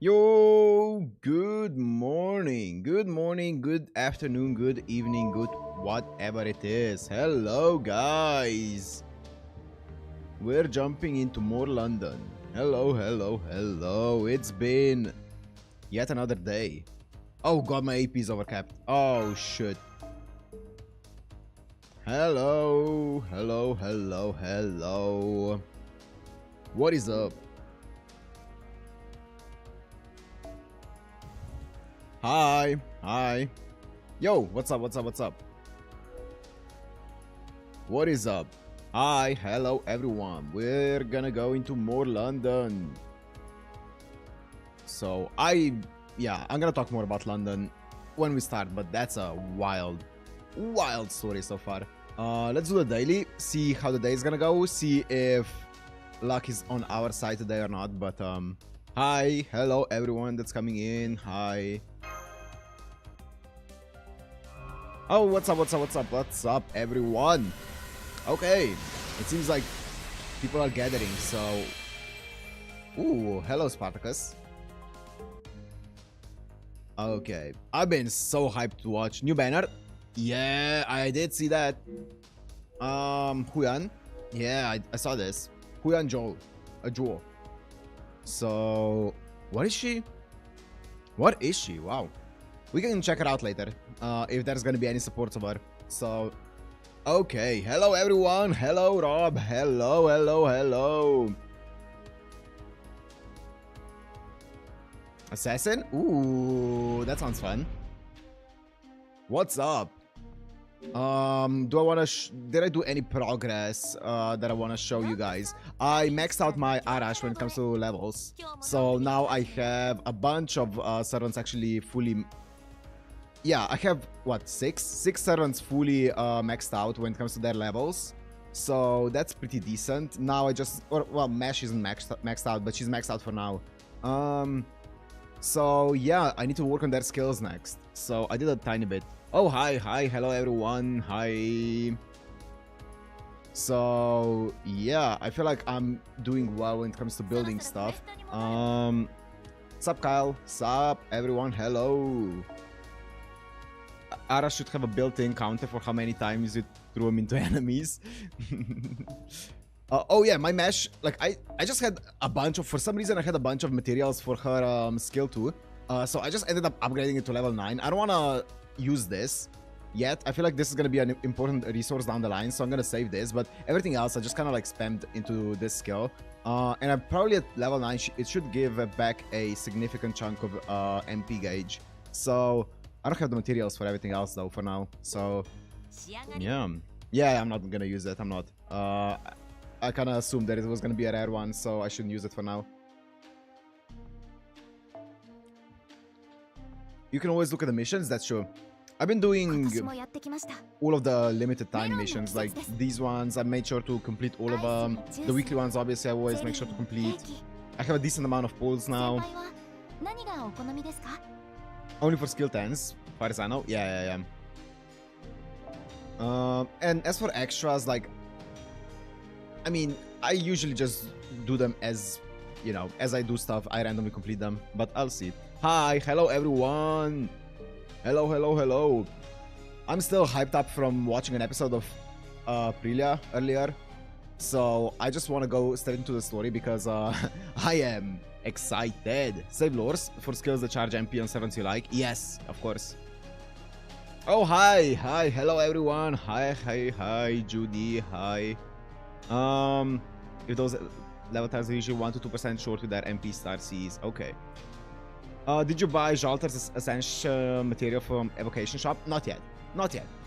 Yo, good morning, good afternoon, good evening, good whatever it is. Hello, guys. We're jumping into more London. Hello, hello, hello. It's been yet another day. Oh god, my AP is overcapped. Oh shit. Hello, hello, hello, hello. What is up? Hi, hi. Yo, what's up, what's up, what's up? What is up? Hi, hello everyone. We're gonna go into more London. So I'm gonna talk more about London when we start, but that's a wild story so far. Let's do the daily, see how the day is gonna go, see if luck is on our side today or not. But hi, hello everyone that's coming in. Hi. Oh, what's up, what's up, what's up, what's up, everyone? Okay, it seems like people are gathering, so... Ooh, hello, Spartacus. Okay, I've been so hyped to watch. New banner? Yeah, I did see that. Huyan? Yeah, I saw this. Huyan Joel. A Jewel. So... What is she? What is she? Wow. We can check it out later, if there's gonna be any support of her. So, okay. Hello, everyone. Hello, Rob. Hello, hello, hello. Assassin? Ooh, that sounds fun. What's up? Do I want to... Did I do any progress that I want to show you guys? I maxed out my Arash when it comes to levels. So now I have a bunch of servants actually fully... Yeah, I have, what, six servants fully maxed out when it comes to their levels. So that's pretty decent. Now I just... well, Mesh isn't maxed out, but she's maxed out for now. So yeah, I need to work on their skills next. So I did a tiny bit. Oh, hi, hello everyone, hi. So yeah, I feel like I'm doing well when it comes to building stuff. Sup, Kyle? Sup, everyone? Hello. Ara should have a built-in counter for how many times you threw him into enemies. Oh yeah, my mesh, like I just had a bunch of, for some reason I had a bunch of materials for her skill too. So I just ended up upgrading it to level 9. I don't want to use this yet. I feel like this is going to be an important resource down the line, so I'm going to save this. But everything else I just kind of like spammed into this skill. And I'm probably at level 9. It should give back a significant chunk of MP gauge. So... I don't have the materials for everything else though for now, so yeah, I'm not gonna use it. I'm not. I kind of assumed that it was gonna be a rare one, so I shouldn't use it for now. You can always look at the missions. That's true. I've been doing all of the limited time missions, like these ones. I made sure to complete all of them. The weekly ones, obviously, I always make sure to complete. I have a decent amount of pulls now. Only for skill 10s, far as I know. Yeah. And as for extras, like, I mean, I usually just do them as, you know, as I do stuff, I randomly complete them, but I'll see. Hi, hello everyone. Hello. I'm still hyped up from watching an episode of Ilia earlier, so I just want to go straight into the story because I am excited. Save lures for skills that charge MP on servants you like. Yes, of course. Oh, hi, hello everyone. Hi, Judy, hi. If those level tiles are usually 1 to 2% short with their MP star Cs. Okay. Did you buy Jalter's essential material from Evocation Shop? Not yet.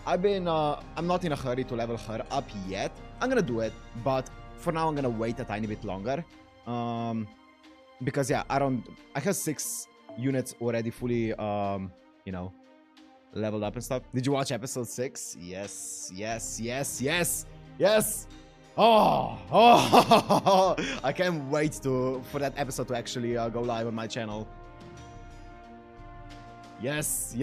I'm not in a hurry to level her up yet. I'm gonna do it, but for now I'm gonna wait a tiny bit longer. Because yeah, I have 6 units already fully, you know, leveled up and stuff. Did you watch episode 6? Yes. Oh, I can't wait for that episode to actually go live on my channel. Yes.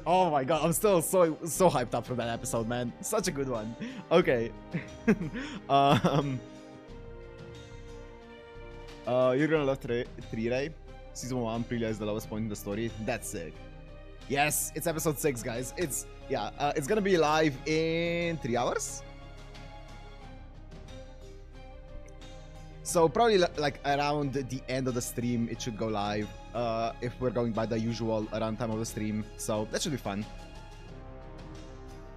Oh my god, I'm still so hyped up for that episode, man. Such a good one. Okay. You're gonna love 3-ray. Season 1, Aprilia is the lowest point in the story. That's sick. Yes, it's episode 6, guys. It's gonna be live in 3 hours. So probably like around the end of the stream, it should go live. If we're going by the usual around time of the stream. So that should be fun.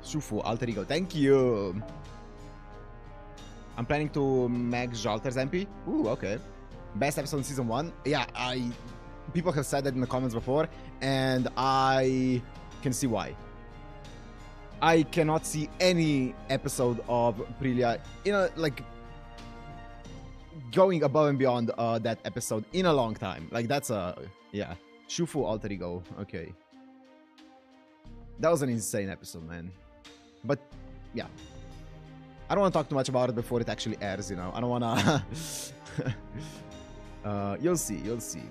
Shufu, alter ego. Thank you. I'm planning to make Jalter's MP. Ooh, okay. Best episode in season 1. Yeah, people have said that in the comments before, and I can see why. I cannot see any episode of Aprilia, like going above and beyond that episode in a long time. Like that's yeah. Shufu alter ego. Okay. That was an insane episode, man. But yeah. I don't want to talk too much about it before it actually airs, I don't want to... you'll see.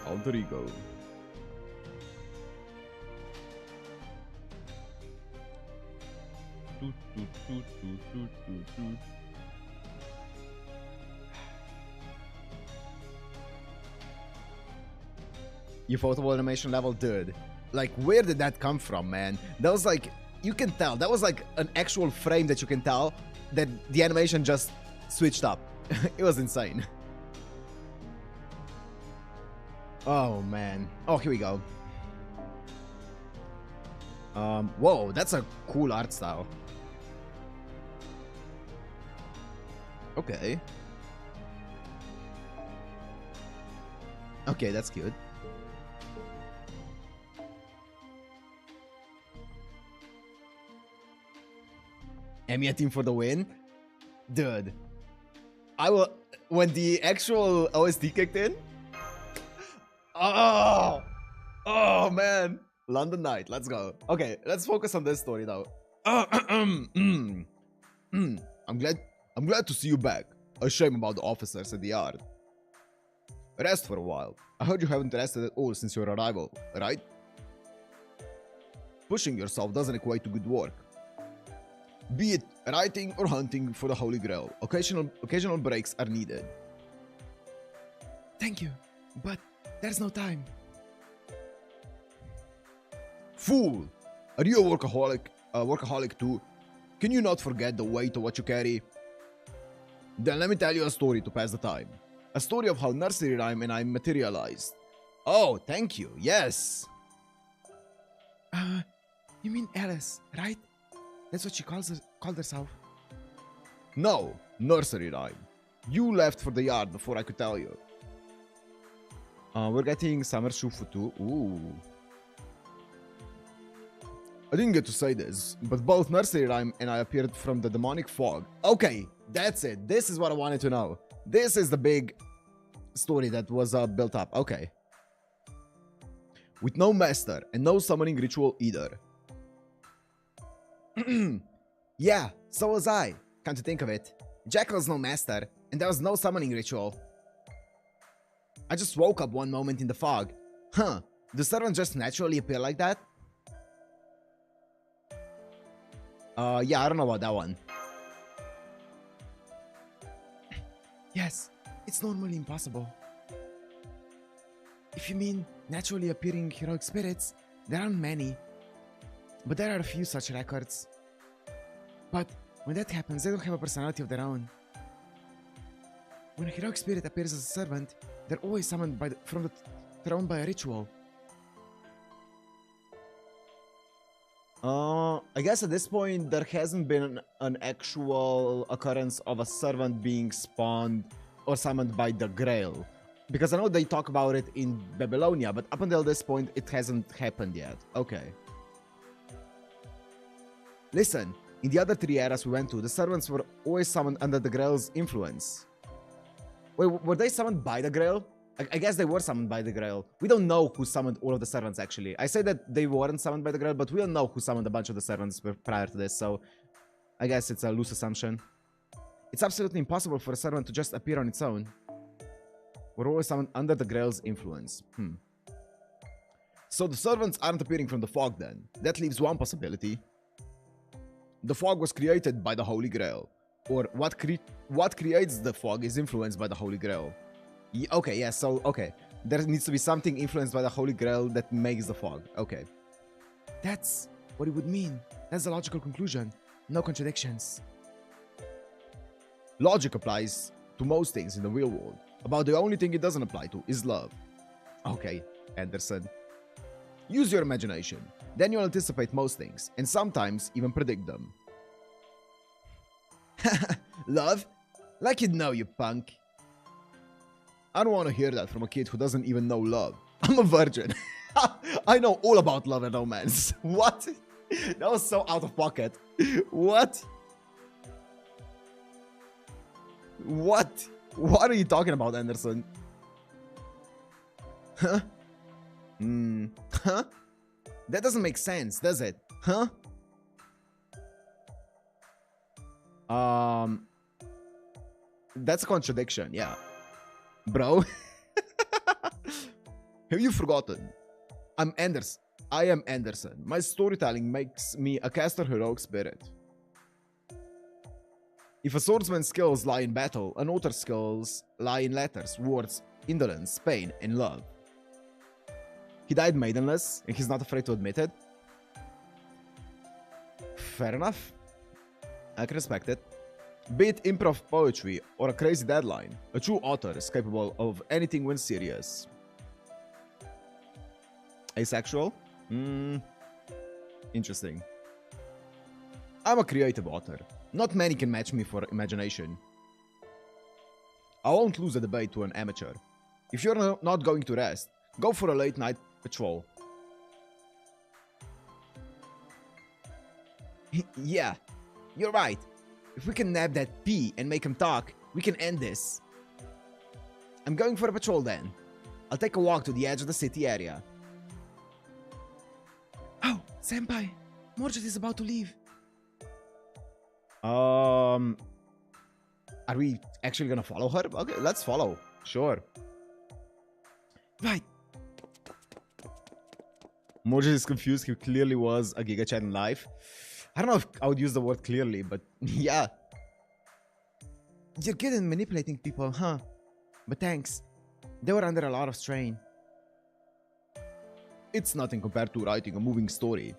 Alter ego. Your photo animation level, dude. Like, where did that come from, man? That was like, you can tell. That was like an actual frame that you can tell that the animation just switched up. It was insane. Oh, man. Oh, here we go. Whoa, that's a cool art style. Okay. Okay, that's cute. Emiya team for the win? Dude. I will... When the actual OST kicked in... Oh! Oh, man. London Night, let's go. Okay, let's focus on this story, though. I'm glad to see you back. A shame about the officers at the yard. Rest for a while. I heard you haven't rested at all since your arrival, right? Pushing yourself doesn't equate to good work. Be it writing or hunting for the Holy Grail, occasional breaks are needed. Thank you, but there's no time. Fool! Are you a workaholic too? Can you not forget the weight of what you carry? Then let me tell you a story to pass the time. A story of how Nursery Rhyme and I materialized. Oh, thank you, yes! You mean Alice, right? That's what she called herself. No, Nursery Rhyme. You left for the yard before I could tell you. We're getting Summer Shufu too. Ooh. I didn't get to say this, but both Nursery Rhyme and I appeared from the demonic fog. Okay, that's it. This is what I wanted to know. This is the big story that was built up. Okay. With no master and no summoning ritual either. Yeah, so was I. Come to think of it. Jackal's no master, and there was no summoning ritual. I just woke up one moment in the fog. Huh, do servants just naturally appear like that? Yeah, I don't know about that one. Yes, it's normally impossible. If you mean naturally appearing heroic spirits, there aren't many. But there are a few such records. But when that happens, they don't have a personality of their own. When a heroic spirit appears as a servant, they're always summoned from the throne by a ritual. I guess at this point there hasn't been an actual occurrence of a servant being spawned or summoned by the Grail. Because I know they talk about it in Babylonia, but up until this point it hasn't happened yet. Okay. Listen, in the other 3 eras we went to, the servants were always summoned under the Grail's influence. Wait, were they summoned by the Grail? I guess they were summoned by the Grail. We don't know who summoned all of the servants, actually. I say that they weren't summoned by the Grail, but we don't know who summoned a bunch of the servants prior to this, so I guess it's a loose assumption. It's absolutely impossible for a servant to just appear on its own. We're always summoned under the Grail's influence. So the servants aren't appearing from the fog then. That leaves one possibility. The fog was created by the Holy Grail. Or what creates the fog is influenced by the Holy Grail. Okay, yeah, so, okay. There needs to be something influenced by the Holy Grail that makes the fog. Okay. That's what it would mean. That's the logical conclusion. No contradictions. Logic applies to most things in the real world. About the only thing it doesn't apply to is love. Okay, Anderson. Use your imagination. Then you'll anticipate most things, and sometimes even predict them. Love? Like you'd know, you punk. I don't want to hear that from a kid who doesn't even know love. I'm a virgin. I know all about love and romance. What? That was so out of pocket. What? What? What are you talking about, Anderson? Huh? Huh? That doesn't make sense, does it? Huh? That's a contradiction, yeah. Bro. Have you forgotten? I am Anderson. My storytelling makes me a caster heroic spirit. If a swordsman's skills lie in battle, an author's skills lie in letters, words, indolence, pain, and love. He died maidenless, and he's not afraid to admit it. Fair enough. I can respect it. Be it improv poetry or a crazy deadline, a true author is capable of anything when serious. Asexual? Interesting. I'm a creative author. Not many can match me for imagination. I won't lose a debate to an amateur. If you're not going to rest, go for a late night patrol. Yeah, you're right. If we can nab that P and make him talk, we can end this. I'm going for a patrol then. I'll take a walk to the edge of the city area. Oh, Senpai, Mordred is about to leave. Are we actually gonna follow her? Okay, let's follow. Sure. Right. Mordred is confused. He clearly was a Giga Chat in life. I don't know if I would use the word clearly, but yeah. You're good at manipulating people, huh? But thanks. They were under a lot of strain. It's nothing compared to writing a moving story.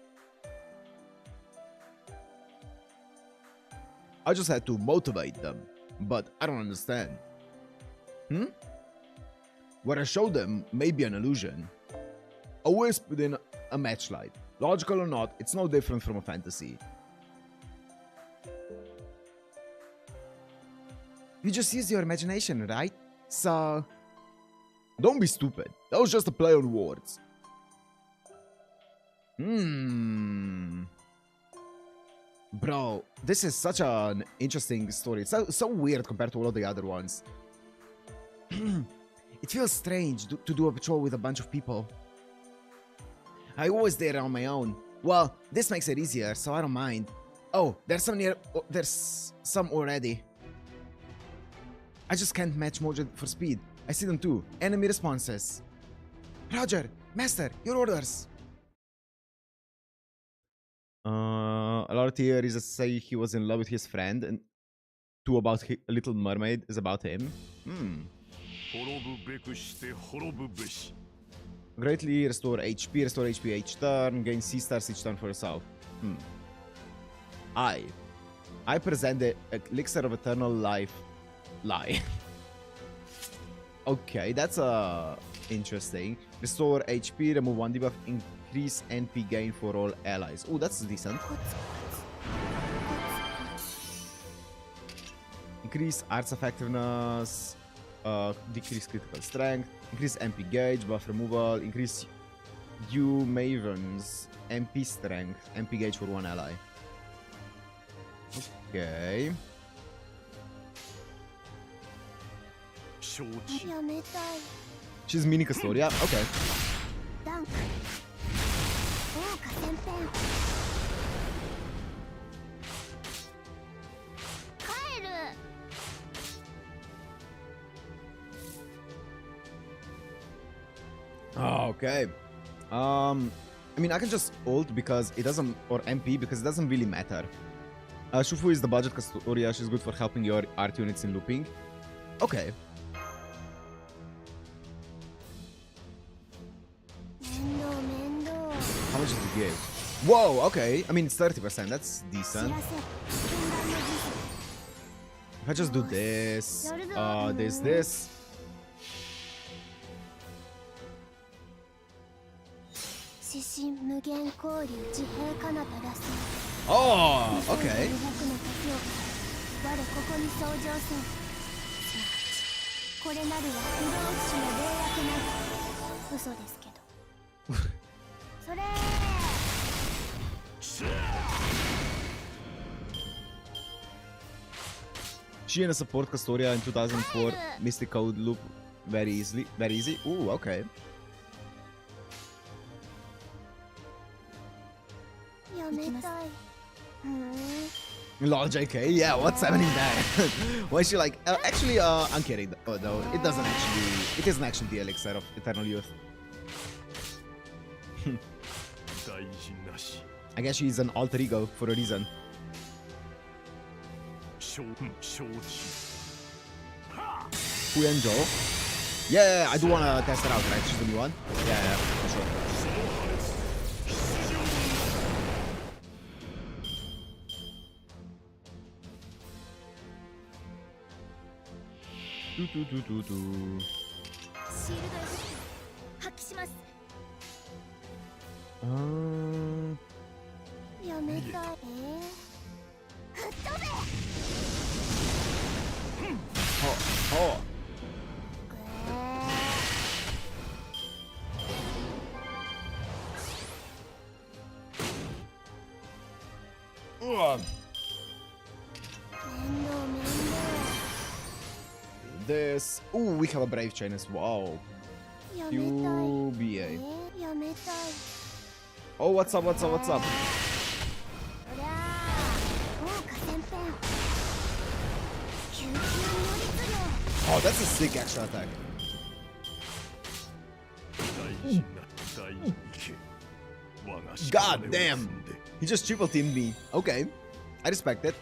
I just had to motivate them, but I don't understand. What I showed them may be an illusion. A wisp within a matchlight. Logical or not, it's no different from a fantasy. You just used your imagination, right? So... Don't be stupid. That was just a play on words. Bro, this is such an interesting story. It's so weird compared to all of the other ones. It feels strange to do a patrol with a bunch of people. I always did it on my own. Well, this makes it easier, so I don't mind. Oh, there's some already. I just can't match Mordred for speed. I see them too. Enemy responses. Roger, Master, your orders. A lot of theories say he was in love with his friend, and two about Little Mermaid is about him. Greatly restore HP each turn, gain C stars each turn for yourself. I present the Elixir of Eternal Life. Lie. Okay, that's interesting. Restore HP, remove one debuff, increase NP gain for all allies. Oh, that's decent. Increase arts effectiveness, decrease critical strength, increase MP gauge, buff removal, increase you Maven's MP strength, MP gauge for one ally. Okay. She's mini Custodia. Okay. Okay. I mean, I can just ult because it doesn't, or MP because it doesn't really matter. Shufu is the budget Kastoria. She's good for helping your art units in looping. Okay. How much did you give? Whoa, okay. I mean, it's 30%. That's decent. If I just do this, this. Oh, okay. She and a support Castoria in 2004 Mystic Code loop very easy. Ooh, okay. Lol, JK, yeah, what's happening there? Why is she like, actually, I'm kidding, though, it isn't actually the Elixir of Eternal Youth. I guess she's an alter ego for a reason. Huyenjo? Yeah, I do wanna test her out, right? She's the new one? Yeah, for sure. Oh. This. Ooh, we have a Brave Chain as well. QBA. Oh, what's up? Oh, that's a sick extra attack. God damn! He just triple teamed me. Okay, I respect it.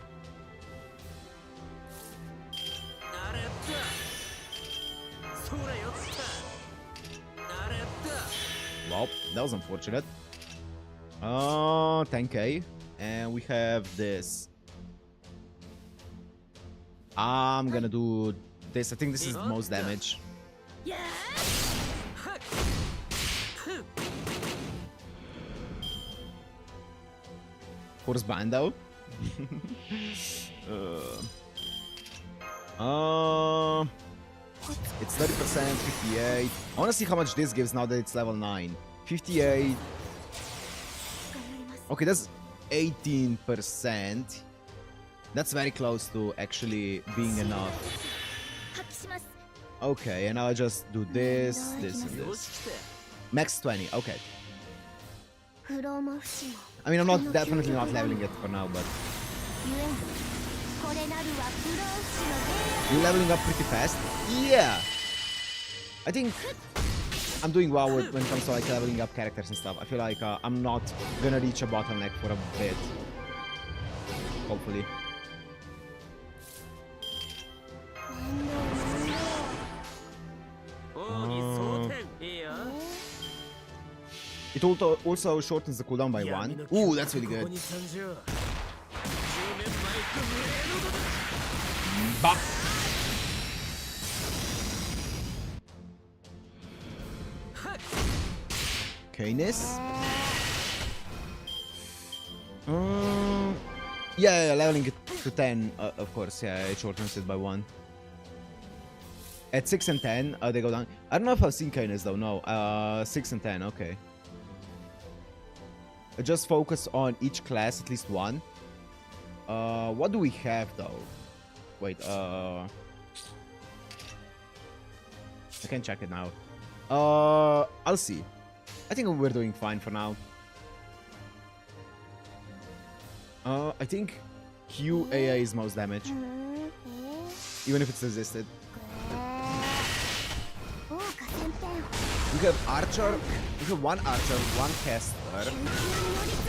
Well, that was unfortunate. 10k. And we have this. I'm gonna do this. I think this is the most damage. Horse Bando. It's 30%, 58. I wanna see how much this gives now that it's level 9. 58. Okay, that's 18%. That's very close to actually being enough. Okay, and now I just do this, this, and this. Max 20, okay. I mean, I'm definitely not leveling it for now, but... You're leveling up pretty fast? Yeah! I think I'm doing well when it comes to like leveling up characters and stuff. I feel like I'm not gonna reach a bottleneck for a bit. Hopefully. It also shortens the cooldown by 1. Ooh, that's really good. Bop. Canis. Yeah, leveling it to 10, of course. Yeah, it shortens it by 1. At 6 and 10, they go down. I don't know if I've seen Canis though. No, 6 and 10. Okay. Just focus on each class, at least one. What do we have though? Wait, I can check it now. I'll see. I think we're doing fine for now. I think QAA is most damage. Even if it's resisted. We have archer. We have one archer, one caster.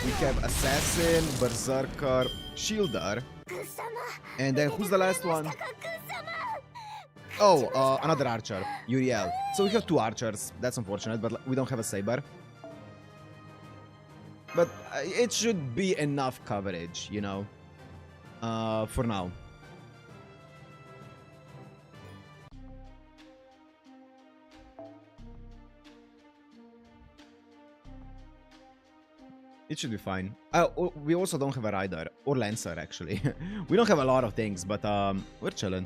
We have assassin, berserker, shielder. And then who's the last one? Oh, another archer, Uriel. So we have two archers. That's unfortunate, but we don't have a saber. But it should be enough coverage, you know, for now. It should be fine. We also don't have a rider or lancer, actually. We don't have a lot of things, but we're chilling.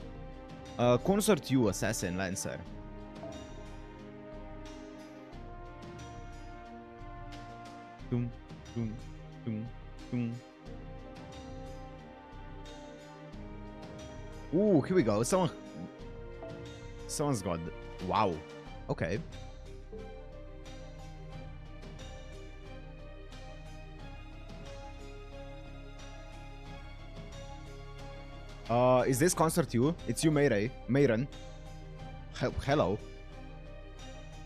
Consort U, assassin, lancer. Doom, doom, doom, doom. Ooh, here we go. Someone's got. Wow. Okay. Is this concert you? It's you, Mayron. Hello.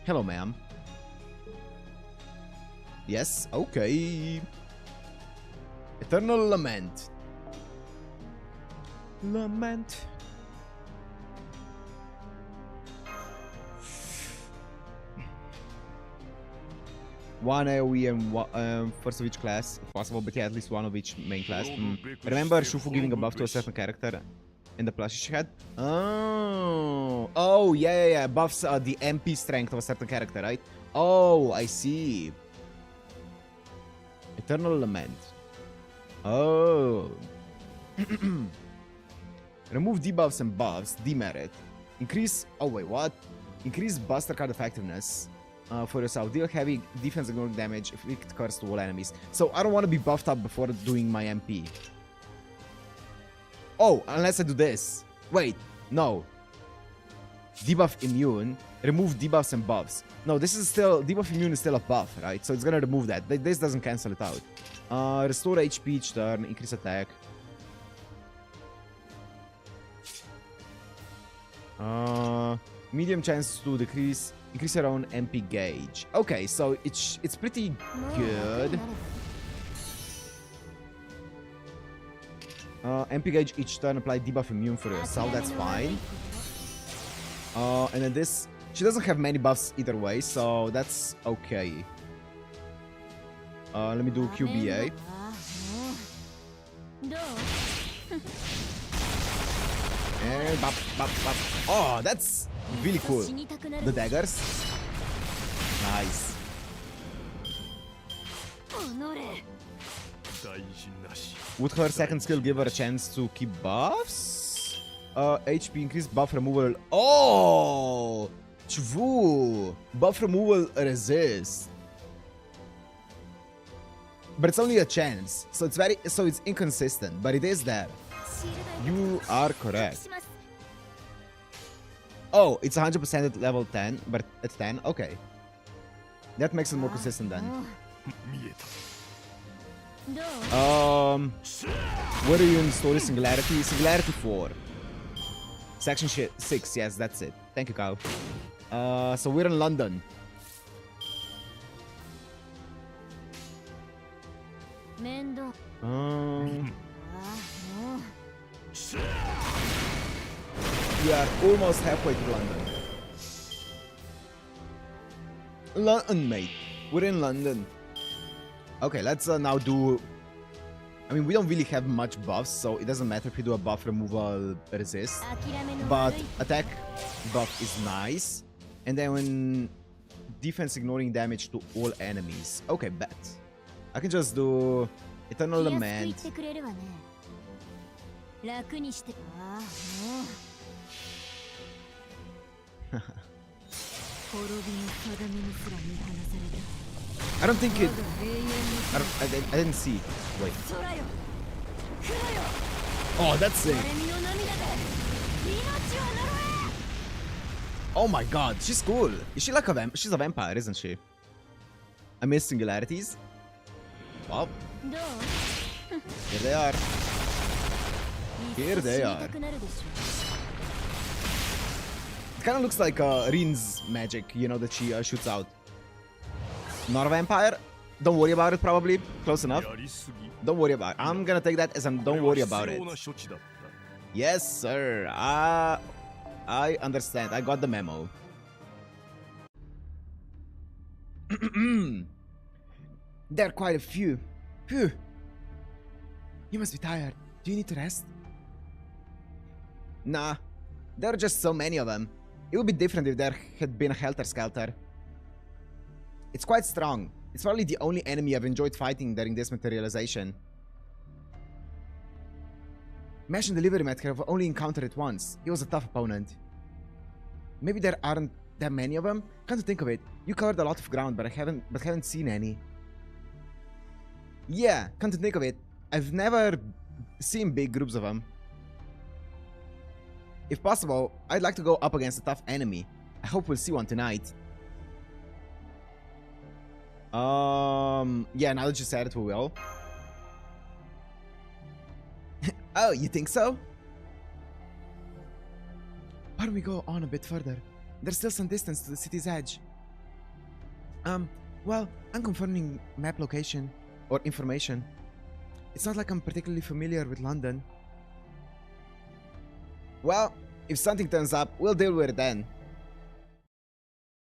Hello, ma'am. Yes, okay. Eternal Lament. Lament. One AoE and first of each class, if possible, but yeah, at least one of each main class. Remember Shufu giving a buff to a certain character in the plushie she had? Oh, yeah. Buffs the MP strength of a certain character, right? Oh, I see. Eternal Lament. Oh. Remove debuffs and buffs, demerit. Increase. Oh, wait, what? Increase Buster card effectiveness. For yourself, deal heavy defense ignoring damage, inflict curse to all enemies. So I don't want to be buffed up before doing my MP. Oh, unless I do this. Wait, no. Debuff immune, remove debuffs and buffs. No, this is still, debuff immune is still a buff, right? So it's gonna remove that. This doesn't cancel it out. Restore HP each turn, increase attack. Medium chance to increase your own MP gauge. Okay, so it's pretty good. MP gauge each turn, apply debuff immune for yourself, that's fine. And then this, she doesn't have many buffs either way, so that's okay. Let me do QBA. And bop, bop, bop. Oh, that's really cool. The daggers. Nice. Would her second skill give her a chance to keep buffs? HP increase, buff removal. Oh! Chvu! Buff removal resist. But it's only a chance. So it's inconsistent, but it is there. You are correct. Oh, it's 100% at level 10, but at 10? Okay. That makes it more consistent then. Where are you in story Singularity? Singularity 4. Section 6, yes, that's it. Thank you, Kyle. So we're in London. We are almost halfway to London. London, mate. We're in London. Okay, let's now do... I mean, we don't really have much buffs, so it doesn't matter if we do a buff removal resist. But attack buff is nice. And then when defense ignoring damage to all enemies. Okay, bet. I can just do Eternal Lament. I don't think it... I didn't see. Wait. Oh, that's it. Oh my god, she's cool. Is she like a vampire? She's a vampire, isn't she? I miss singularities. Wow. Here they are. Here they are. kind of looks like Rin's magic, you know, that she shoots out. Not a vampire. Don't worry about it, probably. Close enough. Don't worry about it. I'm gonna take that as don't worry about it. Yes, sir. I understand. I got the memo. There are quite a few. Phew. You must be tired. Do you need to rest? Nah. There are just so many of them. It would be different if there had been a helter-skelter. It's quite strong. It's probably the only enemy I've enjoyed fighting during this materialization. Mesh and Delivery Mat have only encountered it once. He was a tough opponent. Maybe there aren't that many of them? Come to think of it, you covered a lot of ground, but haven't seen any. Yeah, come to think of it, I've never seen big groups of them. If possible, I'd like to go up against a tough enemy. I hope we'll see one tonight. Yeah, now that you said it, we will. Oh, you think so? Why don't we go on a bit further? There's still some distance to the city's edge. Well, I'm confirming map location or information. It's not like I'm particularly familiar with London. Well, if something turns up, we'll deal with it then.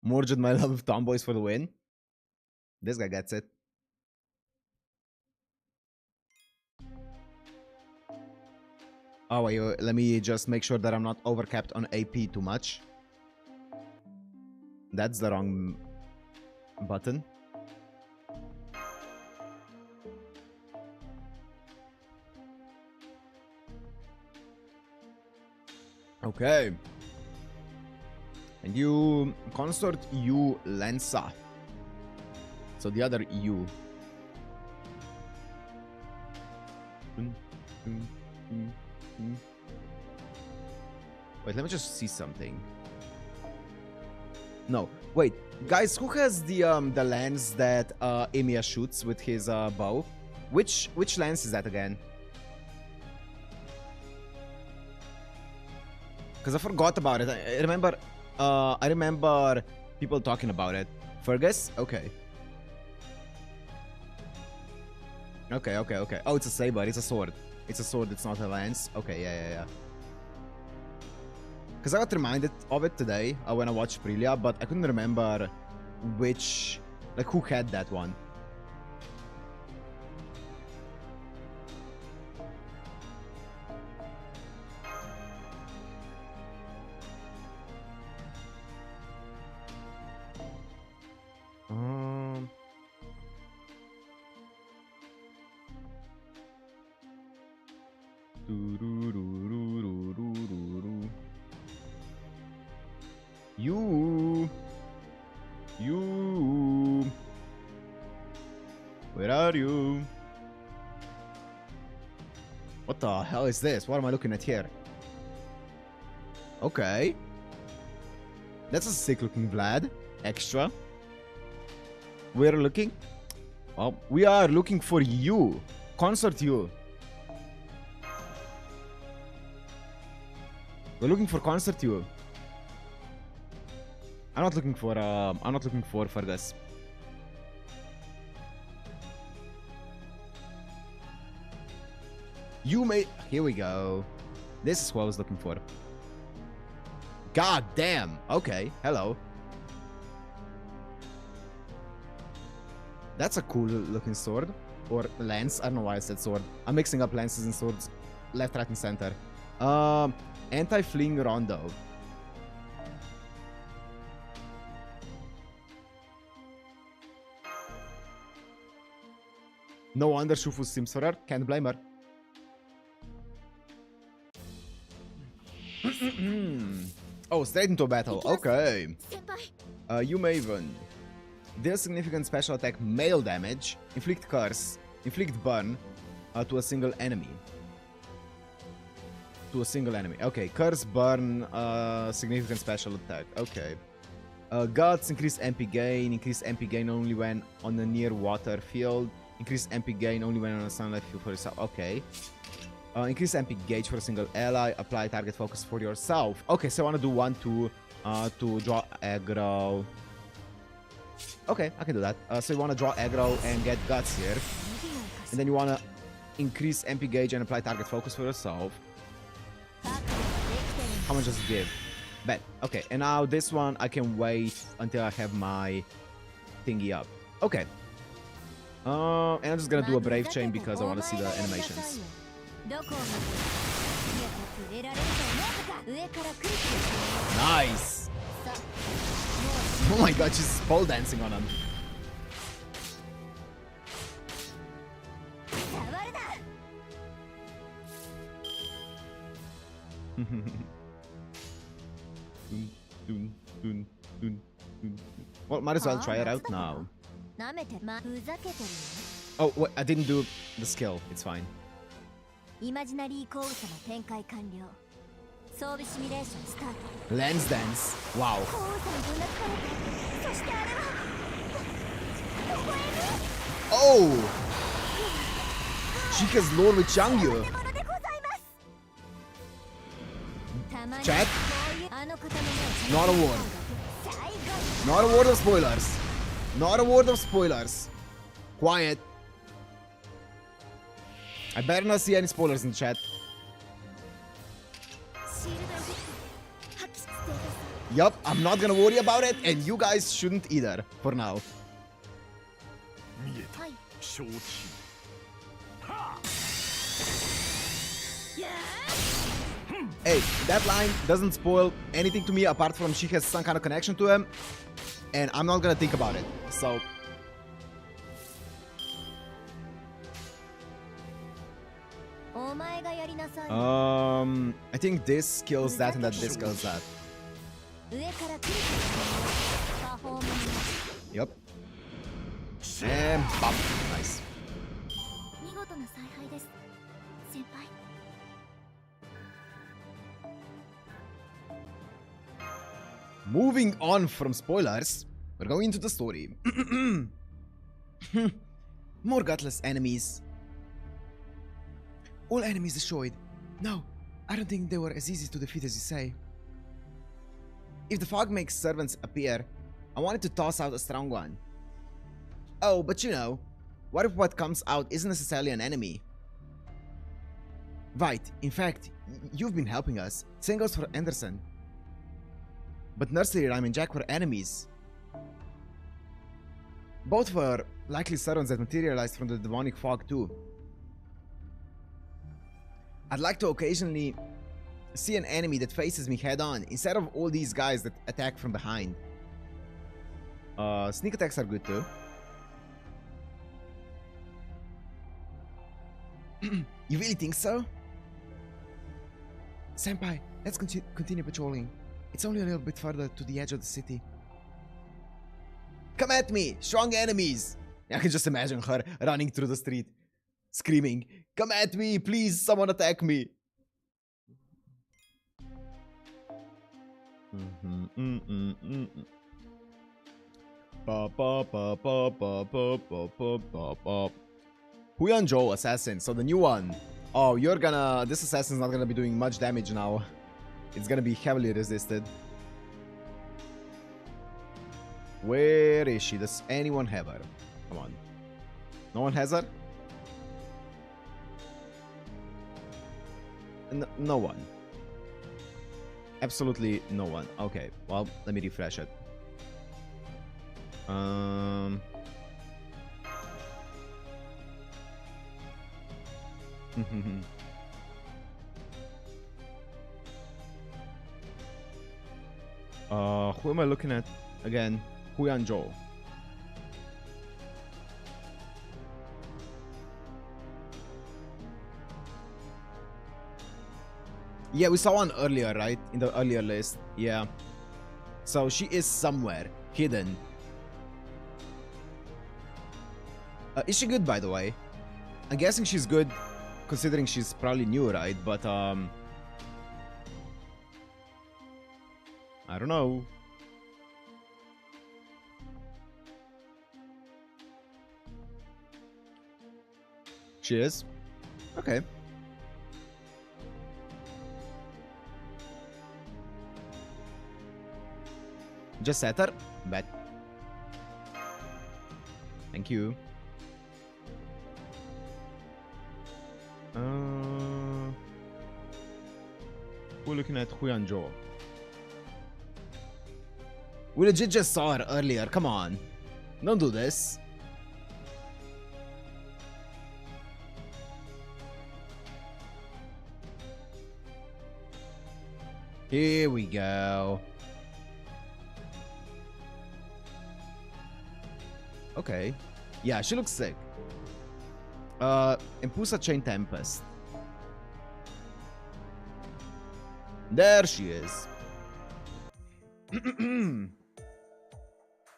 Morgan, my love of tomboys for the win. This guy gets it. Oh, wait, let me just make sure that I'm not overcapped on AP too much. That's the wrong button. Okay. And you consort you Lensa. So the other you. Wait, let me just see something. No, wait, guys, who has the lens that Emiya shoots with his bow? Which lens is that again? Because I forgot about it. I remember people talking about it. Fergus? Okay. Okay. Oh, it's a saber. It's a sword. It's a sword. It's not a lance. Okay, yeah. Because I got reminded of it today when I watched Ilia, but I couldn't remember which, like, who had that one. You. Where are you? What the hell is this? What am I looking at here? Okay. That's a sick looking Vlad. Extra. We're looking. Well, we are looking for you. Consort you. We're looking for Consort you. I'm not looking for Fergus. You may. Here we go. This is what I was looking for. God damn. Okay. Hello. That's a cool looking sword. Or lance. I don't know why I said sword. I'm mixing up lances and swords. Left, right, and center. Anti-fling rondo. No wonder Shufu seems for her. Can't blame her. Oh, straight into battle. Okay. You Maven. Deal significant special attack melee damage. Inflict curse. Inflict burn to a single enemy. Okay. Curse, burn, significant special attack. Okay. Guts, increase MP gain. Increase MP gain only when on a near water field. Increase MP gain only when on a sunlight field for yourself. Okay. Increase MP gauge for a single ally. Apply target focus for yourself. Okay, so I want to do 1, 2, to draw aggro. Okay, I can do that. So you want to draw aggro and get guts here. And then you want to increase MP gauge and apply target focus for yourself. How much does it give? Bet. Okay, and now this one I can wait until I have my thingy up. Okay. And I'm just gonna do a brave chain because I want to see the animations. Nice. Oh my god, she's pole dancing on him. Well, might as well try it out now. Oh, wait, I didn't do the skill. It's fine. Lens dance. Wow. Oh! Chica's lore with Changyu. Chat? Not a word. Not a word of spoilers. Not a word of spoilers. Quiet. I better not see any spoilers in the chat. Yup, I'm not gonna worry about it, and you guys shouldn't either, for now. Hey, that line doesn't spoil anything to me apart from she has some kind of connection to him, and I'm not gonna think about it, so... I think this kills that and that this kills that. Yep. And pop. Nice. Moving on from spoilers, we're going into the story. More gutless enemies. All enemies destroyed. No, I don't think they were as easy to defeat as you say. If the fog makes servants appear, I wanted to toss out a strong one. Oh, but you know, what if what comes out isn't necessarily an enemy? Right, in fact, you've been helping us. Same goes for Anderson. But Nursery Rhyme and Jack were enemies. Both were likely servants that materialized from the demonic fog too. I'd like to occasionally see an enemy that faces me head on, instead of all these guys that attack from behind. Sneak attacks are good too. You really think so? Senpai, let's continue patrolling. It's only a little bit further to the edge of the city. Come at me, strong enemies! I can just imagine her running through the street, screaming, come at me, please, someone attack me. Huyan Zhou assassin, so the new one. Oh, this assassin's not gonna be doing much damage now. It's gonna be heavily resisted. Where is she? Does anyone have her? Come on. No one has her? No one. Absolutely no one. Okay, well, let me refresh it. Who am I looking at? Again, Huyan Zhou. Yeah, we saw one earlier, right? In the earlier list. Yeah. So she is somewhere hidden. Is she good, by the way? I'm guessing she's good, considering she's probably new, right? But I don't know. She is? Okay. Just setter. Bet. Thank you. We're looking at Huyanzhou. We legit just saw her earlier. Come on. Don't do this. Here we go. Okay. Yeah, she looks sick. Impusa Chain Tempest. There she is.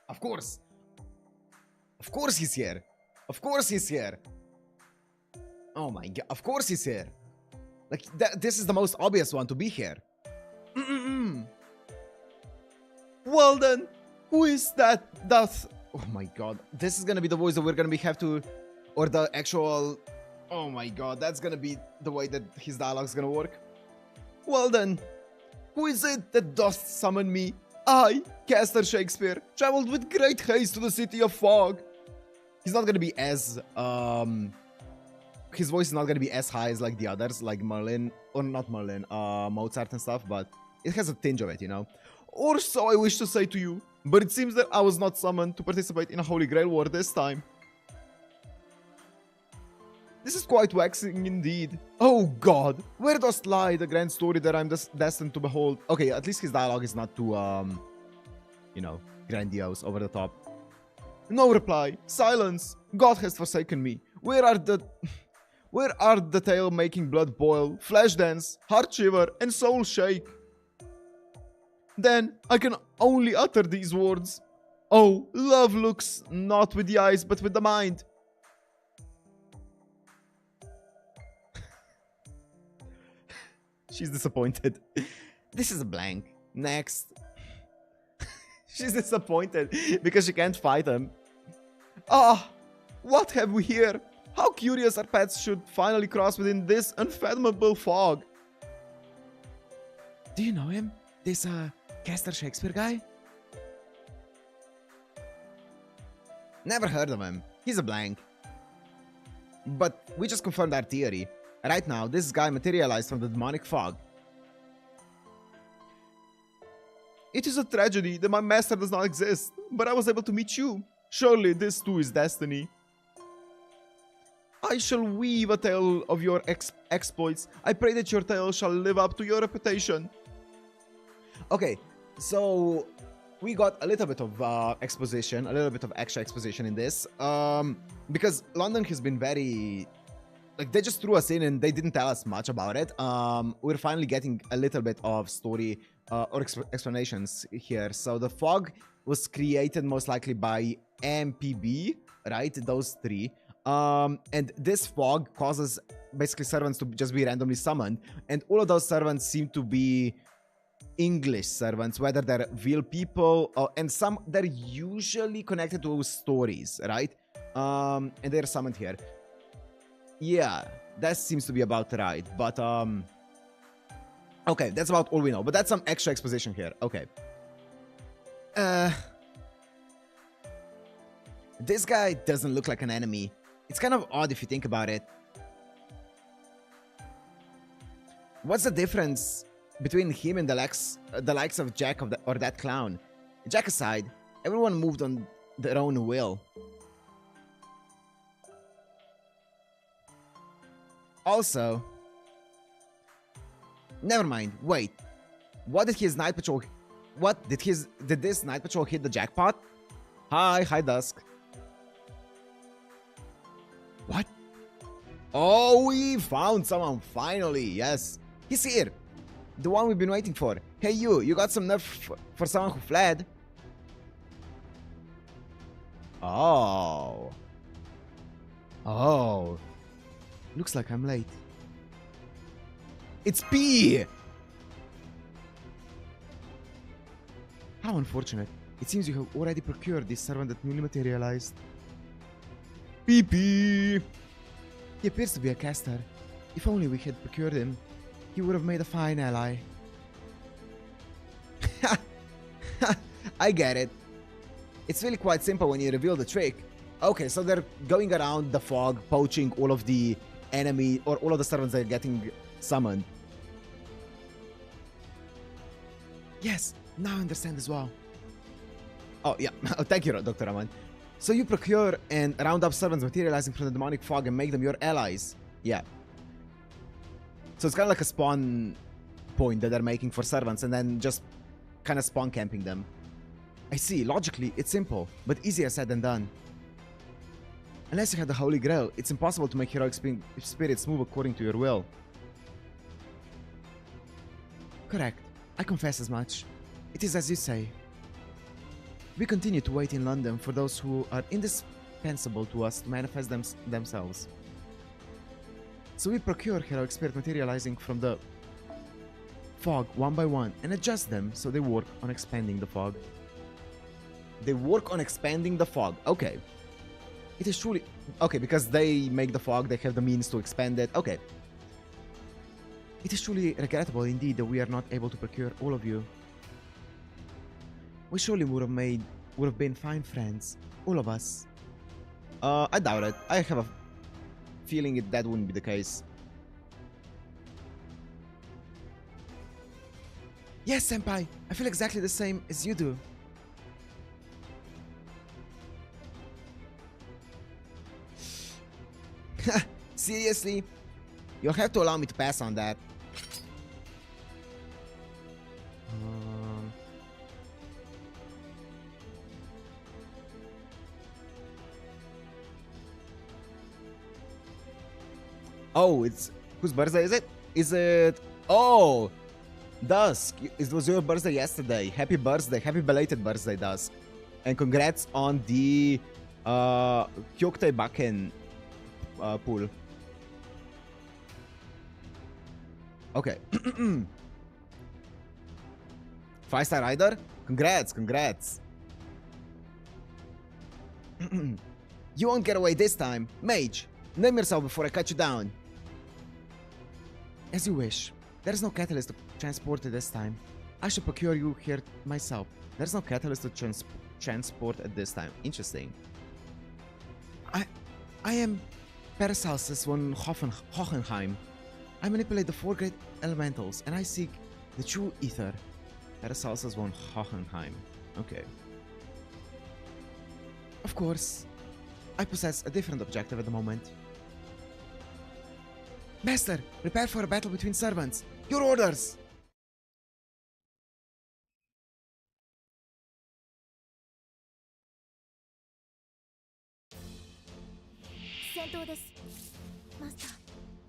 Of course. Of course he's here. Of course he's here. Oh my god. Of course he's here. Like, this is the most obvious one to be here. Well then, who is that? Oh my god. This is gonna be the voice that we're gonna have to... Or the actual... Oh my god, that's gonna be the way that his dialogue's gonna work. Well then, who is it that doth summon me? I, Caster Shakespeare, traveled with great haste to the city of fog. He's not gonna be as... His voice is not gonna be as high as like the others, like Merlin, or not Merlin, Mozart and stuff, but it has a tinge of it, you know? Or so I wish to say to you, but it seems that I was not summoned to participate in a Holy Grail war this time. This is quite waxing indeed. Oh god, where dost lie the grand story that I'm destined to behold? Okay, at least his dialogue is not too, you know, grandiose, over the top. No reply. Silence. God has forsaken me. Where are the tale making blood boil, flesh dance, heart shiver, and soul shake? Then I can only utter these words. Oh, love looks not with the eyes, but with the mind. She's disappointed. This is a blank. Next. She's disappointed because she can't fight him. Ah, what have we here? How curious our paths should finally cross within this unfathomable fog. Do you know him? This, Caster Shakespeare guy? Never heard of him. He's a blank. But we just confirmed our theory. Right now, this guy materialized from the demonic fog. It is a tragedy that my master does not exist, but I was able to meet you. Surely this too is destiny. I shall weave a tale of your exploits. I pray that your tale shall live up to your reputation. Okay, so we got a little bit of exposition, a little bit of extra exposition in this. Because London has been very... Like, they just threw us in and they didn't tell us much about it. We're finally getting a little bit of story or explanations here. So the fog was created most likely by MPB, right? Those three. And this fog causes basically servants to just be randomly summoned. And all of those servants seem to be English servants, whether they're real people or, and some they're usually connected to stories, right? And they're summoned here. Yeah, that seems to be about right. But okay, that's about all we know. But that's some extra exposition here. Okay. This guy doesn't look like an enemy. It's kind of odd if you think about it. What's the difference between him and the likes of Jack or that clown? Jack aside, everyone moved on their own will. Also, never mind. Wait, what did his night patrol? What did this night patrol hit the jackpot? Hi, Dusk. What? Oh, we found someone finally. Yes, he's here. The one we've been waiting for. Hey, you got some nerve for someone who fled? Oh. Oh. Looks like I'm late. It's P! How unfortunate. It seems you have already procured this servant that newly materialized. PP! He appears to be a caster. If only we had procured him, he would have made a fine ally. I get it. It's really quite simple when you reveal the trick. Okay, so they're going around the fog, poaching all of the enemy, or all of the servants that are getting summoned. Yes, now I understand as well. Oh, yeah. Thank you, Dr. Rahman. So you procure and round up servants materializing from the demonic fog and make them your allies. Yeah. So it's kind of like a spawn point that they're making for servants and then just kind of spawn camping them. I see. Logically, it's simple, but easier said than done. Unless you had the Holy Grail, it's impossible to make heroic spirits move according to your will. Correct. I confess as much. It is as you say. We continue to wait in London for those who are indispensable to us to manifest themselves. So we procure heroic spirit materializing from the fog one by one and adjust them so they work on expanding the fog. They work on expanding the fog. Okay. It is truly... Okay, because they make the fog, they have the means to expand it. Okay. It is truly regrettable indeed that we are not able to procure all of you. We surely would have been fine friends. All of us. I doubt it. I have a feeling that wouldn't be the case. Yes, Senpai. I feel exactly the same as you do. Seriously? You'll have to allow me to pass on that. Oh, it's... Whose birthday is it? Is it... Oh! Dusk. It was your birthday yesterday. Happy birthday. Happy belated birthday, Dusk. And congrats on the... Kyoktei Baken... pool. Okay. 5-star rider? Congrats, congrats. You won't get away this time. Mage, name yourself before I cut you down. As you wish. There's no catalyst to transport it this time. I should procure you here myself. There's no catalyst to transport at this time. Interesting. I am Paracelsus von Hawkenheim. I manipulate the 4 great elementals, and I seek the true ether. Paracelsus von Hawkenheim. Okay. Of course, I possess a different objective at the moment. Master, prepare for a battle between servants. Your orders!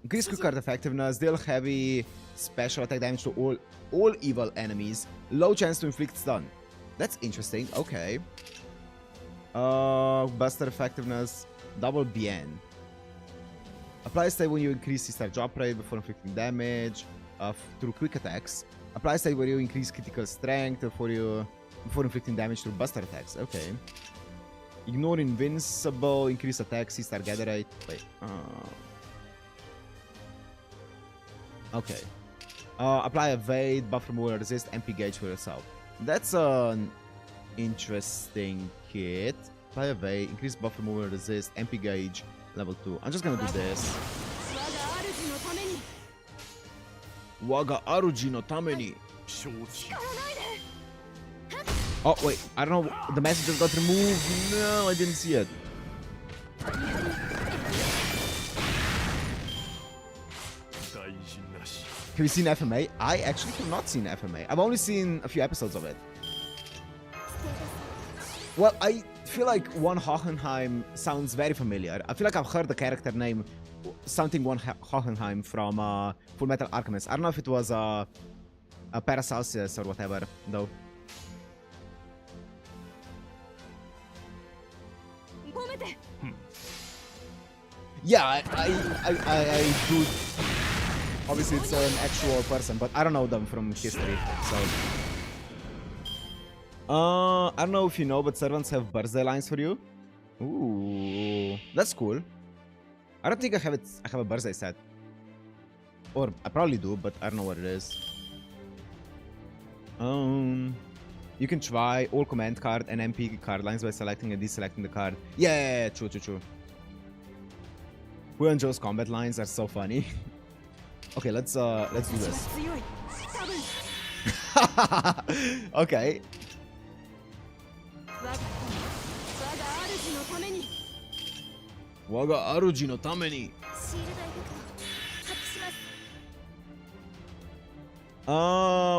Increase quick card effectiveness, deal heavy special attack damage to all evil enemies. Low chance to inflict stun. That's interesting. Okay. Buster effectiveness, double bien. Apply state when you increase C-star drop rate before inflicting damage through quick attacks. Apply state where you increase critical strength before inflicting damage through buster attacks. Okay. Ignore invincible, increase attack, C-star gather rate. Wait. Okay. Apply evade, buff removal, resist, MP gauge for yourself. That's an interesting kit. Apply evade, increase buff removal, resist, MP gauge, level 2. I'm just gonna do this. Waga Aruji no Tameni. Oh, wait. I don't know. The message just got removed. No, I didn't see it. Have you seen FMA? I actually have not seen FMA. I've only seen a few episodes of it. Well, I feel like one Hawkenheim sounds very familiar. I feel like I've heard the character name, something one Hawkenheim from Full Metal Alchemist. I don't know if it was a Paracelsus or whatever, though. Yeah, I do. Obviously, it's an actual person, but I don't know them from history, so. I don't know if you know, but servants have birthday lines for you. Ooh, that's cool. I don't think I have it. I have a birthday set, or I probably do, but I don't know what it is. You can try all command card and MP card lines by selecting and deselecting the card. Yeah, true. Who and Joe's combat lines are so funny. Okay, let's do this. Okay. Waga aruji no tameni.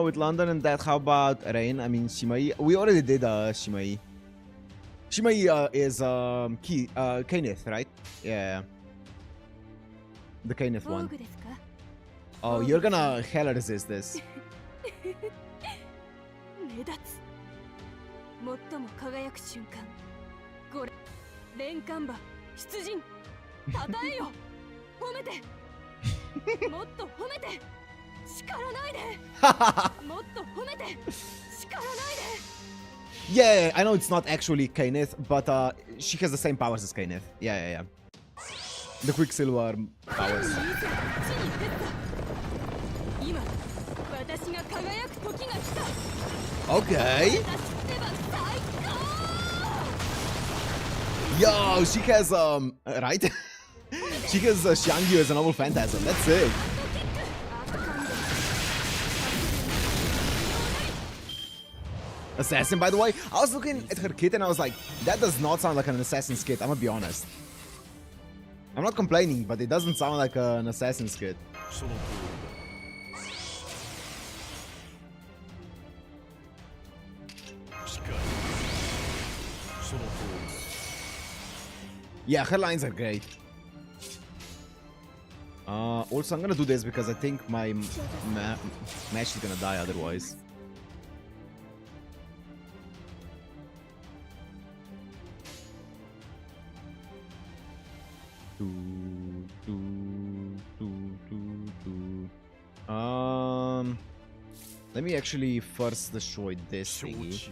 With London and that, how about Rain? I mean, Shimai. We already did Shimai. Shimai is Kenneth, right? Yeah. The Kenneth one. Oh, you're gonna hella resist this. Yeah, I know it's not actually Kenneth, but she has the same powers as Kenneth. Yeah. The Quicksilver powers. Okay. Yo, she has right? She has Xiangyu as a noble phantasm. That's it. Assassin, by the way. I was looking at her kit and I was like, that does not sound like an assassin's kit. I'm gonna be honest. I'm not complaining, but it doesn't sound like an assassin's kit. Yeah, her lines are great. Also, I'm gonna do this because I think my match is gonna die otherwise. Let me actually first destroy this thingy.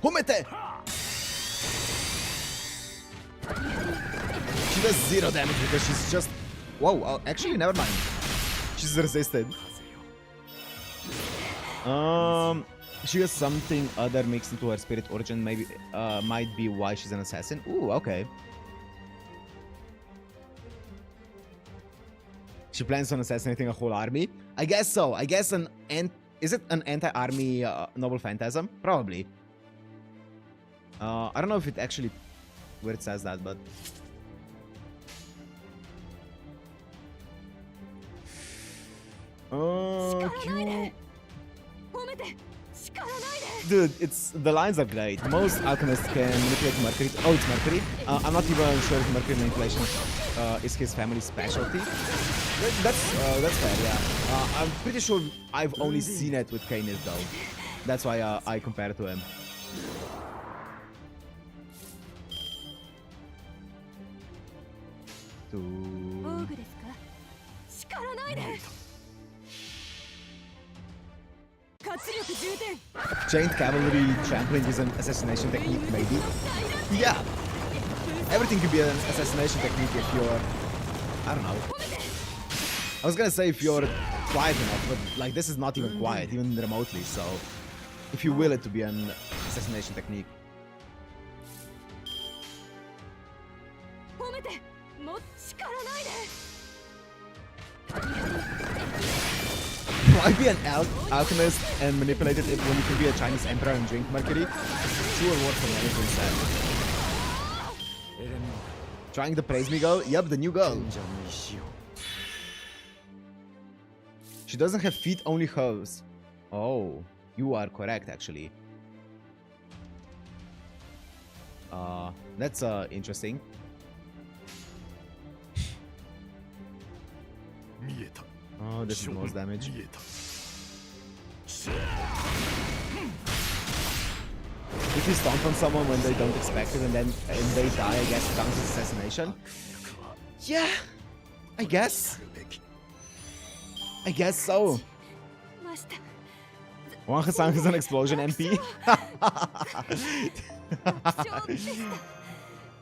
Homete! She does 0 damage because she's just... Whoa, actually, never mind. She's resisted. She has something other mixed into her spirit origin. Maybe, might be why she's an assassin. Ooh, okay. She plans on assassinating a whole army? I guess so. I guess is it an anti-army noble phantasm? Probably. I don't know if it actually... where it says that, but... Dude, the lines are great. Most alchemists can manipulate Mercury. Oh, it's Mercury. I'm not even sure if Mercury manipulation is his family's specialty. That's fair, yeah. I'm pretty sure I've only seen it with Kenneth though. That's why I compare it to him. Chained cavalry trampling is an assassination technique, maybe? Yeah! Everything could be an assassination technique if you're... I don't know. I was gonna say if you're quiet enough, but like this is not even quiet, even remotely, so... If you will it to be an assassination technique. Why be an alchemist and manipulate it when you can be a Chinese emperor and drink Mercury? True or what from anything said. Trying the Praise Me girl? Yup, the new girl. She doesn't have feet, only hooves. Oh, you are correct actually. That's interesting. Oh, this is the most damage. If you stomp on someone when they don't expect it and they die, I guess it counts as assassination. Yeah, I guess. I guess so. Wang-san is an explosion MP.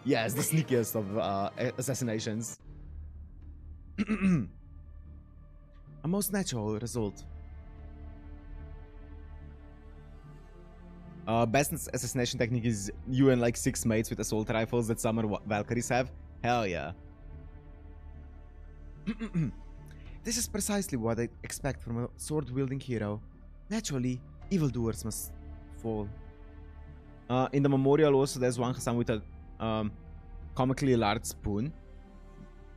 Yes, the sneakiest of assassinations. A most natural result. Best assassination technique is you and like 6 mates with assault rifles that summer Valkyries have. Hell yeah. This is precisely what I expect from a sword-wielding hero. Naturally, evildoers must fall. In the memorial also there's one Hassan with a comically large spoon.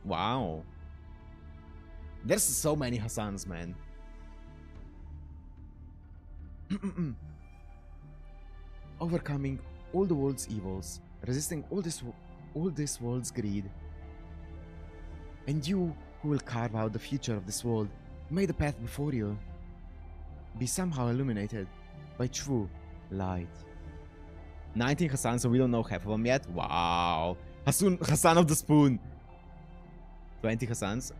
Wow. There's so many Hassans, man. Overcoming all the world's evils, resisting all this world's greed. And you who will carve out the future of this world, may the path before you be somehow illuminated by true light. 19 Hassan, so we don't know half of them yet. Wow. Hassan of the spoon. 20 Hassans.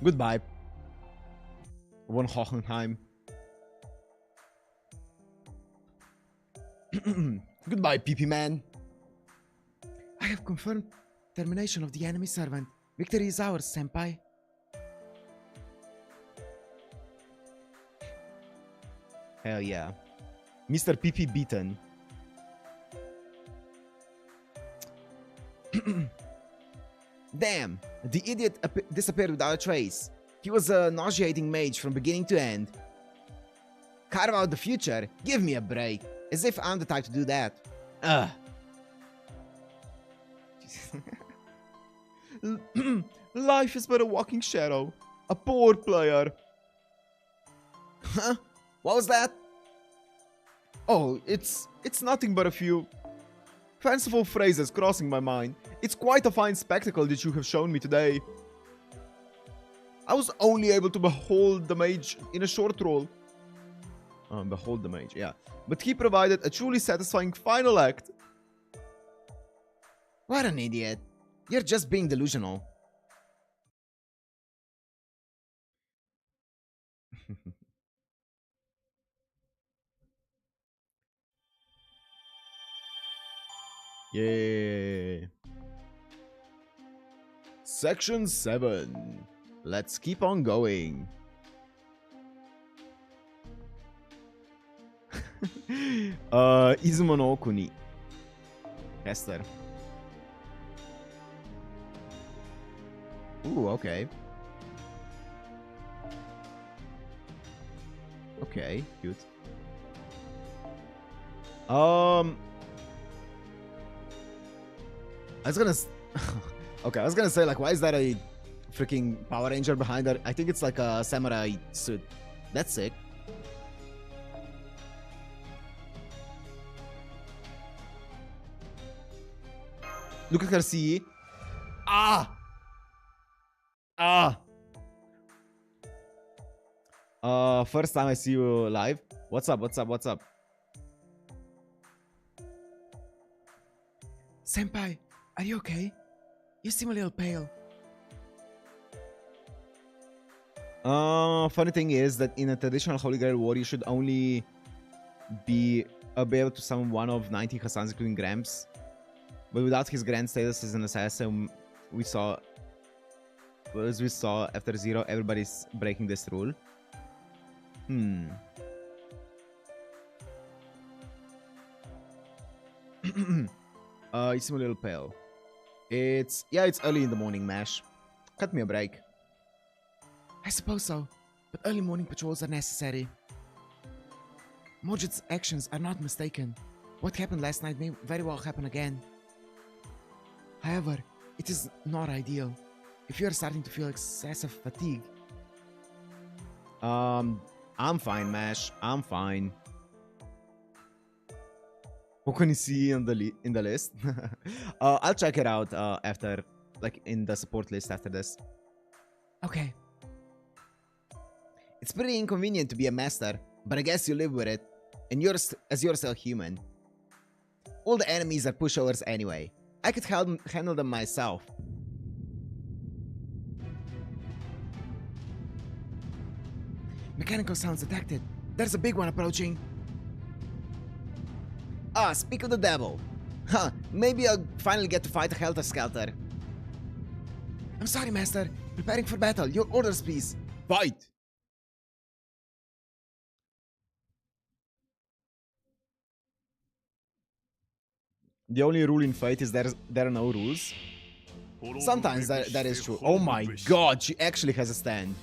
Goodbye. One Hawkenheim. Goodbye, PP man. I have confirmed termination of the enemy servant. Victory is ours, Senpai. Hell yeah. Mr. PP beaten. Damn, the idiot disappeared without a trace. He was a nauseating mage from beginning to end. Carve out the future? Give me a break. As if I'm the type to do that. Ugh. Life is but a walking shadow. A poor player. Huh? What was that? Oh, it's nothing but a few fanciful phrases crossing my mind. It's quite a fine spectacle that you have shown me today. I was only able to behold the mage in a short role. Behold the mage, yeah. But he provided a truly satisfying final act. What an idiot. You're just being delusional. Yay. Section 7. Let's keep on going. Izumo no Okuni. Esther. Ooh, okay. Okay, cute. I was gonna... okay, I was gonna say, like, why is that a freaking Power Ranger behind her? I think it's like a samurai suit. That's sick. Look at her CE. Ah! Ah! First time I see you live. What's up, what's up, what's up? Senpai, are you okay? You seem a little pale. Funny thing is that in a traditional Holy Grail war, you should only be able to summon one of 90 Hassans, including Gramps. But without his grand status as an assassin, as we saw after Zero, everybody's breaking this rule. You seem a little pale. It's early in the morning, Mash. Cut me a break. I suppose so, but early morning patrols are necessary. Mordred's actions are not mistaken. What happened last night may very well happen again. However, it is not ideal. If you are starting to feel excessive fatigue... I'm fine, Mash. I'm fine. What can you see in the list? I'll check it out after, like, in the support list after this. Okay. It's pretty inconvenient to be a master, but I guess you live with it. And you're still human. All the enemies are pushovers anyway. I could handle them myself. Mechanical sounds detected. There's a big one approaching. Ah, speak of the devil. Huh, maybe I'll finally get to fight a Helter Skelter. I'm sorry, Master. Preparing for battle. Your orders, please. Fight! The only rule in Fate is there are no rules. Sometimes that is true. Oh my god, she actually has a stand.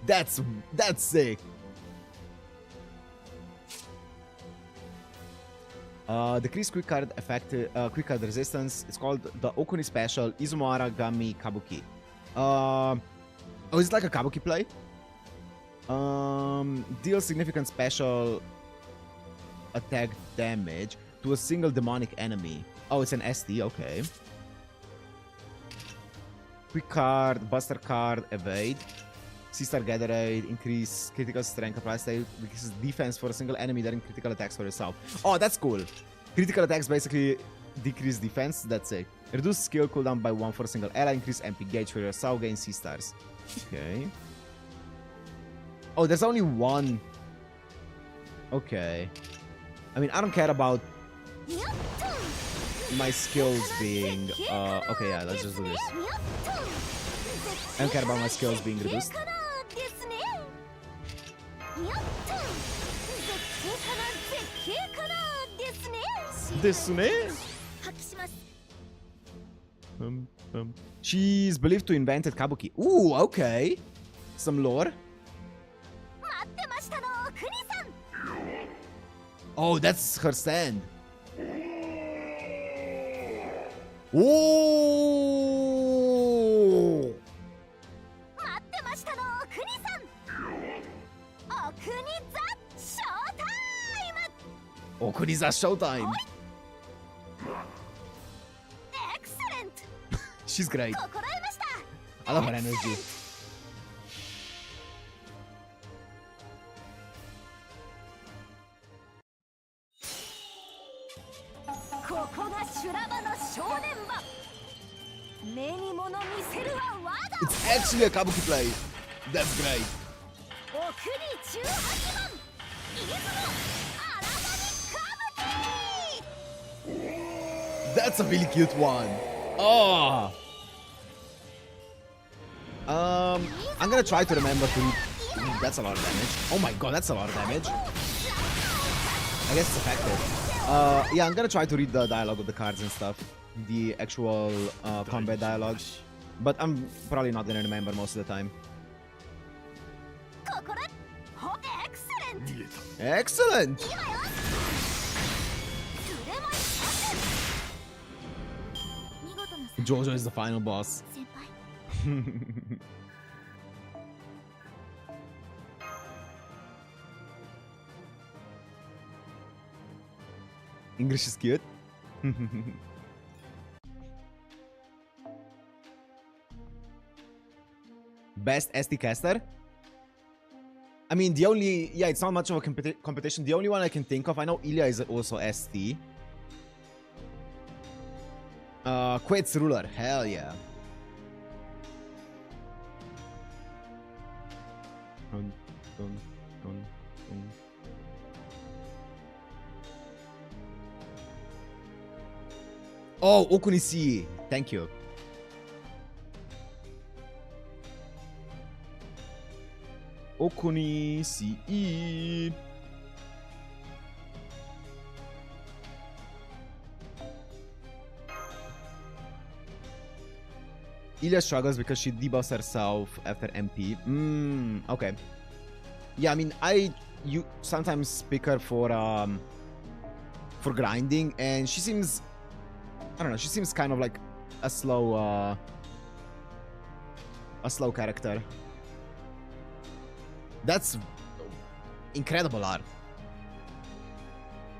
That's sick. Decrease quick card effect, quick card resistance. It's called the Okuni Special Izumara Gami Kabuki. Oh, is it like a Kabuki play? Deals significant special attack damage to a single demonic enemy. Oh, it's an ST, okay. Quick card, Buster card, evade. C-Star Gather Aid, increase critical strength, apply state, increases defense for a single enemy, then critical attacks for yourself. Oh, that's cool. Critical attacks basically decrease defense, that's it. Reduce skill cooldown by 1 for a single ally, increase MP gauge for yourself, gain C-Stars. Okay. Oh, there's only one. Okay. I mean, I don't care about my skills being... okay, yeah, let's just do this. I don't care about my skills being reduced. She's believed to invented Kabuki. Ooh, okay. Some lore. Oh, that's her stand. Ooh. Okuniza showtime. Excellent. She's great. I love her energy. It's actually a Kabuki play. That's great. That's a really cute one. Oh. I'm gonna try to remember to read. That's a lot of damage. Oh my god, that's a lot of damage. I guess it's effective. Yeah, I'm gonna try to read the dialogue of the cards and stuff. The actual combat dialogue. But I'm probably not gonna remember most of the time. Excellent! Jojo is the final boss. English is cute. Best ST caster? I mean, the only... Yeah, it's not much of a competition. The only one I can think of... I know Ilia is also ST. Quaid's Ruler. Hell yeah. Oh, Okunisi. Thank you. Okunisi. Ilia struggles because she debuffs herself after MP. Okay. Yeah, I mean, you sometimes pick her for grinding, and she seems, I don't know, she seems kind of like a slow character. That's incredible art.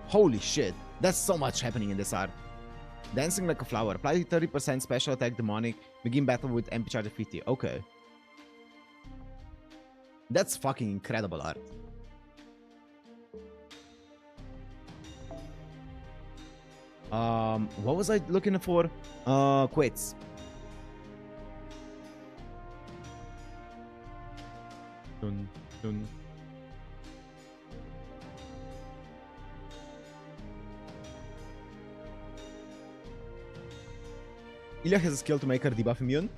Holy shit. That's so much happening in this art. Dancing like a flower. Apply 30% special attack demonic. Begin battle with MP charge of 50. Okay. That's fucking incredible art. What was I looking for? Quits. Dun, dun. Ilia has a skill to make her debuff immune.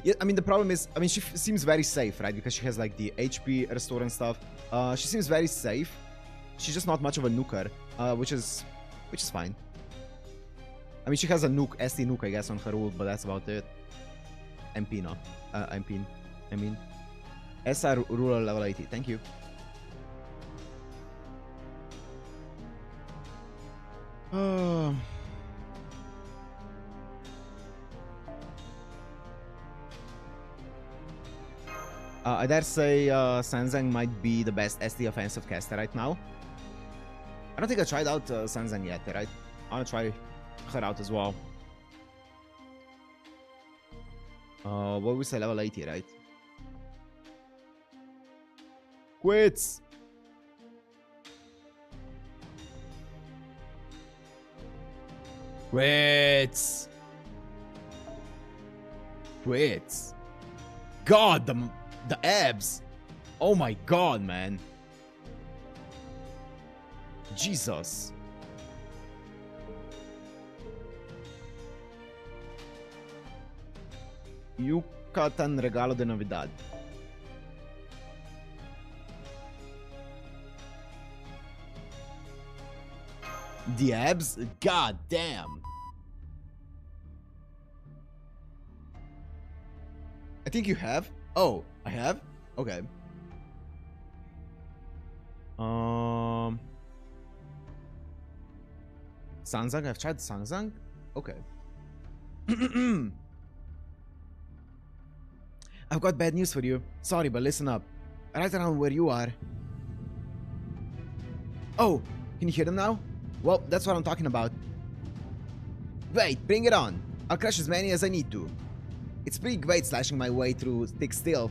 Yeah, I mean, the problem is, I mean, she seems very safe, right? Because she has like the HP restore and stuff. She seems very safe. She's just not much of a nuker, which is fine. I mean, she has a nuke, ST nuke, I guess, on her ult, but that's about it. MP, no. MP, I mean. SR ruler level 80, thank you. I dare say Sanzang might be the best ST offensive caster right now. I don't think I tried out Sanzang yet, right? I want to try her out as well. What would we say, level 80, right? Quits! Quits! Quits! God, the abs! Oh my god, man. Jesus. Yucatan regalo de Navidad. The abs? God damn. I think you have. Oh, I have? Okay. Sanzang? I've tried Sanzang? Okay. I've got bad news for you. Sorry, but listen up. Right around where you are. Oh, can you hear them now? Well, that's what I'm talking about. Wait, bring it on. I'll crush as many as I need to. It's pretty great slashing my way through thick steel.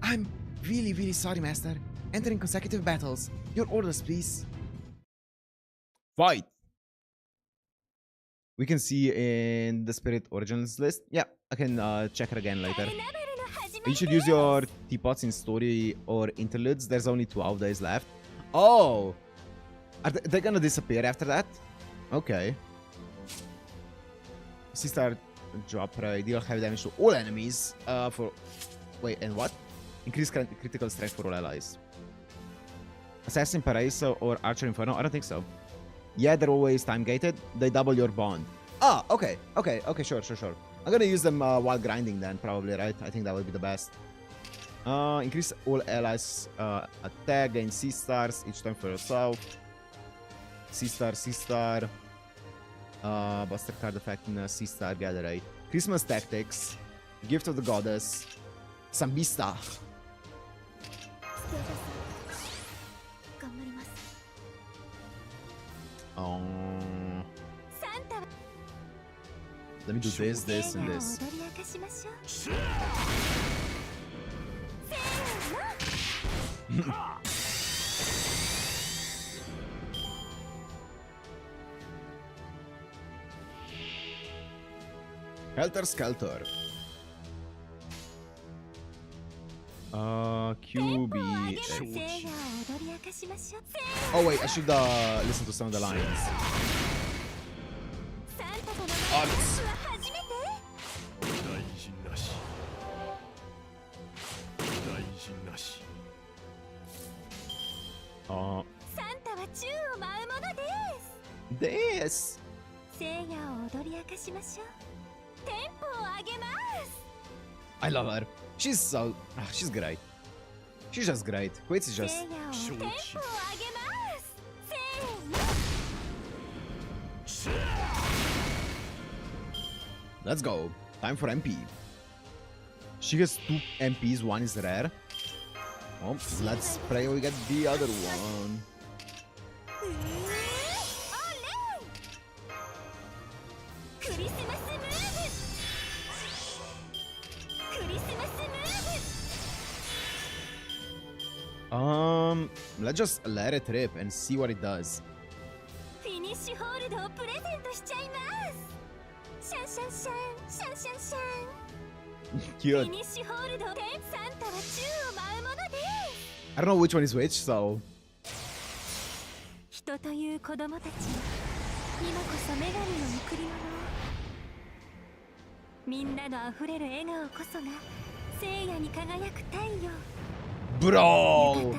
I'm really, really sorry, Master. Entering consecutive battles. Your orders, please. Fight! We can see in the Spirit Origins list. Yeah, I can check it again later. You should use your teapots in story or interludes. There's only 12 days left. Oh! Are they gonna disappear after that? Okay. C-Star drop rate. Deal heavy damage to all enemies. For... Wait, and what? Increase critical strength for all allies. Assassin Paraiso or Archer Inferno? I don't think so. Yeah, they're always time-gated. They double your bond. Ah, okay. Okay, sure. I'm gonna use them while grinding then, probably, right? I think that would be the best. Increase all allies attack, gain C-stars each time for yourself. C-star. Buster card effectiveness, C-star gather rate. Christmas tactics. Gift of the goddess. Sambista. Let me do this, and this. Helter Skelter. QB. Oh wait, I should listen to some of the lines. Arts. This. I love her. She's so... she's great. She's just great. Quits is just... Let's go. Time for MP. She has 2 MPs. One is rare. Oh, let's pray we get the other one. Let's just let it rip and see what it does. Cute. I don't know which one is which, so... Bro!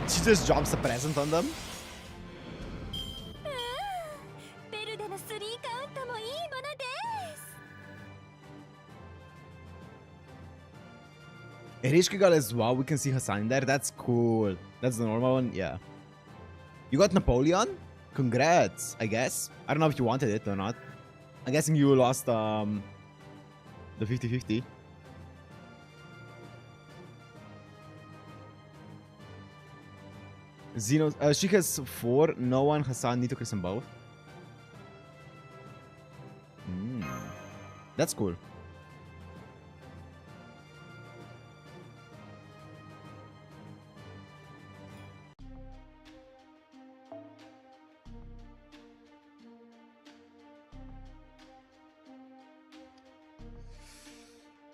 She just drops a present on them. ベルでの3カウントもいいものです。 Erishka got as well. We can see her sign there. That's cool. That's the normal one. Yeah. You got Napoleon? Congrats, I guess. I don't know if you wanted it or not. I'm guessing you lost the 50-50. Zeno, she has 4. No one, Hassan, Nito, Chris, and both. That's cool.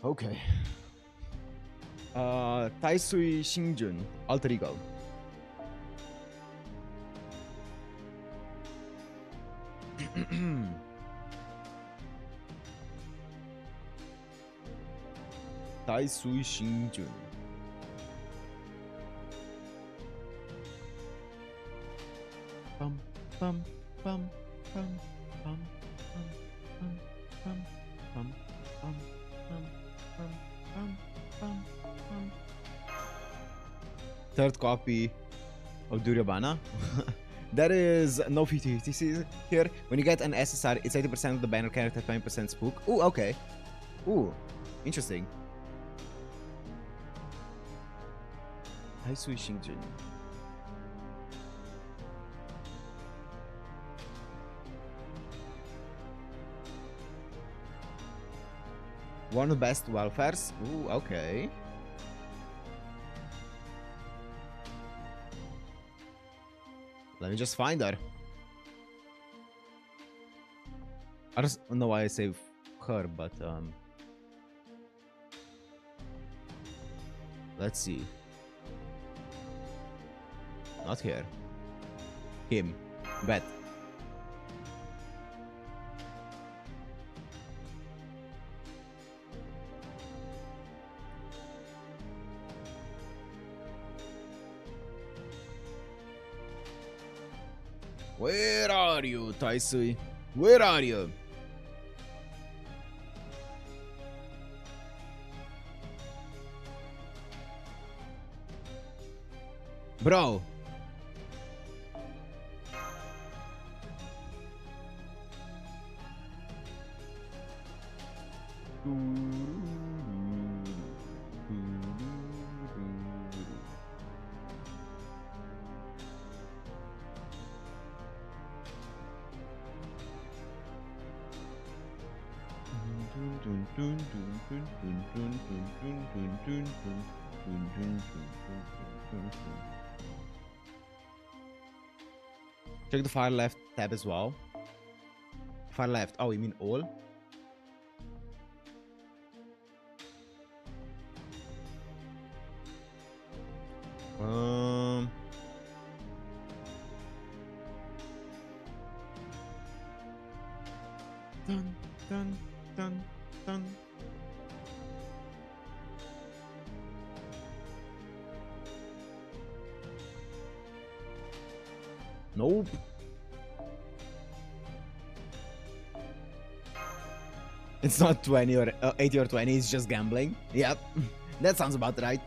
Okay. Taisui Shinjun, alter ego. Taisui Shinjun. Bum bum bum bum bum bum bum bum bum bum. Third copy of Durabana. There is no 50-50 here. When you get an SSR, it's 80% of the banner character, 20% spook. Ooh, okay. Ooh, interesting. Taisui Shinjun. One of the best welfares. Ooh, okay. Let me just find her. I don't know why I say her, but let's see. Not here. Him. Bet. Where are you, Taisui? Where are you? Bro. Check the far left tab as well. Far left. Oh, you mean all? Dun, dun, dun, dun. Nope. It's not 20 or 80 or 20, it's just gambling. Yep. That sounds about right.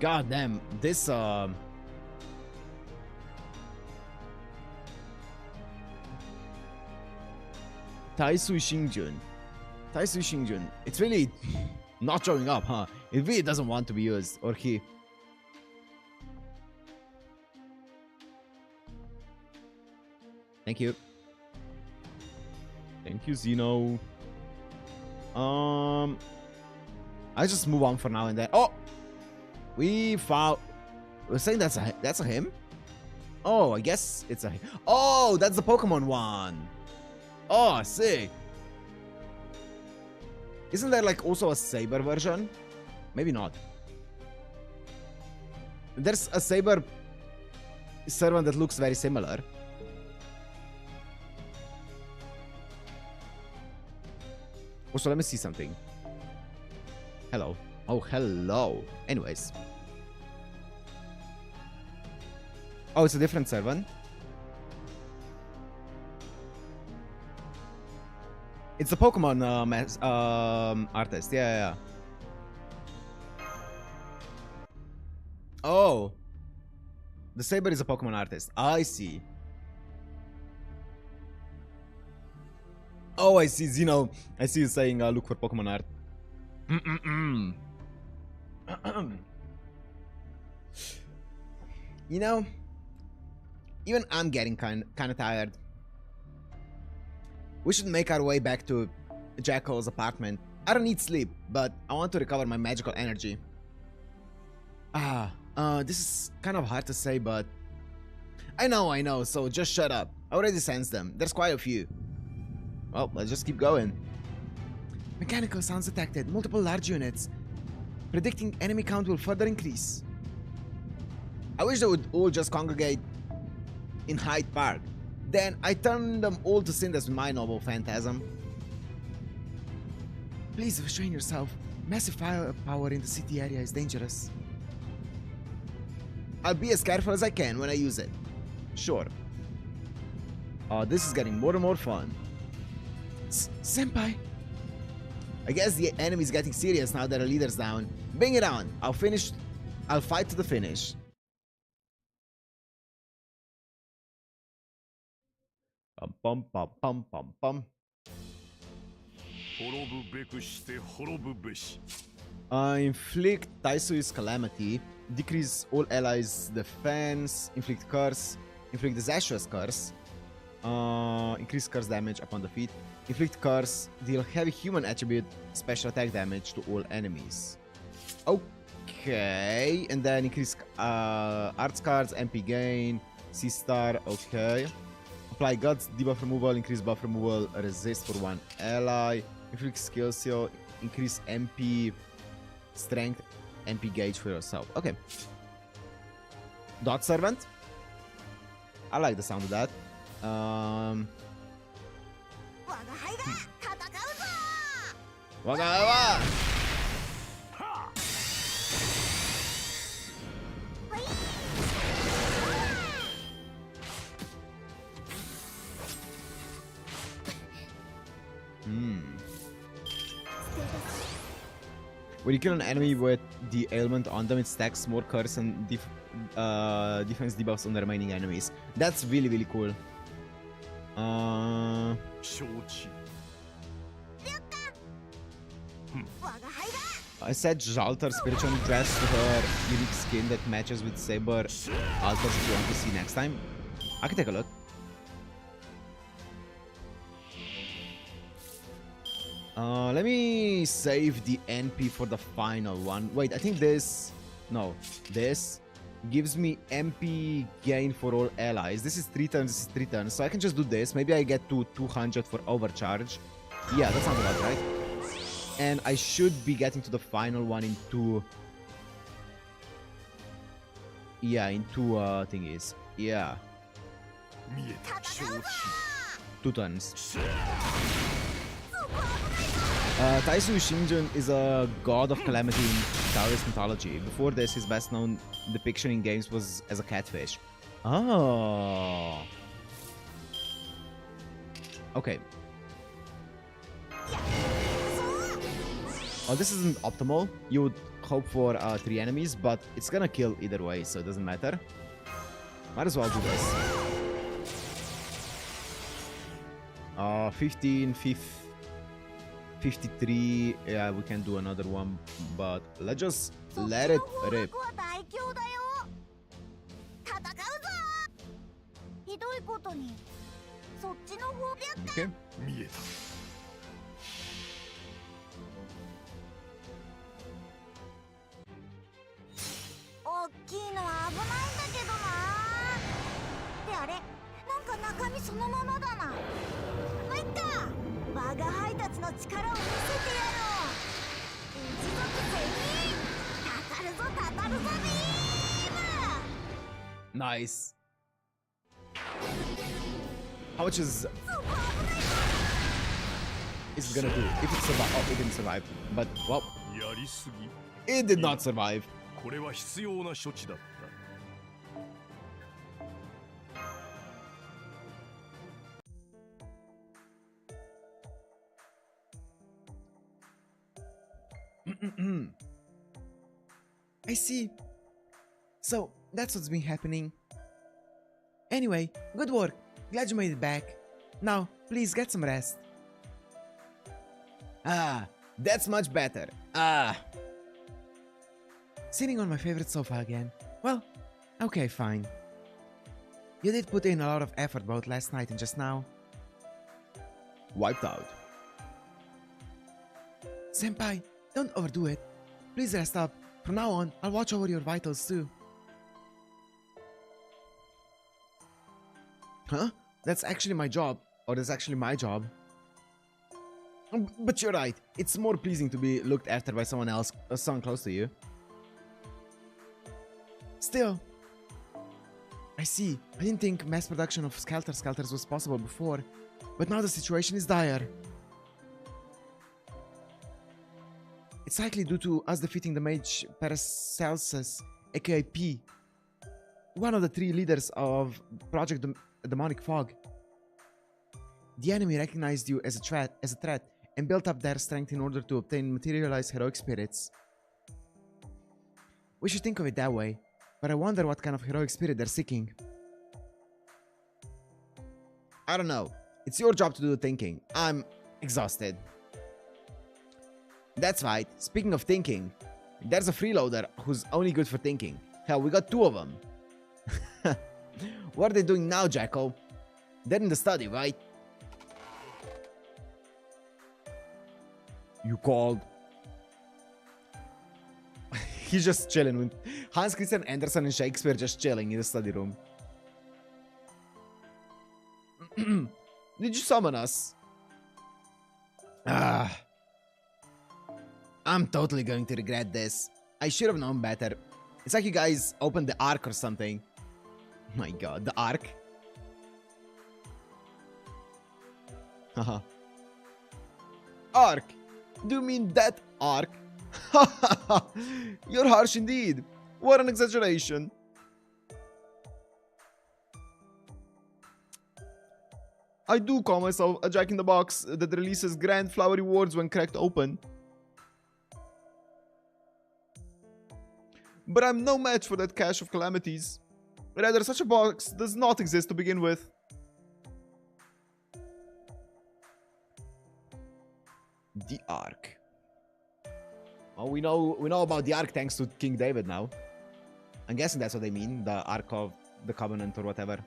God damn, this Taisui Shinjun. Taisui Shinjun. It's really not showing up, huh? It really doesn't want to be used, or he. Thank you. Thank you, Zeno. I just move on for now and then. Oh! We found. We're saying that's a him? Oh, I guess it's a him. Oh, that's the Pokemon one. Oh, sick. Isn't there like also a saber version? Maybe not. There's a saber servant that looks very similar. Also, let me see something. Hello. Oh, hello. Anyways. Oh, it's a different servant. It's a Pokemon artist. Yeah. Oh. The saber is a Pokemon artist. I see. Oh, I see, Zeno. I see you saying look for Pokemon art. You know, even I'm getting kind of tired. We should make our way back to Jackal's apartment. I don't need sleep, but I want to recover my magical energy. This is kind of hard to say, but I know, so just shut up. I already sensed them. There's quite a few. Well, let's just keep going. Mechanical sounds detected. Multiple large units. Predicting enemy count will further increase. I wish they would all just congregate in Hyde Park. Then I turn them all to cinders with my noble phantasm. Please restrain yourself. Massive firepower in the city area is dangerous. I'll be as careful as I can when I use it. Sure. This is getting more and more fun. Senpai! I guess the enemy's getting serious now that our leader's down. Bring it on. I'll fight to the finish. Pum pum pum pum pum. Inflict Taisui's calamity. Decrease all allies' defense. Inflict curse. Inflict disastrous curse. Increase curse damage upon defeat. Inflict curse. Deal heavy human attribute special attack damage to all enemies. Okay. And then increase arts cards, MP gain, C star. Okay. Apply guts, debuff removal, increase buff removal, resist for one ally. Inflict skill seal, increase MP strength, MP gauge for yourself. Okay. Dot servant. I like the sound of that. Wagawa! When you kill an enemy with the ailment on them, it stacks more curse and defense debuffs on the remaining enemies. That's really, really cool. I said Jaltar spiritually dressed to her unique skin that matches with Saber altars if you want to see next time. I can take a look. Let me save the NP for the final one. Wait, I think this... No, this gives me MP gain for all allies. This is 3 turns, this is 3 turns. So I can just do this. Maybe I get to 200 for overcharge. Yeah, that sounds about right. And I should be getting to the final one in 2... Yeah, in 2 thingies. Yeah. 2 turns. Taisui Shinjun is a god of calamity in Taoist mythology. Before this, his best known depiction in games was as a catfish. Oh. Okay. Oh, this isn't optimal. You would hope for 3 enemies, but it's gonna kill either way, so it doesn't matter. Might as well do this. 15, 53. Yeah, we can do another one, but let's just let it rip. Okay. Nice. How much is it gonna do? If it survives. Oh, it didn't survive. But, well, it did not survive. I see. So, that's what's been happening. Anyway, good work. Glad you made it back. Now, please get some rest. Ah, that's much better. Ah. Sitting on my favorite sofa again. Well, okay, fine. You did put in a lot of effort both last night and just now. Wiped out. Senpai, don't overdo it. Please rest up. From now on, I'll watch over your vitals too. Huh? That's actually my job. Or that's actually my job. But you're right. It's more pleasing to be looked after by someone else, someone close to you. Still, I see. I didn't think mass production of Skelters was possible before. But now the situation is dire. It's likely due to us defeating the mage Paracelsus, aka P, one of the 3 leaders of Project Demonic Fog. The enemy recognized you as a threat and built up their strength in order to obtain materialized heroic spirits. We should think of it that way, but I wonder what kind of heroic spirit they're seeking. I don't know. It's your job to do the thinking. I'm exhausted. That's right. Speaking of thinking, there's a freeloader who's only good for thinking. Hell, we got 2 of them. What are they doing now, Jacko? They're in the study, right? You called. He's just chilling with Hans Christian Andersen and Shakespeare, just chilling in the study room. Did you summon us? I'm totally going to regret this. I should have known better. It's like you guys opened the Ark or something. My god, the Ark? Haha. Ark? Do you mean that Ark? You're harsh indeed. What an exaggeration. I do call myself a jack-in-the-box that releases grand flowery words when cracked open. But I'm no match for that cache of calamities. Rather, such a box does not exist to begin with. The Ark. Well, we know about the Ark thanks to King David now. I'm guessing that's what they mean, the Ark of the Covenant or whatever.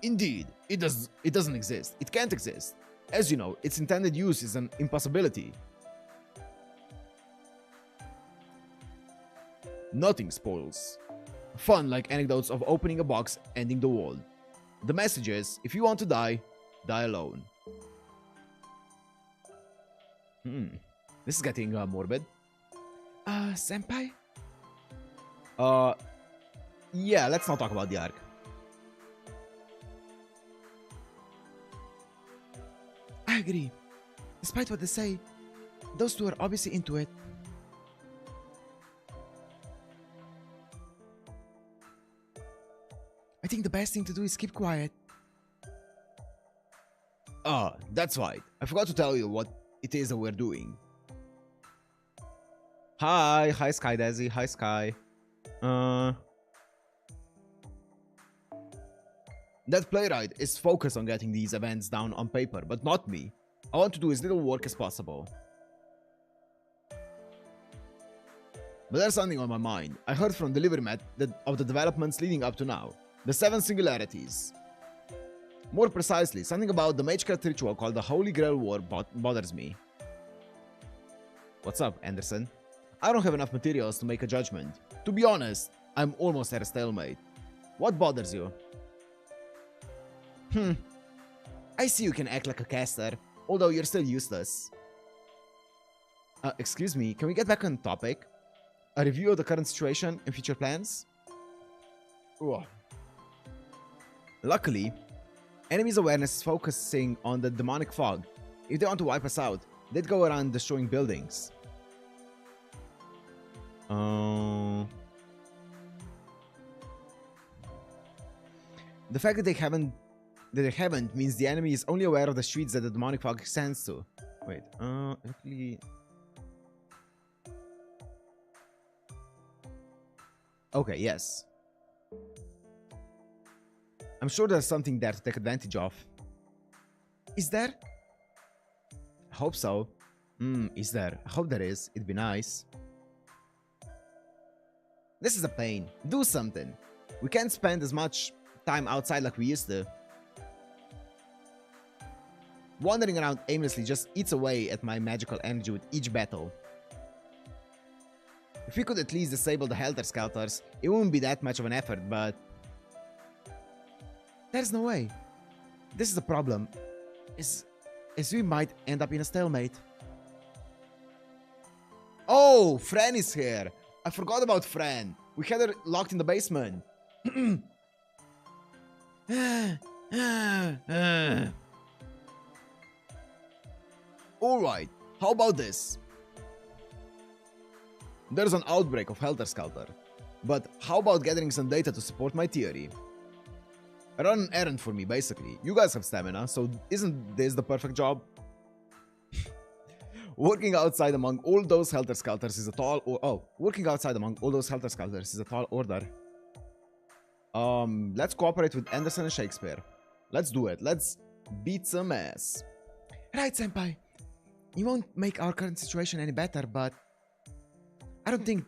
Indeed, it doesn't exist. It can't exist. As you know, its intended use is an impossibility. Nothing spoils fun like anecdotes of opening a box, ending the world. The message is, if you want to die, die alone. This is getting morbid. Senpai? Yeah, let's not talk about the Ark. I agree. Despite what they say, those 2 are obviously into it. I think the best thing to do is keep quiet. That's right. I forgot to tell you what it is that we're doing. Hi Sky Desi, hi Sky. That playwright is focused on getting these events down on paper, but not me. I want to do as little work as possible. But there's something on my mind. I heard from Delivery Mat of the developments leading up to now. The 7 singularities. More precisely, something about the Magecraft ritual called the Holy Grail War bothers me. What's up, Anderson? I don't have enough materials to make a judgment. To be honest, I'm almost at a stalemate. What bothers you? I see you can act like a caster, although you're still useless. Excuse me, can we get back on topic? A review of the current situation and future plans. Ooh. Luckily, enemies' awareness is focusing on the demonic fog. If they want to wipe us out, they'd go around destroying buildings. The fact that they haven't means the enemy is only aware of the streets that the demonic fog extends to. Wait, luckily... Okay, yes. I'm sure there's something there to take advantage of. Is there? I hope so. Is there? I hope there is. It'd be nice. This is a pain. Do something. We can't spend as much time outside like we used to. Wandering around aimlessly just eats away at my magical energy with each battle. If we could at least disable the Helter Skelters, it wouldn't be that much of an effort, but... There's no way. This is the problem. Is we might end up in a stalemate. Oh, Fran is here. I forgot about Fran. We had her locked in the basement. Alright, how about this? There's an outbreak of Helter Skelter, but how about gathering some data to support my theory? Run an errand for me, basically. You guys have stamina, so isn't this the perfect job? Working outside among all those Helter Skelters is a tall... working outside among all those Helter Skelters is a tall order. Let's cooperate with Anderson and Shakespeare. Let's do it. Let's beat some ass. Right, Senpai. You won't make our current situation any better, but... I don't think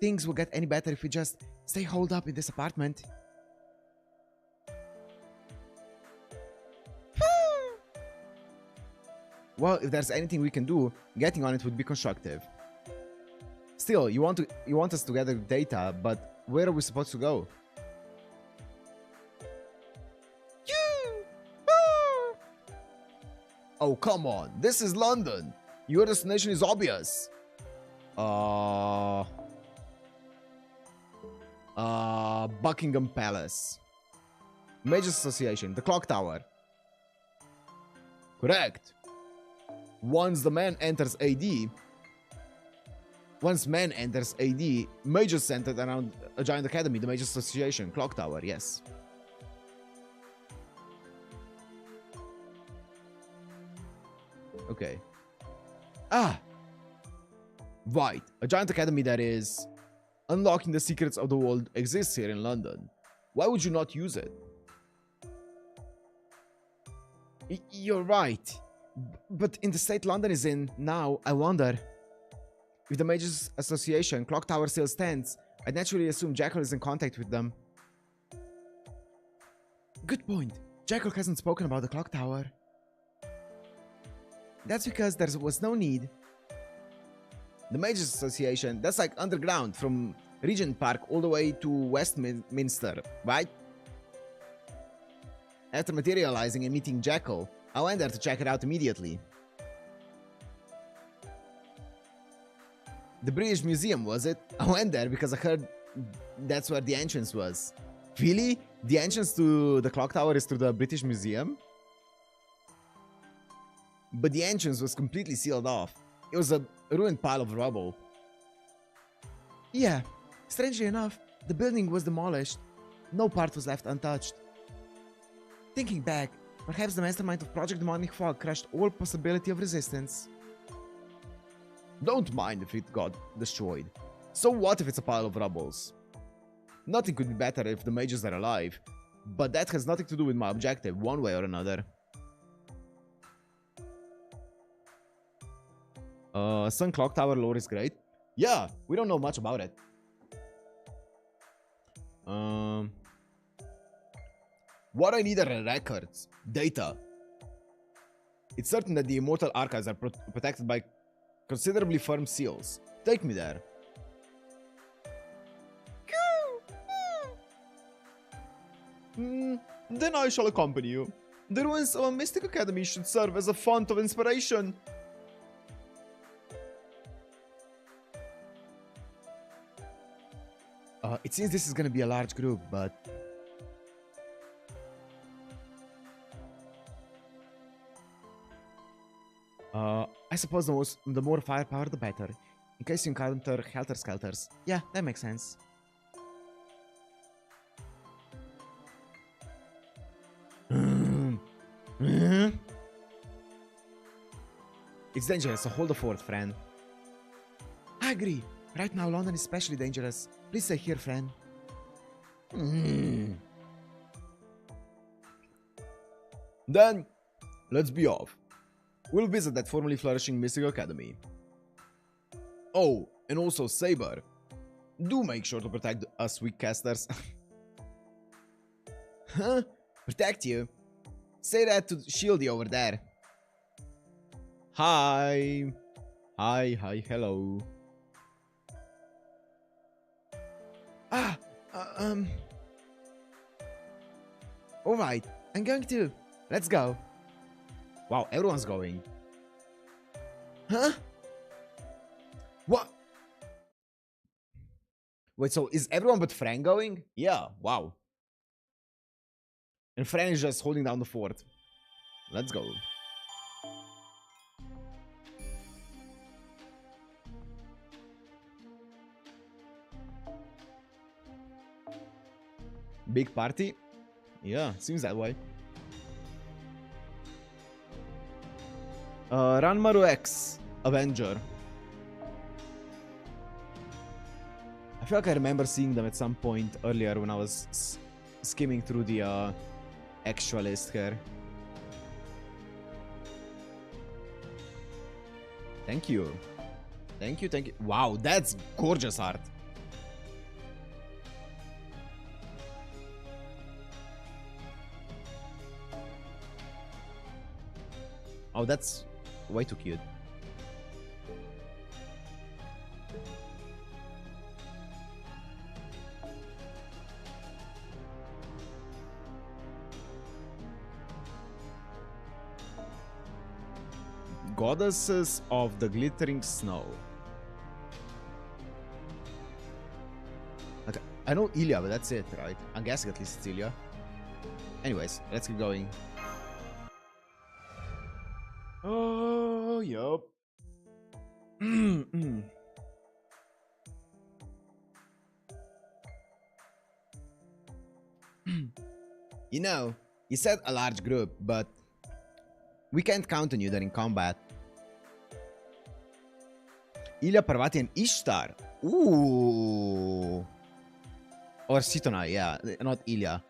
things will get any better if we just stay holed up in this apartment. Well, if there's anything we can do, getting on it would be constructive. Still, you want us to gather data, but where are we supposed to go? Oh, come on. This is London. Your destination is obvious. Buckingham Palace. Major Association, the Clock Tower. Correct. Once man enters AD, Major centered around a giant academy, the Major Association, Clock Tower, yes. Okay. Right. A giant academy that is unlocking the secrets of the world exists here in London. Why would you not use it? You're right. But in the state London is in now, I wonder. If the Majors Association Clock Tower still stands, I'd naturally assume Jekyll is in contact with them. Good point. Jekyll hasn't spoken about the Clock Tower. That's because there was no need. The Majors Association, that's like underground from Regent Park all the way to Westminster, right? After materializing and meeting Jekyll, I went there to check it out immediately. The British Museum, was it? I went there because I heard that's where the entrance was. Really? The entrance to the clock tower is through the British Museum? But the entrance was completely sealed off. It was a ruined pile of rubble. Yeah, strangely enough, the building was demolished. No part was left untouched. Thinking back, perhaps the mastermind of Project Demonic Fog crushed all possibility of resistance. Don't mind if it got destroyed. So what if it's a pile of rubbles? Nothing could be better if the mages are alive, but that has nothing to do with my objective, one way or another. Sun Clock Tower lore is great. Yeah, we don't know much about it. What I need are records, data. It's certain that the immortal archives are protected by considerably firm seals. Take me there. Then I shall accompany you. The ruins of a mystic academy should serve as a font of inspiration. seems this is gonna be a large group, but... I suppose the more firepower, the better. In case you encounter helter-skelters. Yeah, that makes sense. It's dangerous, so hold the fort, friend. I agree. Right now, London is especially dangerous. Please stay here, friend. Then, let's be off. We'll visit that formerly flourishing Mystic Academy. Oh, and also Saber. Do make sure to protect us weak casters. Huh? Protect you? Say that to Shieldy over there. Hi. Hi, hello. Alright, I'm going to. Let's go. Wow, everyone's going. Huh? What? Wait, so is everyone but Frank going? Yeah, wow. And Frank is just holding down the fort. Let's go. Big party? Yeah, seems that way. Ranmaru X, Avenger. I feel like I remember seeing them at some point earlier when I was skimming through the extra list here. Thank you. Thank you. Wow, that's gorgeous art. Oh, that's way too cute. Goddesses of the glittering snow. Okay, I know Ilia, but that's it, right? I'm guessing at least it's Ilia. Anyways, let's keep going. Oh, yup. You know, you said a large group, but we can't count on you during combat. Ilia, Parvati, and Ishtar. Ooh. Or Sitona, yeah, not Ilia.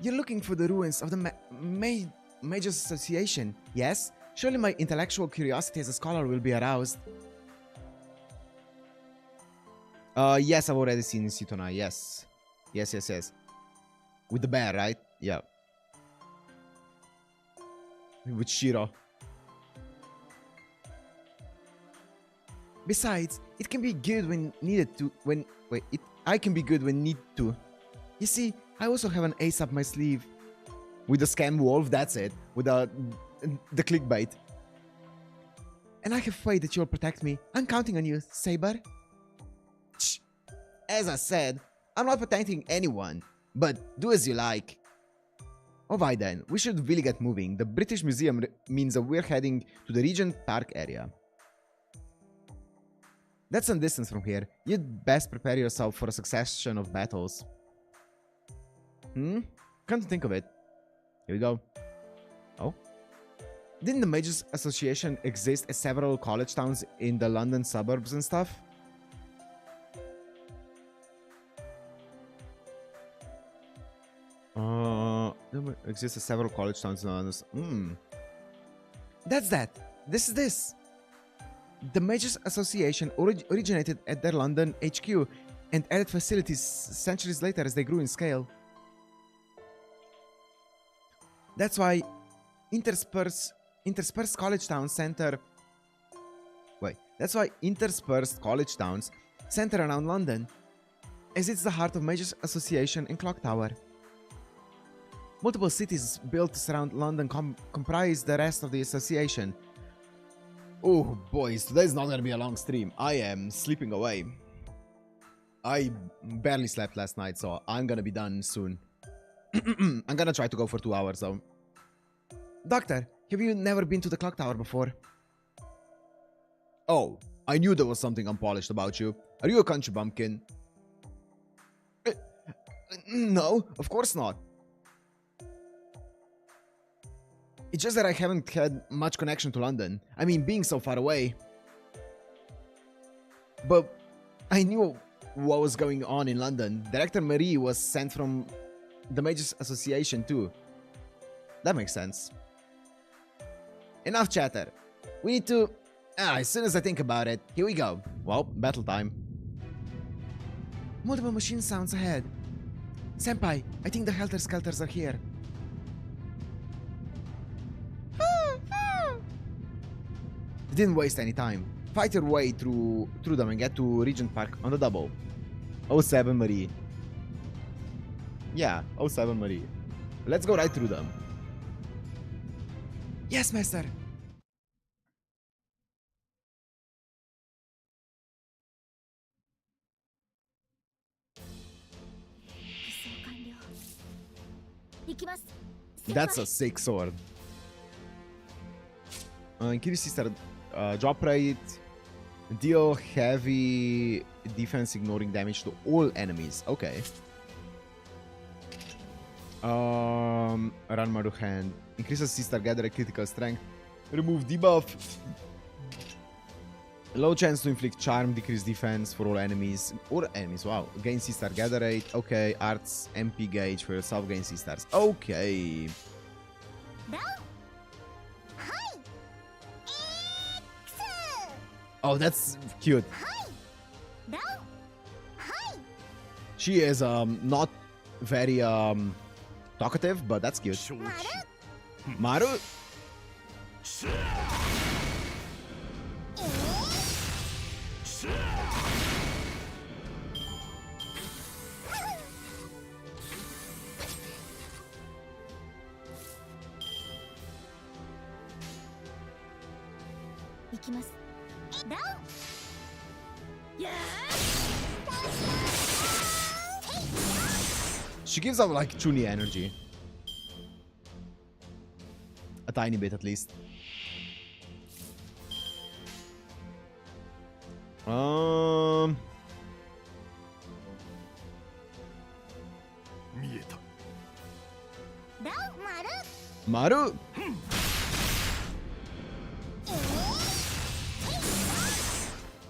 You're looking for the ruins of the Mages Association, yes? Surely my intellectual curiosity as a scholar will be aroused. Yes, I've already seen Sitona, yes. Yes. With the bear, right? Yeah. With Shiro. Besides, it can be good when needed to... I can be good when need to. You see, I also have an ace up my sleeve. With the scam wolf, that's it. With the clickbait. And I have faith that you'll protect me. I'm counting on you, Saber. Shh. As I said, I'm not protecting anyone. But do as you like. Alright then, we should really get moving. The British Museum means that we're heading to the Regent Park area. That's some distance from here. You'd best prepare yourself for a succession of battles. Come to think of it. Here we go. Oh? Didn't the Mages Association exist at several college towns in the London suburbs and stuff? There exists at several college towns in London. That's that. This is this. The Mages Association originated at their London HQ and added facilities centuries later as they grew in scale. That's why interspersed college towns center... That's why interspersed college towns center around London, as it's the heart of Mages Association and Clock Tower. Multiple cities built to surround London comprise the rest of the association. Oh, boys, today's not gonna be a long stream. I am sleeping away. I barely slept last night, so I'm gonna be done soon. I'm gonna try to go for 2 hours, though. Doctor, have you never been to the clock tower before? Oh, I knew there was something unpolished about you. Are you a country bumpkin? No, of course not. It's just that I haven't had much connection to London. I mean, being so far away. But I knew what was going on in London. Director Marie was sent from the Mages Association too. That makes sense. Enough chatter. We need to... as soon as I think about it, here we go. Well, battle time. Multiple machine sounds ahead. Senpai, I think the Helter Skelters are here. Didn't waste any time. Fight your way through them and get to Regent Park on the double. 07 Marie. Yeah, 07 Marie. Let's go right through them. Yes, master. That's a sick sword. Increase sister drop rate. Deal heavy defense ignoring damage to all enemies. Okay. Ranmaru hand. Increases sister gather critical strength. Remove debuff. Low chance to inflict charm, decrease defense for all enemies. All enemies, wow. Gain sister gather rate. Okay. Arts MP gauge for yourself. Gain sisters. Okay. Oh, that's cute. She is not very talkative, but that's cute. Maru? She gives out like Chuni energy. A tiny bit at least. Maru?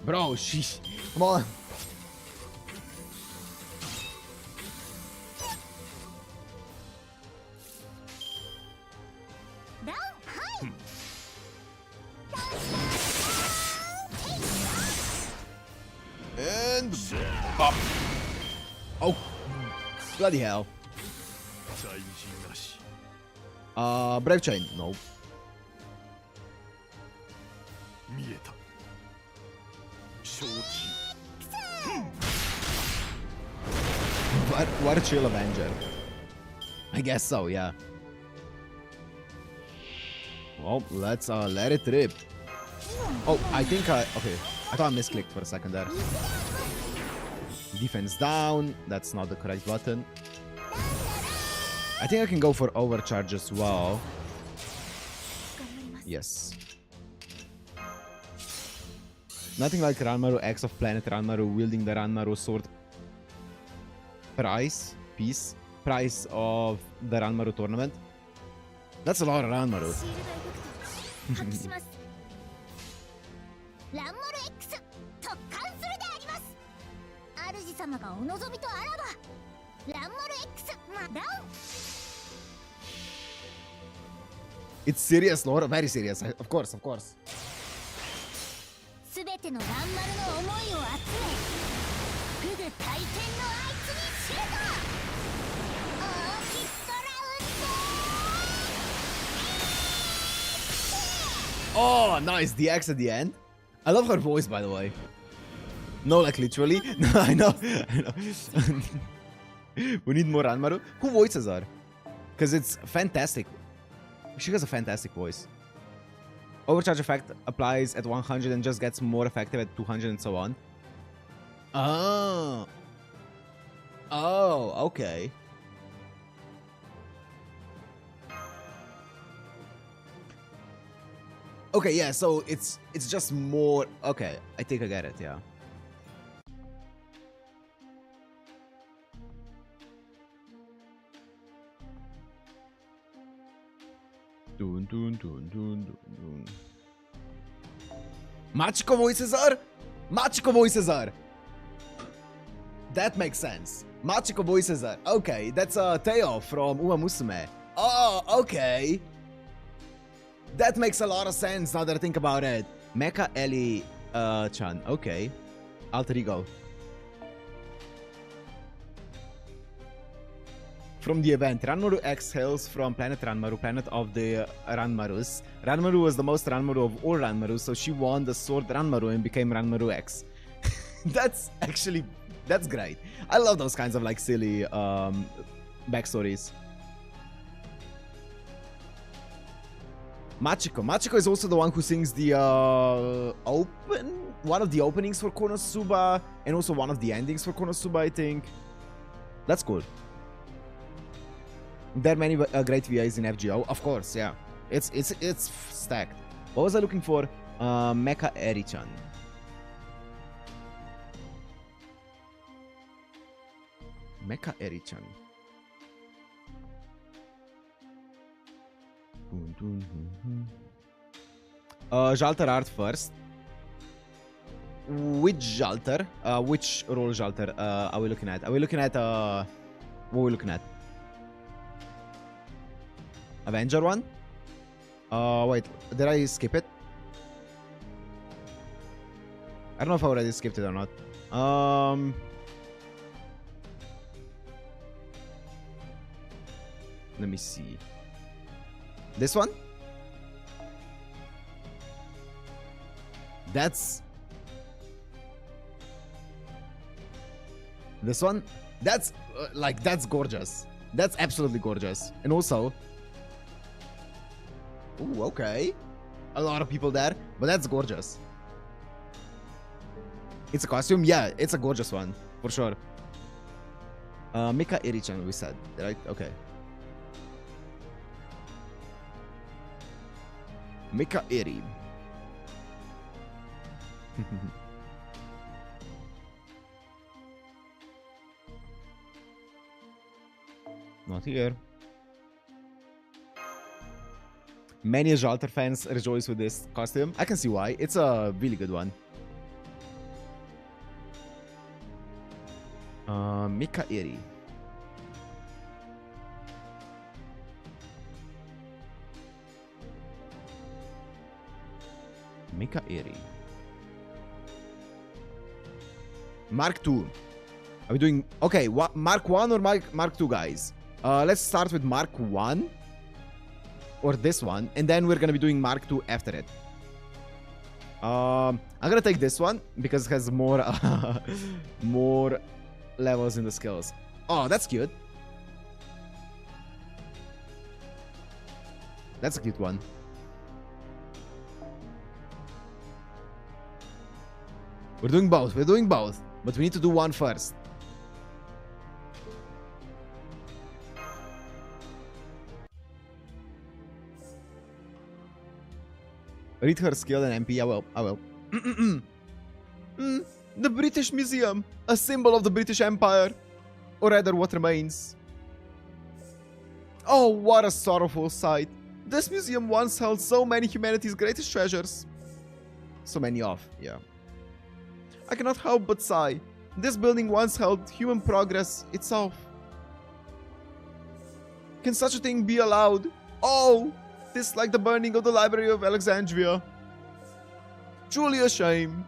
Bro, sheesh. Come on. And pop. Oh, bloody hell. Brave Chain, no. What a chill Avenger. I guess so, yeah. Well, let's let it rip. Oh, I think okay. I thought I misclicked for a second there. Defense down. That's not the correct button. I think I can go for overcharge as well. Yes. Nothing like Ranmaru X of Planet Ranmaru wielding the Ranmaru sword. Price of the Ranmaru tournament. That's a lot of Ranmaru. It's serious, Laura. Very serious. Of course, of course. Oh, nice. The X at the end. I love her voice, by the way. No, like literally. No, I know. I know. We need more Ranmaru. Who voices her? Because it's fantastic. She has a fantastic voice. Overcharge effect applies at 100 and just gets more effective at 200 and so on. Oh. Oh, okay. Okay, yeah, so it's just more... Okay, I think I get it, yeah. Dun, dun, dun, dun, dun, dun. Machiko voices are? Machiko voices are! That makes sense. Machiko voices are. Okay, that's Teo from Uma Musume. Oh, okay. That makes a lot of sense now that I think about it. Mecha Ellie Chan. Okay. Alter ego. From the event, Ranmaru X hails from planet Ranmaru, planet of the Ranmarus. Ranmaru was the most Ranmaru of all Ranmaru, so she won the sword Ranmaru and became Ranmaru X. That's actually... That's great. I love those kinds of like silly backstories. Machiko. Machiko is also the one who sings the one of the openings for Konosuba and also one of the endings for Konosuba, I think. That's cool. There are many great VAs in FGO, of course. Yeah, it's stacked. What was I looking for? Mecha Eri-chan. Mecha Eri-chan. Jalter art first. Which Jalter? Which role Jalter are we looking at? Are we looking at what are we looking at? Avenger one? Wait, did I skip it? I don't know if I already skipped it or not. Let me see. This one? That's... This one? That's, like, that's gorgeous. That's absolutely gorgeous. And also... Ooh, okay. A lot of people there, but that's gorgeous. It's a costume? Yeah, it's a gorgeous one, for sure. Mika Eri-chan, we said, right? Okay. Mika Eri. Not here. Many Jalter fans rejoice with this costume. I can see why. It's a really good one. Mika Eri. Mika Eri. Mark 2. Are we doing... Okay, Mark 1 or Mark 2, guys? Let's start with Mark 1. Or this one. And then we're going to be doing Mark 2 after it. I'm going to take this one. Because it has more... more levels in the skills. Oh, that's cute. That's a cute one. We're doing both. We're doing both. But we need to do one first. Read her skill and MP. I will. I will. The British Museum. A symbol of the British Empire. Or rather, what remains. Oh, what a sorrowful sight. This museum once held so many humanity's greatest treasures. So many of, yeah. I cannot help but sigh. This building once held human progress itself. Can such a thing be allowed? Oh, this is like the burning of the Library of Alexandria. Truly a shame.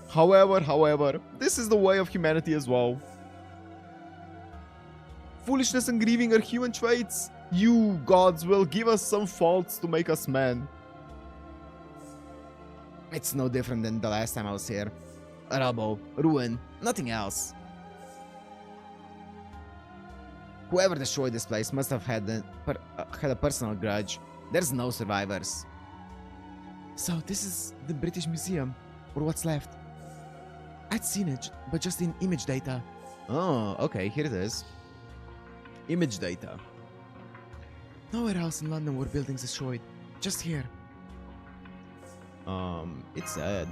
However, this is the way of humanity as well. Foolishness and grieving are human traits. You, gods, will give us some faults to make us men. It's no different than the last time I was here. Rubble, ruin, nothing else. Whoever destroyed this place must have had a personal grudge. There's no survivors. So this is the British Museum, or what's left. I'd seen it, but just in image data. Oh, okay, here it is. Image data. Nowhere else in London were buildings destroyed. Just here. It's sad.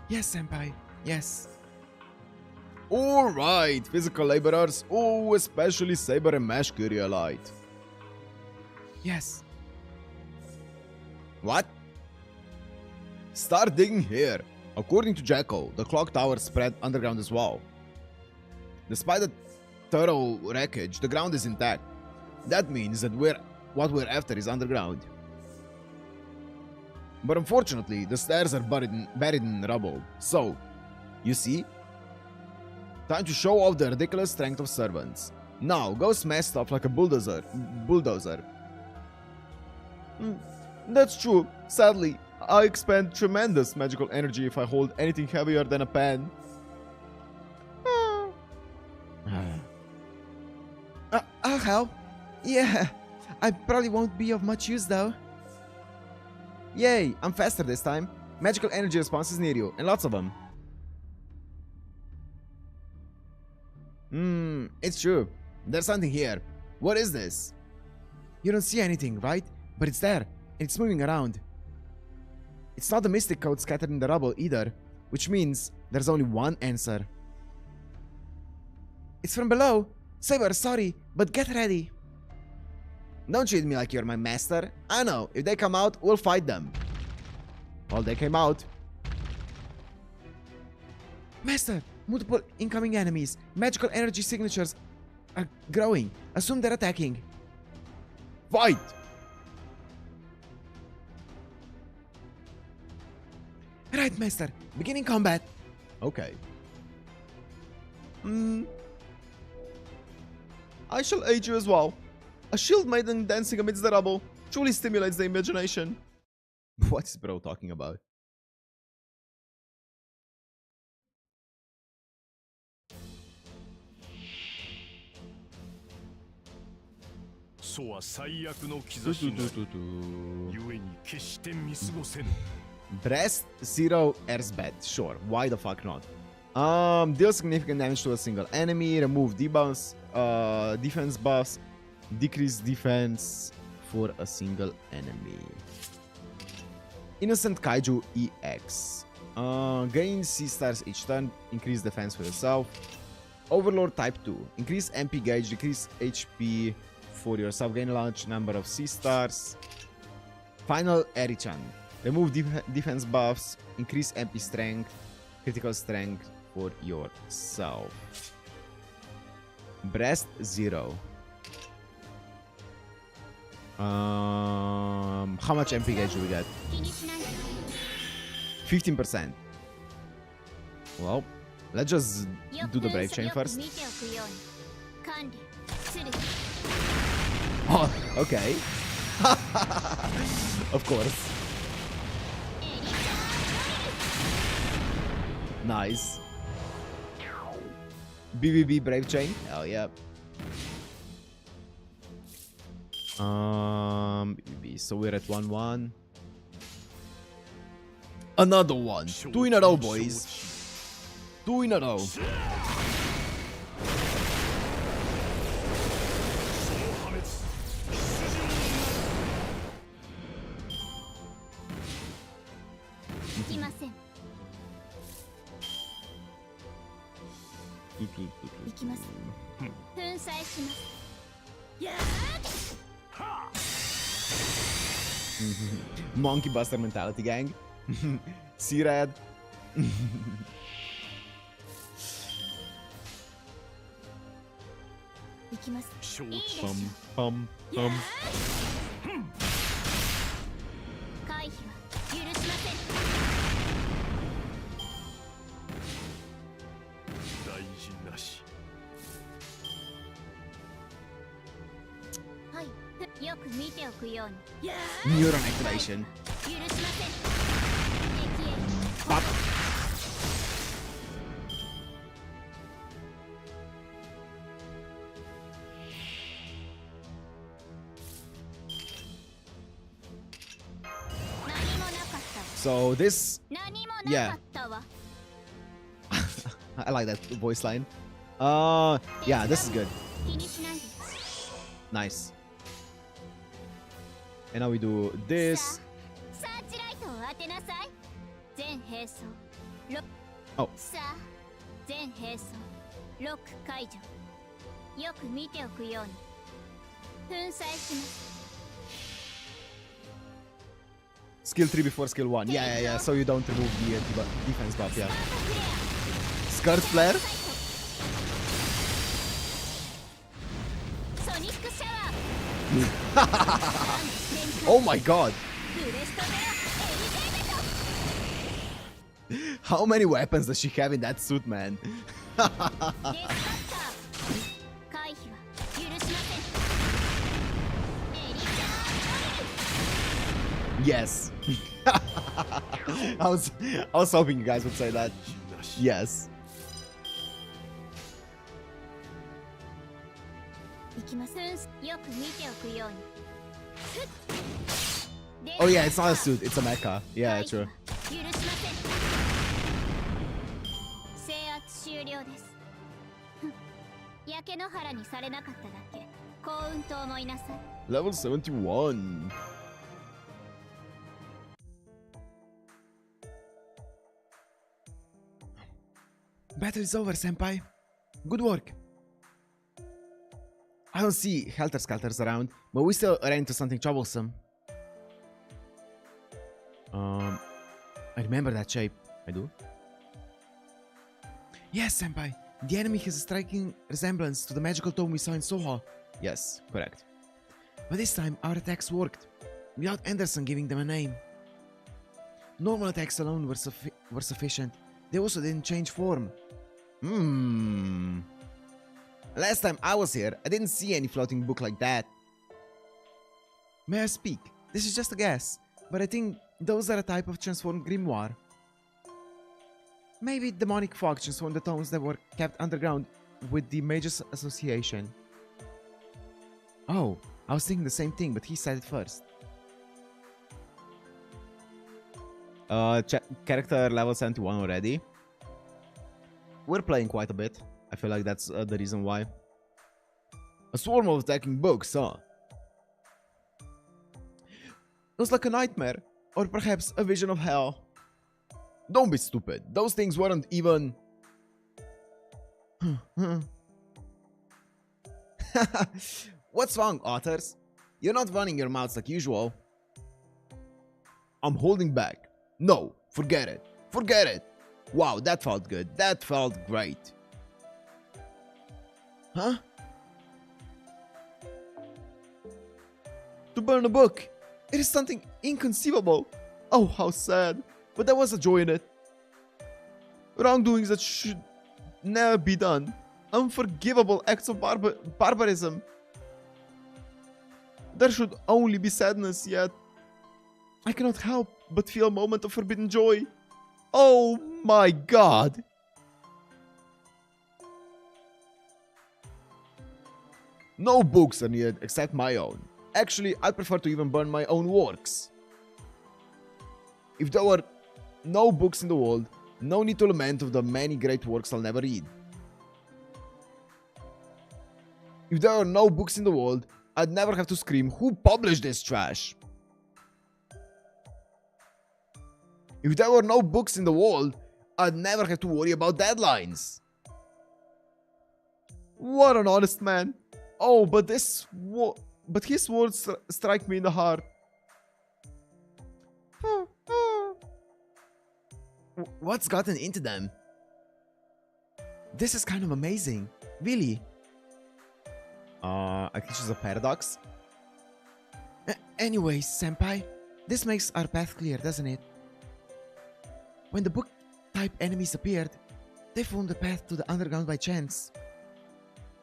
Yes, Senpai. Yes. Alright, physical laborers. Oh, especially Saber and Mash Kyrielite. Yes. What? Start digging here. According to Jacko, the clock tower spread underground as well. Despite the thorough wreckage, the ground is intact. That means that what we're after is underground. But unfortunately, the stairs are buried in rubble. So, you see? Time to show off the ridiculous strength of servants. Now, go smash stuff like a bulldozer. That's true. Sadly, I expend tremendous magical energy if I hold anything heavier than a pen. I'll help. Yeah, I probably won't be of much use though. Yay, I'm faster this time. Magical energy response is near you, and lots of them. It's true. There's something here. What is this? You don't see anything, right? But it's there, and it's moving around. It's not the mystic code scattered in the rubble either, which means there's only one answer. It's from below. Saber, sorry, but get ready. Don't treat me like you're my master. I know, if they come out, we'll fight them. Well, they came out. Master, multiple incoming enemies. Magical energy signatures are growing. Assume they're attacking. Fight! Right, Master. Beginning combat. Okay. I shall aid you as well. A shield maiden dancing amidst the rubble truly stimulates the imagination. What is bro talking about? Breast Zero Airsbat. Sure, why the fuck not? Deal significant damage to a single enemy, remove debuffs, defense buffs, decrease defense for a single enemy. Innocent Kaiju EX. Gain C stars each turn, increase defense for yourself. Overlord type 2. Increase MP gauge, decrease HP for yourself, gain a large number of C stars. Final Erichan. Remove defense buffs, increase MP strength, critical strength for yourself. Breast 0. How much MP gauge do we get? 15%. Well, let's just do the Brave Chain first. Oh, okay. Of course. Nice. BBB Brave Chain. Hell yeah. BBB. So we're at 1-1. Another one. 2 in a row, boys. 2 in a row. Monkey Buster mentality, gang. C-Rad. Pum. Neuron activation. Pop. So this, 何もな yeah, かったわ。 I like that voice line. Yeah, this is good. 気にしないで。 Nice. And now we do this. さあ、サーチライトを当てなさい。全兵装。Oh. さあ、全兵装。ロック解除。よく見ておくように。粉砕します。 Skill 3 before skill 1. Yeah. So you don't remove the defense buff, yeah. Skirt flare? ソニックシャワー。 Oh my god! ブレストベアエリゼーベト。 How many weapons does she have in that suit, man? デスカッター。回避は許しません。エリザードリル。 Yes. I was hoping you guys would say that. Yes. 行きます。よく見ておくように。 Oh yeah, it's not a suit, it's a mecha. Yeah, true. 許しません。制圧終了です。焼け野原にされなかっただけ幸運と思いなさい。 Level 71. Battle is over, Senpai. Good work. I don't see helter-skelters around, but we still ran into something troublesome. I remember that shape. I do? Yes, Senpai. The enemy has a striking resemblance to the magical tome we saw in Soho. Yes, correct. But this time, our attacks worked, without Anderson giving them a name. Normal attacks alone were sufficient. They also didn't change form. Last time I was here, I didn't see any floating book like that. May I speak? This is just a guess, but I think those are a type of transformed grimoire. Maybe demonic fog transformed the tomes that were kept underground with the Mages Association. Oh, I was thinking the same thing, but he said it first. Character level 71 already. We're playing quite a bit. I feel like that's the reason why. A swarm of attacking bugs, huh? It was like a nightmare, or perhaps a vision of hell. Don't be stupid. Those things weren't even... What's wrong, authors? You're not running your mouths like usual. I'm holding back. No, forget it. Forget it. Wow, that felt good. That felt great. Huh? To burn a book. It is something inconceivable. Oh, how sad. But there was a joy in it. Wrongdoings that should never be done. Unforgivable acts of barbarism. There should only be sadness, yet I cannot help but feel a moment of forbidden joy. Oh my god. No books are needed except my own. Actually, I prefer to even burn my own works. If there were no books in the world, no need to lament of the many great works I'll never read. If there were no books in the world, I'd never have to scream, who published this trash? If there were no books in the world, I'd never have to worry about deadlines. What an honest man. Oh, but his words strike me in the heart. What's gotten into them? This is kind of amazing. Really. I think she's a paradox. Anyways, Senpai, this makes our path clear, doesn't it? When the book-type enemies appeared, they found the path to the underground by chance.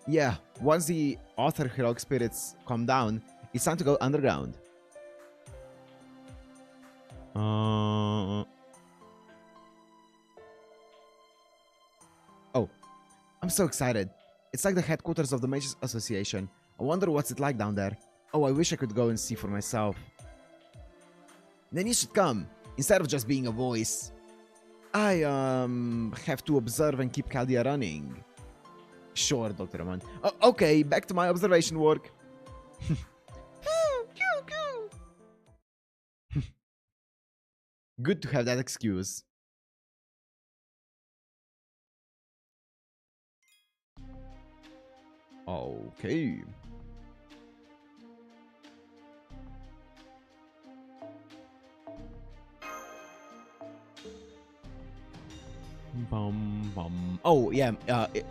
Yeah, once the author heroic spirits calm down, it's time to go underground. Oh, I'm so excited. It's like the headquarters of the Mages Association. I wonder what's it like down there. Oh, I wish I could go and see for myself. Then you should come. Instead of just being a voice, I have to observe and keep Caldia running. Sure, Dr. Rahman. Okay, back to my observation work. Good to have that excuse. Okay. Bum, bum. Oh, yeah,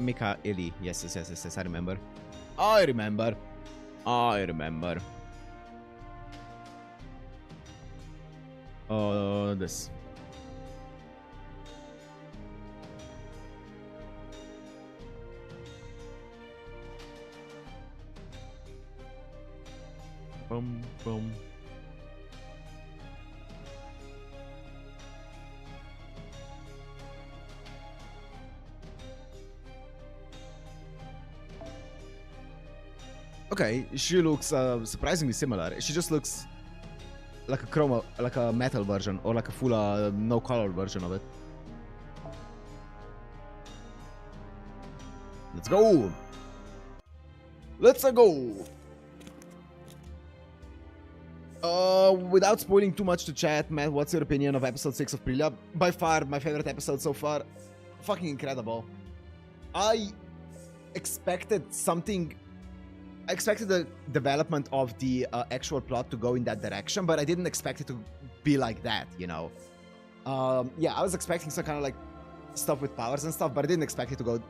Mika Ili. Yes, I remember. I remember. This. Bum, bum. Okay, she looks surprisingly similar. She just looks like a metal version, or like a full no color version of it. Let's go! Let's go! Without spoiling too much to chat, Matt, what's your opinion of episode 6 of Ilia? By far my favorite episode so far. Fucking incredible. I expected the development of the actual plot to go in that direction, but I didn't expect it to be like that, you know. Yeah, I was expecting some kind of like stuff with powers and stuff, but I didn't expect it to go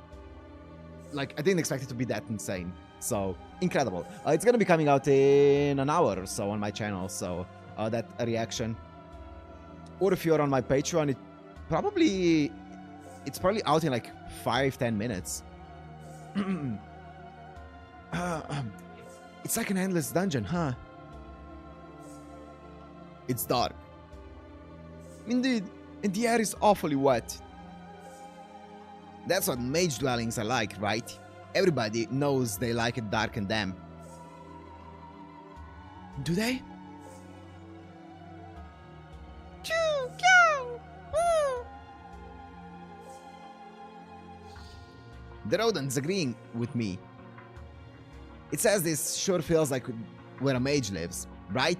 like, I didn't expect it to be that insane. So, incredible. It's gonna be coming out in an hour or so on my channel, so that reaction. Or if you're on my Patreon, it's probably out in like 5-10 minutes. It's like an endless dungeon, huh? It's dark. Indeed, and the air is awfully wet. That's what mage dwellings are like, right? Everybody knows they like it dark and damp. Do they? The rodent's agreeing with me. It says this sure feels like where a mage lives, right?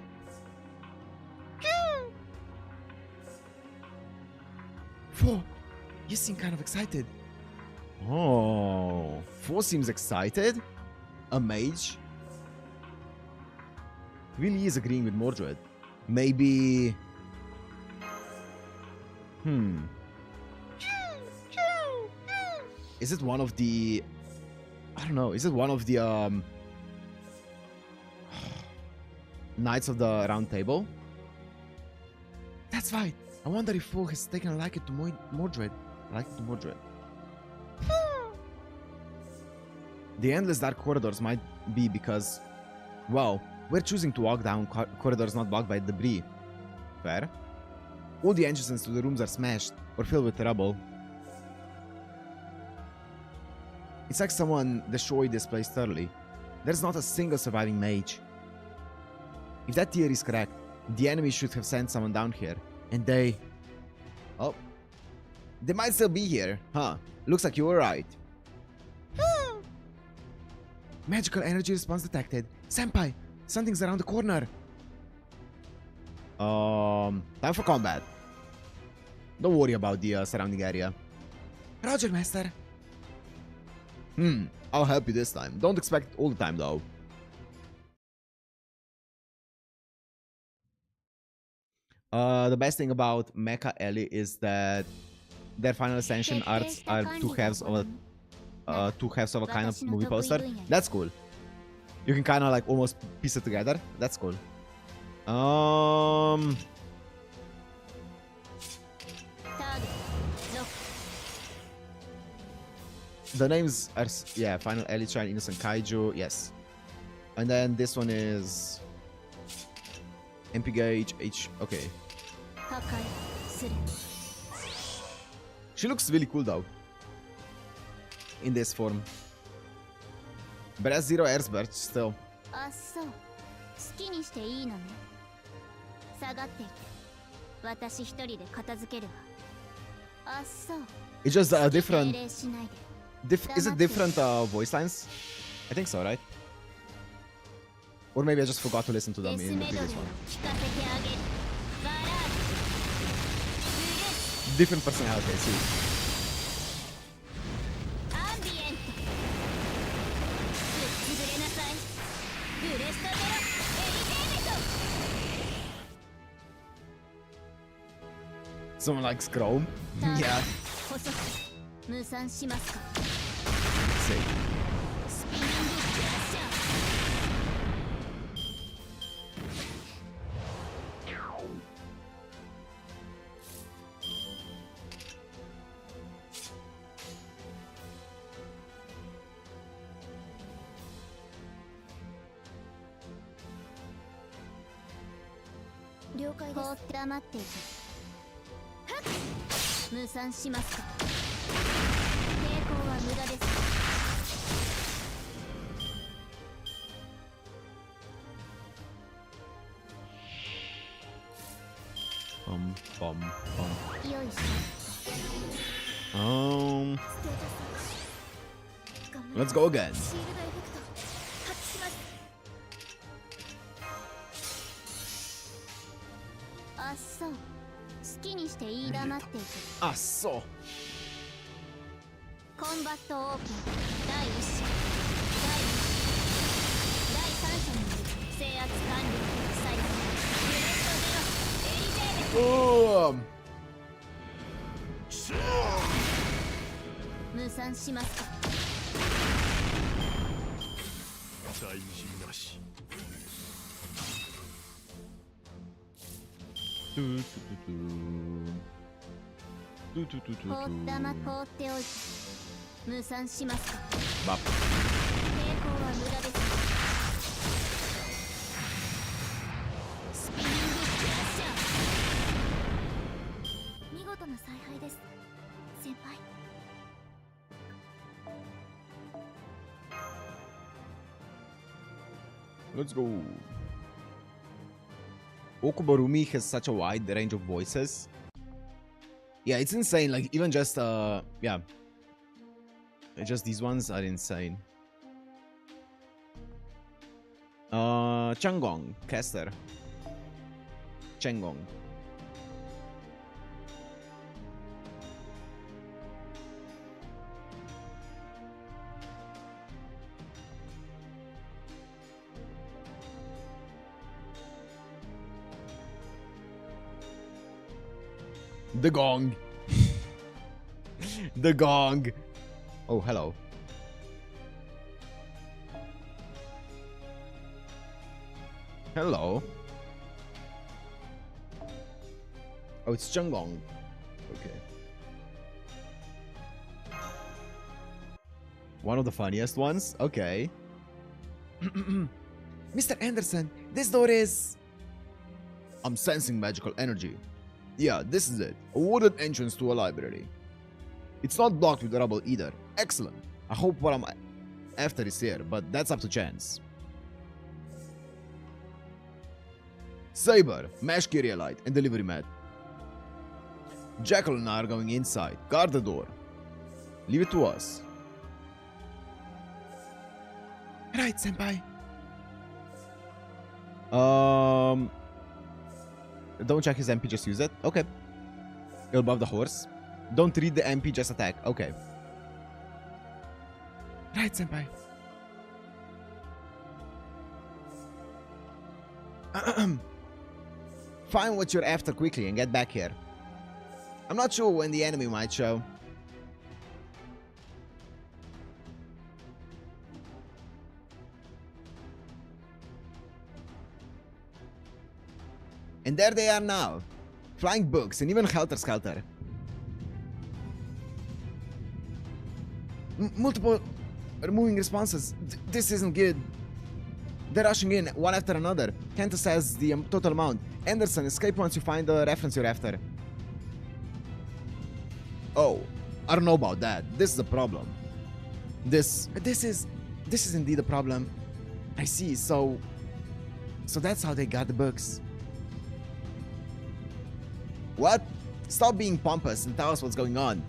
Fo, you seem kind of excited. Oh, Fo seems excited? A mage? Really is agreeing with Mordred. Maybe... Is it one of the... I don't know, is it one of the, Knights of the Round Table? That's right. I wonder if Fo has taken a liking to Mordred. The endless dark corridors might be because, well, we're choosing to walk down corridors not blocked by debris. Fair? All the entrances to the rooms are smashed or filled with rubble. It's like someone destroyed this place thoroughly. There's not a single surviving mage. If that theory is correct, the enemy should have sent someone down here, and they... Oh. They might still be here, huh? Looks like you were right. Magical energy response detected. Senpai, something's around the corner. Time for combat. Don't worry about the surrounding area. Roger, master. I'll help you this time. Don't expect it all the time, though. The best thing about Mecha Ellie is that their Final Ascension arts are two halves of a kind of movie poster. That's cool. You can kind of like almost piece it together. That's cool. The names are, yeah, Final Ellie, Shrine, Innocent Kaiju, yes. And then this one is MP Gauge, okay. She looks really cool though. In this form. Breath Zero Airsburst still. 私一人で片付けるわ。あっそう。 It's just different. 命令しないで。 Is it different voice lines? I think so, right? Or maybe I just forgot to listen to them デス in メ the ドレーを previous one. 聞かせてあげる。バラード。ブルース。 Different personality, I see. アンビエント。ぶっ潰れなさい。ブレストゼロ。エリゼーメト。 Someone likes Chrome? Yeah. 細く無産しますか。 See. スピニングクラッシャー。 了解です。放って黙っていて。無産しますか。抵抗は無駄です。 Bum, bum, bum. よいしょ。 Let's go again. シールドエフェクト発揮します。あっそう。好きにしていい黙っていて。 Ah, so. コンバットオープン。第1射。第3射による制圧完了。再生。ブレストゼロ。エリゼーメト。 無産しますか。 大事なし。 放っておいて。無産しますか。 Bop. 抵抗は無駄です。スピニングクラッシャー。見事な采配です。先輩。 Let's go. Okuborumi has such a wide range of voices. Yeah, it's insane. Like, even just, yeah. Just these ones are insane. Changong, caster. Changong. The gong. The gong. Oh, hello. Hello. Oh, it's Changong. Okay. One of the funniest ones? Okay. Mr. Anderson, this door is... I'm sensing magical energy. Yeah, this is it. A wooded entrance to a library. It's not blocked with rubble either. Excellent. I hope what I'm after is here, but that's up to chance. Saber, Mash Kyrielite, and Delivery Mat. Jackal and I are going inside. Guard the door. Leave it to us. Right, Senpai. Don't check his MP, just use it. Okay. You'll buff the horse. Don't read the MP, just attack. Okay. Right, Senpai. Find what you're after quickly and get back here. I'm not sure when the enemy might show. And there they are now. Flying books and even Helter Skelter. Multiple removing responses. This isn't good. They're rushing in, one after another. Kenta says the total amount. Anderson, escape once you find the reference you're after. Oh, I don't know about that. This is a problem. This is indeed a problem. I see, so that's how they got the books. What? Stop being pompous and tell us what's going on.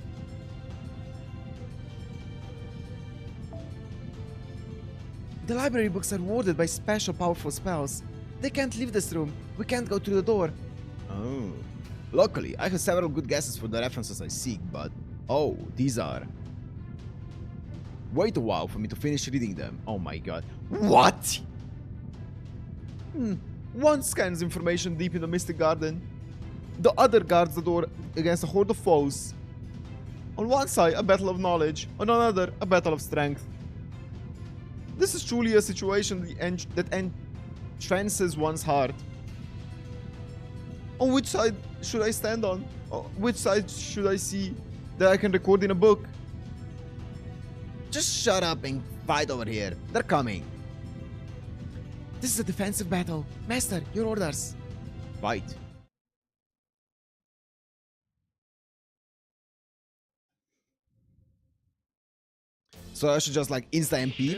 The library books are warded by special powerful spells. They can't leave this room. We can't go through the door. Oh. Luckily, I have several good guesses for the references I seek, but... Oh, these are... Wait a while for me to finish reading them. Oh my god. What? One scans information deep in the Mystic Garden. The other guards the door against a horde of foes. On one side, a battle of knowledge. On another, a battle of strength. This is truly a situation that entrances one's heart. On which side should I stand on? Which side should I see that I can record in a book? Just shut up and fight over here. They're coming. This is a defensive battle. Master, your orders. Fight. So I should just like insta MP.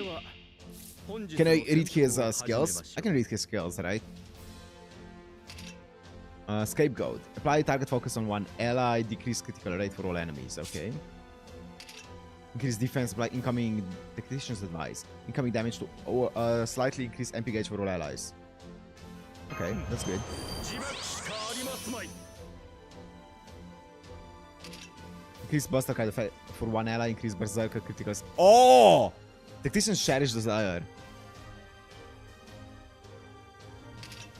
Can I read his skills? I can read his skills, right? Scapegoat. Apply target focus on one ally. Decrease critical rate for all enemies. Okay. Increase defense by incoming tactician's advice. Incoming damage to slightly increase MP gauge for all allies. Okay, that's good. Increase Buster card effect for one ally. Increase Berserker criticals. Oh! Tactician's Cherish Desire.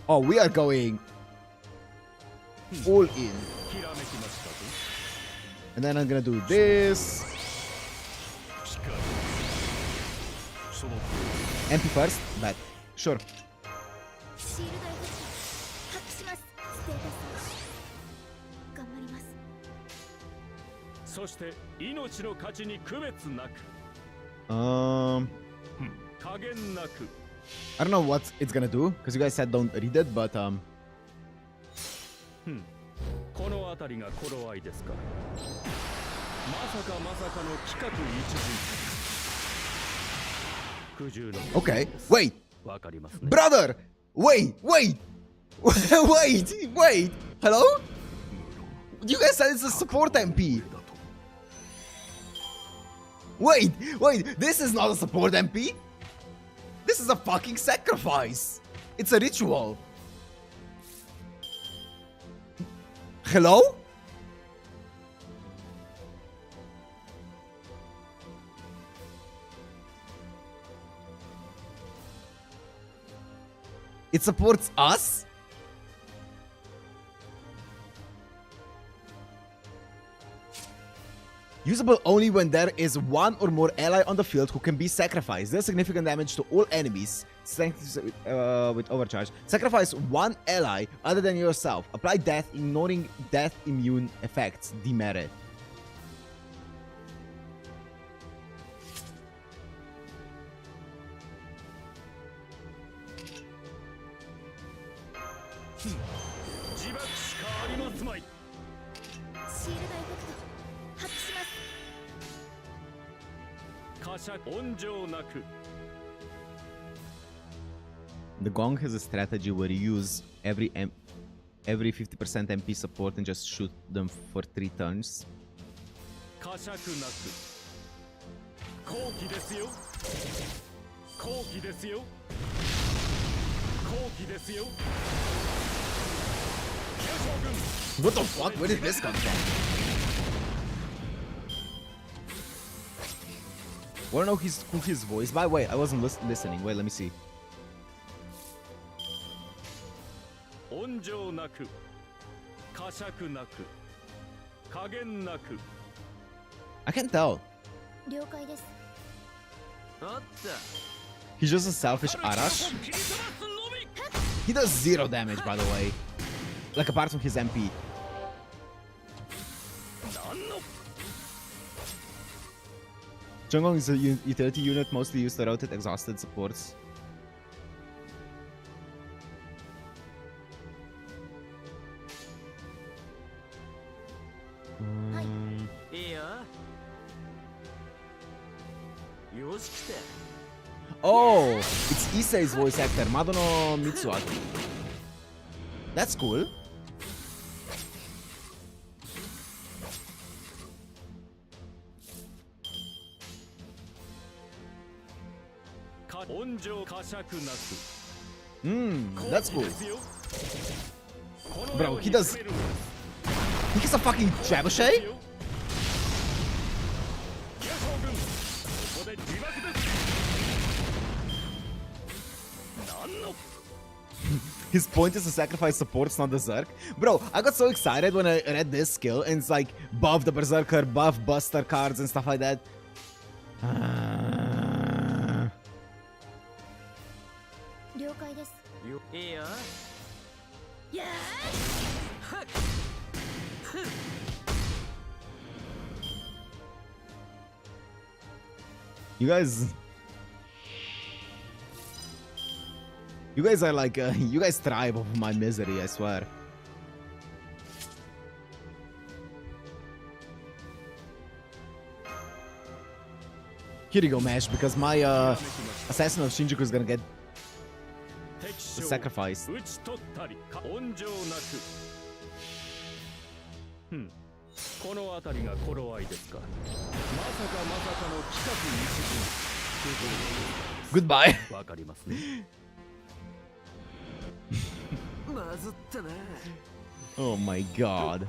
Oh, we are going all in. And then I'm gonna do this. MP first, but sure. I don't know what it's gonna do, because you guys said don't read it, but okay, wait! Brother! Wait! Wait! Wait! Hello? You guys said it's a support MP! Wait! This is not a support MP! This is a fucking sacrifice! It's a ritual! Hello? It supports us? Usable only when there is one or more ally on the field who can be sacrificed. Deal significant damage to all enemies. Strength with overcharge. Sacrifice one ally other than yourself. Apply death, ignoring death immune effects. Demerit. The Gong has a strategy where you use every 50% MP support and just shoot them for 3 turns. What the fuck? Where did this come from? Wanna know who his voice? By the way, I wasn't listening. Wait, let me see. I can't tell. He's just a selfish Arash. He does 0 damage, by the way. Like, apart from his MP. Zhonggong is a utility unit mostly used to rotate exhausted supports. Oh, it's Issei's voice actor, Madono Mitsuaki. That's cool. That's cool. Bro, he does... He gets a fucking trebuchet? His point is to sacrifice supports, not the Zerk. Bro, I got so excited when I read this skill, and it's like buff the Berserker, buff Buster cards and stuff like that. You guys are like, you guys thrive off my misery, I swear. Here you go, Mash, because my Assassin of Shinjuku is gonna get sacrificed. Goodbye. Oh my god.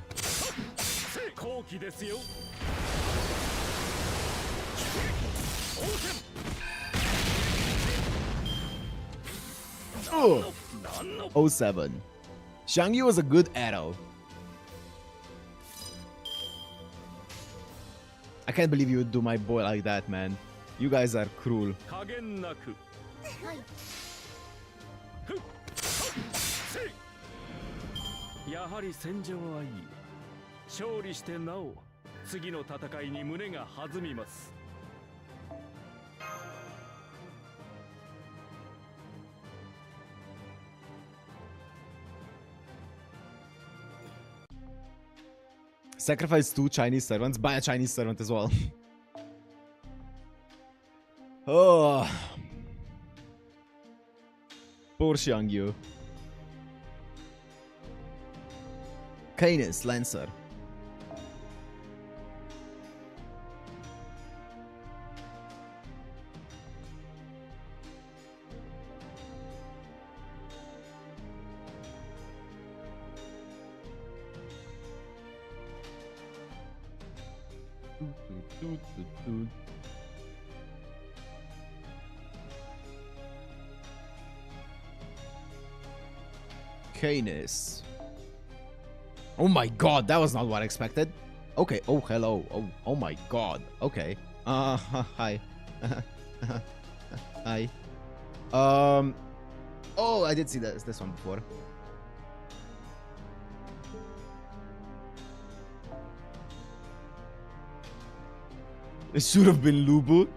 Oh, 07. Shangyu was a good arrow. I can't believe you would do my boy like that, man. You guys are cruel. Sacrifice 2 Chinese servants. Buy a Chinese servant as well. Oh. Poor Xiangyu. Canis, Lancer. Canis. Oh my god, that was not what I expected. Okay, oh hello. Oh my god. Okay. Hi. Hi. Oh, I did see this one before. It should have been Lubu.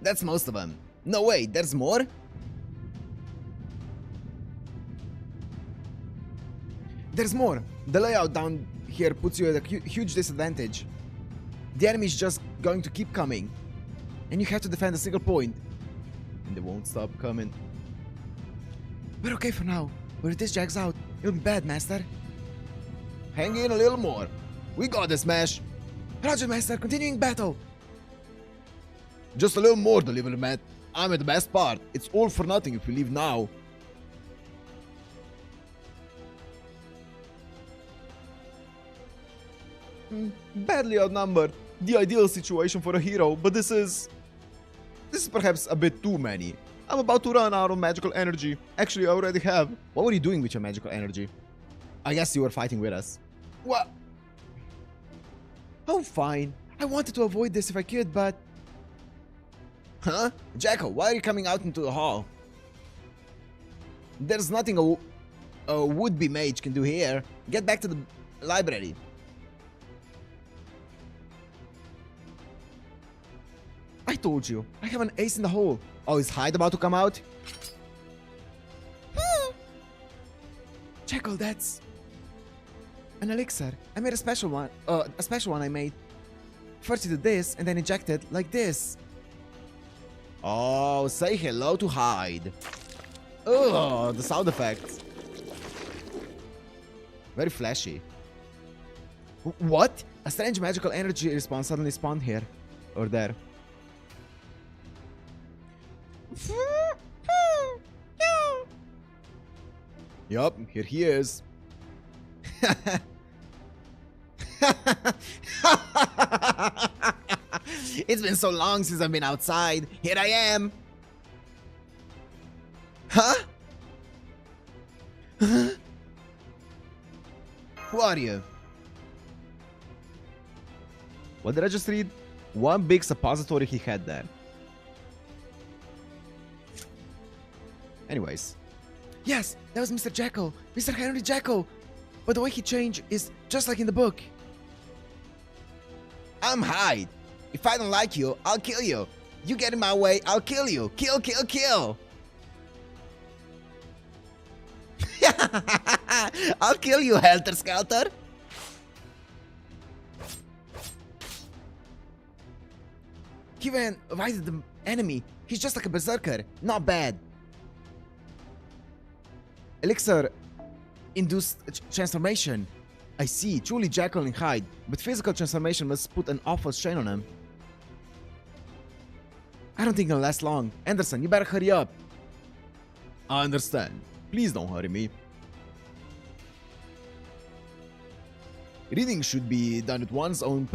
That's most of them. No way, there's more? There's more. The layout down here puts you at a huge disadvantage. The enemy is just going to keep coming. And you have to defend a single point. And they won't stop coming. We're okay for now. But if this drags out, it'll be bad, Master. Hang in a little more. We got this, Mash. Roger, Master. Continuing battle. Just a little more, Delivery Man. I'm at the best part. It's all for nothing if we leave now. Badly outnumbered. The ideal situation for a hero, but this is perhaps a bit too many. I'm about to run out of magical energy. Actually, I already have. What were you doing with your magical energy? I guess you were fighting with us. What? Oh, fine. I wanted to avoid this if I could, but... Huh? Jacko, why are you coming out into the hall? There's nothing a would-be mage can do here. Get back to the library. I told you, I have an ace in the hole. Oh, is Hyde about to come out? Jacko, that's... an elixir. I made a special one. I made. First you did this, and then injected like this. Oh, say hello to Hyde. Oh, the sound effects. Very flashy. What? A strange magical energy response suddenly spawned here. Or there. Yup, here he is. It's been so long since I've been outside. Here I am. Huh? Huh? Who are you? What did I just read? One big suppository he had there. Anyways. Yes, that was Mr. Jekyll. Mr. Henry Jekyll. But the way he changed is just like in the book. I'm Hyde. If I don't like you, I'll kill you. You get in my way, I'll kill you. Kill, kill, kill. I'll kill you, Helter Skelter. He ran right at the enemy. He's just like a berserker. Not bad. Elixir induced transformation. I see. Truly Jekyll and Hyde. But physical transformation must put an awful strain on him. I don't think it'll last long. Anderson, you better hurry up. I understand. Please don't hurry me. Reading should be done at one's own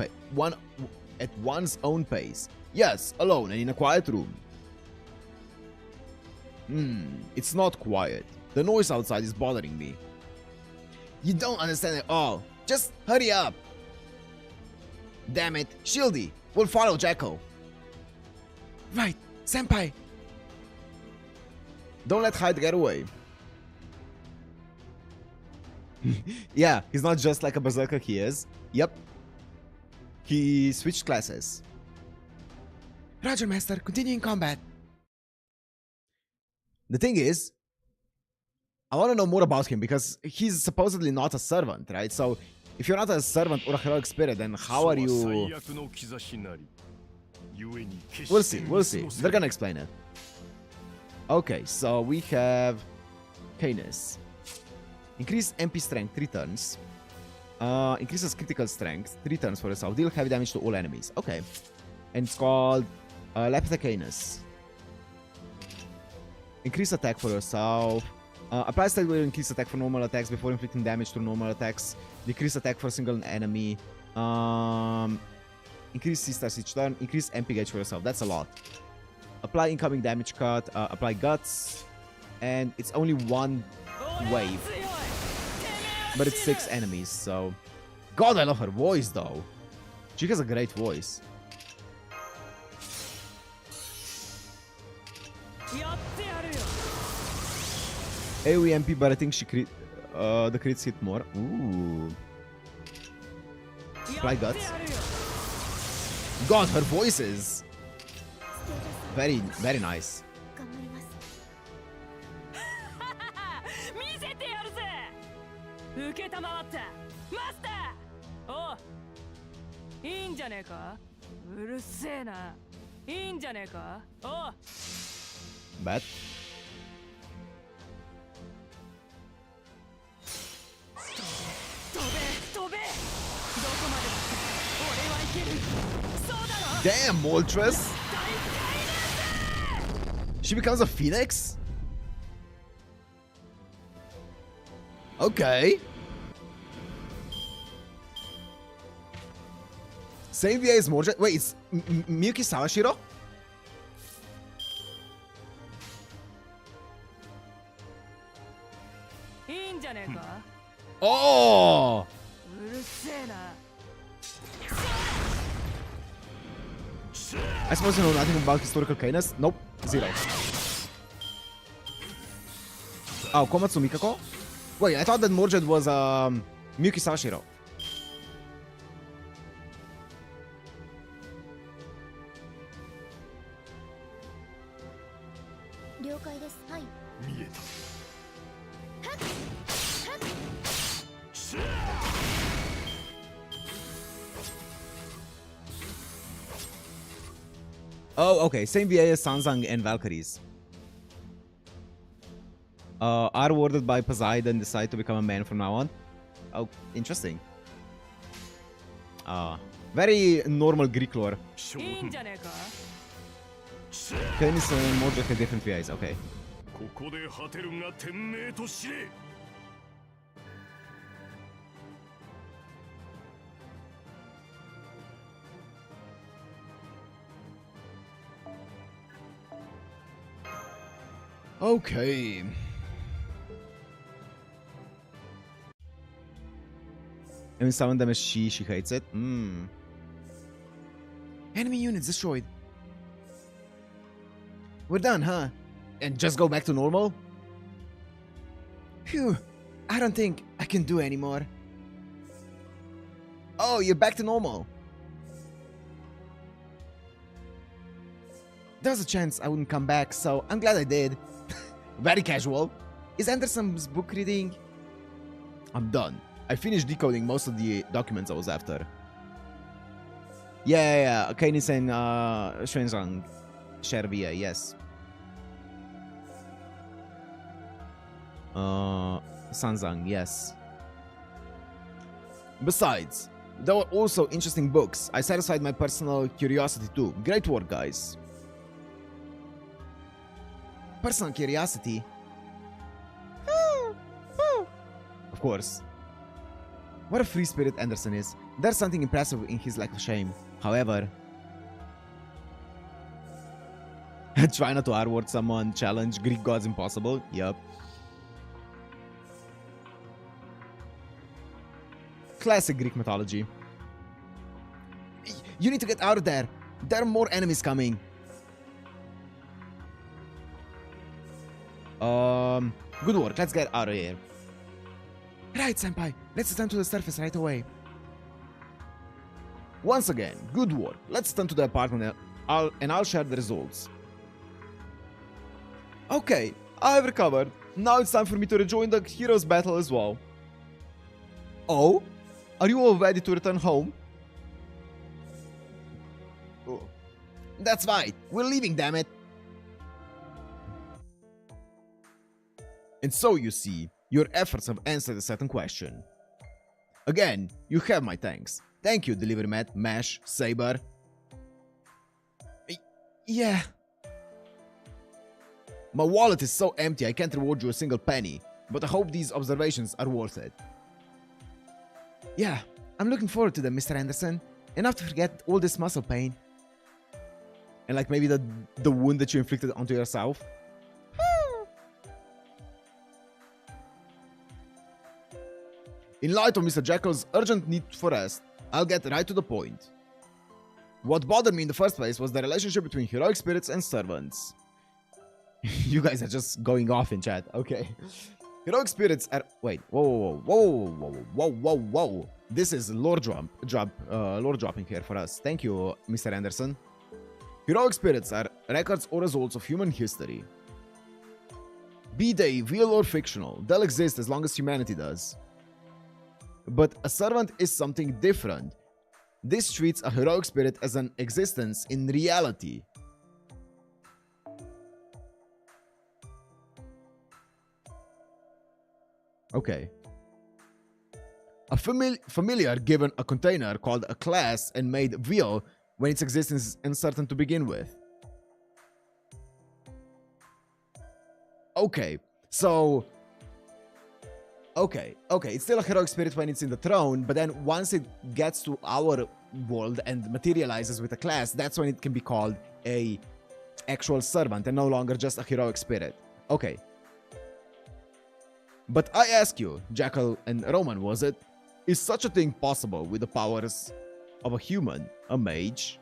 pace. Yes, alone and in a quiet room. It's not quiet. The noise outside is bothering me. You don't understand at all. Just hurry up. Damn it, Shieldy, we'll follow Jekyll. Right, Senpai. Don't let Hyde get away. Yeah, he's not just like a berserker, he is. Yep. He switched classes. Roger, Master. Continue in combat. The thing is, I want to know more about him because he's supposedly not a servant, right? So, if you're not a servant or a heroic spirit, then how are you... We'll see, we'll see. They're gonna explain it. Okay, so we have... Canis. Increase MP strength 3 turns. Increases critical strength 3 turns for yourself. Deal heavy damage to all enemies. Okay. And it's called Lapita Canis. Increase attack for yourself. Apply stat will increase attack for normal attacks before inflicting damage to normal attacks. Decrease attack for a single enemy. Increase C-stars each turn. Increase MP gauge for yourself. That's a lot. Apply incoming damage cut. Apply guts. And it's only one wave. But it's 6 enemies, so... God, I love her voice, though. She has a great voice. AoE MP, but I think she the crits hit more. Ooh. Apply guts. God, her voice is... very, very nice. Bad. Damn, Moltres! She becomes a phoenix? Okay. Same VA is Moltres. Wait, it's Miyuki Sawashiro? Oh! I suppose you know nothing about historical Canis? Nope, 0. Oh, Komatsu Mikako? Wait, I thought that Mordred was Miyuki Sawashiro. Oh, okay. Same VA as Sanzang and Valkyries. Are warded by Poseidon, decide to become a man from now on. Oh, interesting. Very normal Greek lore. いいんじゃねえか。 Tennyson and Mordred have different VIs. Okay. ここで果てるが天命と知れ。 Okay. And summon them as she hates it. Enemy units destroyed. We're done, huh? And just go back to normal? Phew. I don't think I can do anymore. Oh, you're back to normal. There's a chance I wouldn't come back, so I'm glad I did. Very casual. Is Anderson's book reading? I'm done. I finished decoding most of the documents I was after. Yeah. Kainis and Xuanzang share VA, yes. Sanzang, yes. Besides, there were also interesting books. I satisfied my personal curiosity too. Great work, guys. Personal curiosity? Of course. What a free spirit Anderson is. There's something impressive in his lack of shame. However... Try not to R-word someone. Challenge. Greek gods impossible. Yup. Classic Greek mythology. You need to get out of there. There are more enemies coming. Good work. Let's get out of here. Right, Senpai. Let's return to the surface right away. Once again, good work. Let's return to the apartment and I'll share the results. Okay, I've recovered. Now it's time for me to rejoin the hero's battle as well. Oh? Are you all ready to return home? Oh. That's right. We're leaving, damn it. And so you see, your efforts have answered a certain question. Again, you have my thanks. Thank you, Delivery Mat, Mash, Saber. Yeah. My wallet is so empty I can't reward you a single penny, but I hope these observations are worth it. Yeah, I'm looking forward to them, Mr. Anderson. Enough to forget all this muscle pain. And like maybe the wound that you inflicted onto yourself. In light of Mr. Jekyll's urgent need for rest, I'll get right to the point. What bothered me in the first place was the relationship between heroic spirits and servants. You guys are just going off in chat. Okay. Heroic spirits are... Wait. Whoa. This is lore dropping here for us. Thank you, Mr. Anderson. Heroic spirits are records or results of human history. Be they real or fictional, they'll exist as long as humanity does. But a servant is something different. This treats a heroic spirit as an existence in reality. Okay. A familiar given a container called a class and made real when its existence is uncertain to begin with. Okay, so... Okay, it's still a heroic spirit when it's in the throne, but then once it gets to our world and materializes with a class, that's when it can be called a actual servant and no longer just a heroic spirit. Okay. But I ask you, Jackal and Roman, was it? Is such a thing possible with the powers of a human, a mage?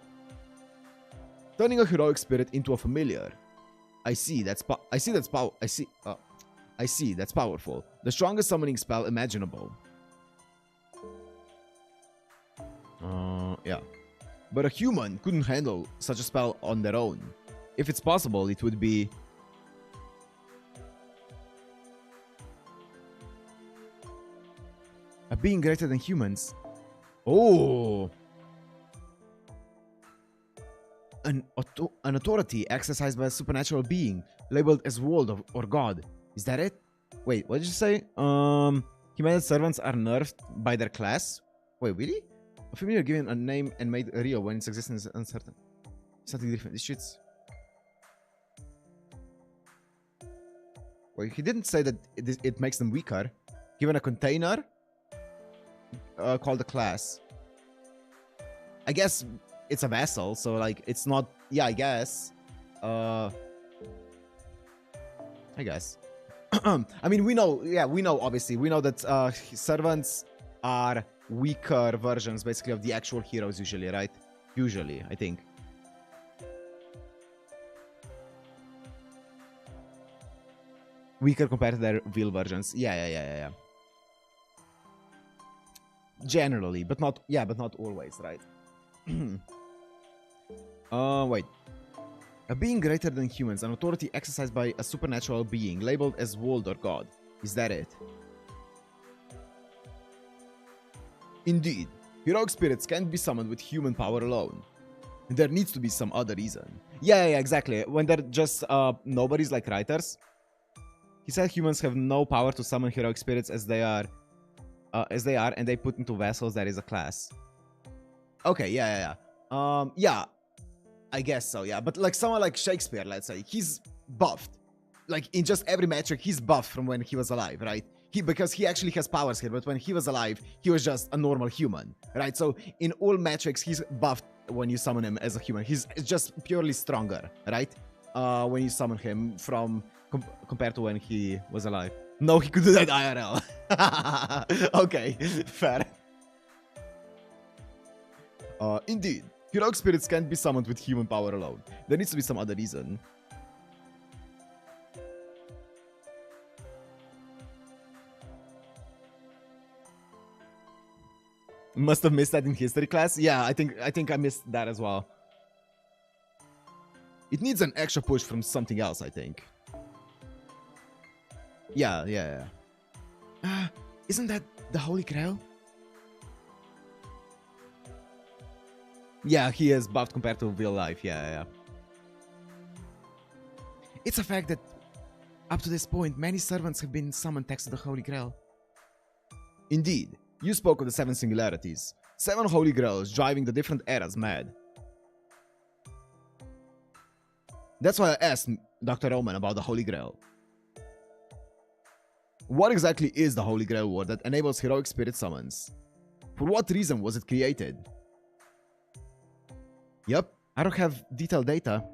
Turning a heroic spirit into a familiar. I see that's powerful. The strongest summoning spell imaginable. Yeah. But a human couldn't handle such a spell on their own. If it's possible, it would be... a being greater than humans. Oh! An authority exercised by a supernatural being, labeled as world or god. Is that it? Wait, what did you say? Human servants are nerfed by their class? Wait, really? A familiar given a name and made real when its existence is uncertain. Something different. These shits. Well, he didn't say that it makes them weaker. Given a container called a class. I guess it's a vessel, so like it's not. Yeah, I guess. I guess. I mean, we know. Yeah, we know. Obviously, we know that servants are weaker versions, basically, of the actual heroes. Usually, right? Usually, I think. Weaker compared to their real versions. Yeah. Generally, but not. Yeah, but not always, right? Wait. A being greater than humans, an authority exercised by a supernatural being, labeled as world or god. Is that it? Indeed, heroic spirits can't be summoned with human power alone. There needs to be some other reason. Yeah, exactly. When they're just nobodies like writers. He said humans have no power to summon heroic spirits as they are, and they put into vessels that is a class. Okay, yeah. Yeah, I guess so, yeah. But like someone like Shakespeare, let's say, he's buffed. Like in just every metric, he's buffed from when he was alive, right? Because he actually has powers here, but when he was alive, he was just a normal human, right? So in all metrics, he's buffed when you summon him as a human. He's just purely stronger, right? When you summon him from compared to when he was alive. No, he could do that IRL. Okay, fair. Indeed, heroic spirits can't be summoned with human power alone. There needs to be some other reason. Must have missed that in history class. Yeah, I think I missed that as well. It needs an extra push from something else, I think. Yeah. Isn't that the Holy Grail? Yeah, he is buffed compared to real life. Yeah. It's a fact that up to this point, many servants have been summoned thanks to the Holy Grail. Indeed, you spoke of the 7 singularities. 7 Holy Grails driving the different eras mad. That's why I asked Dr. Roman about the Holy Grail. What exactly is the Holy Grail word that enables heroic spirit summons? For what reason was it created? Yep, I don't have detailed data,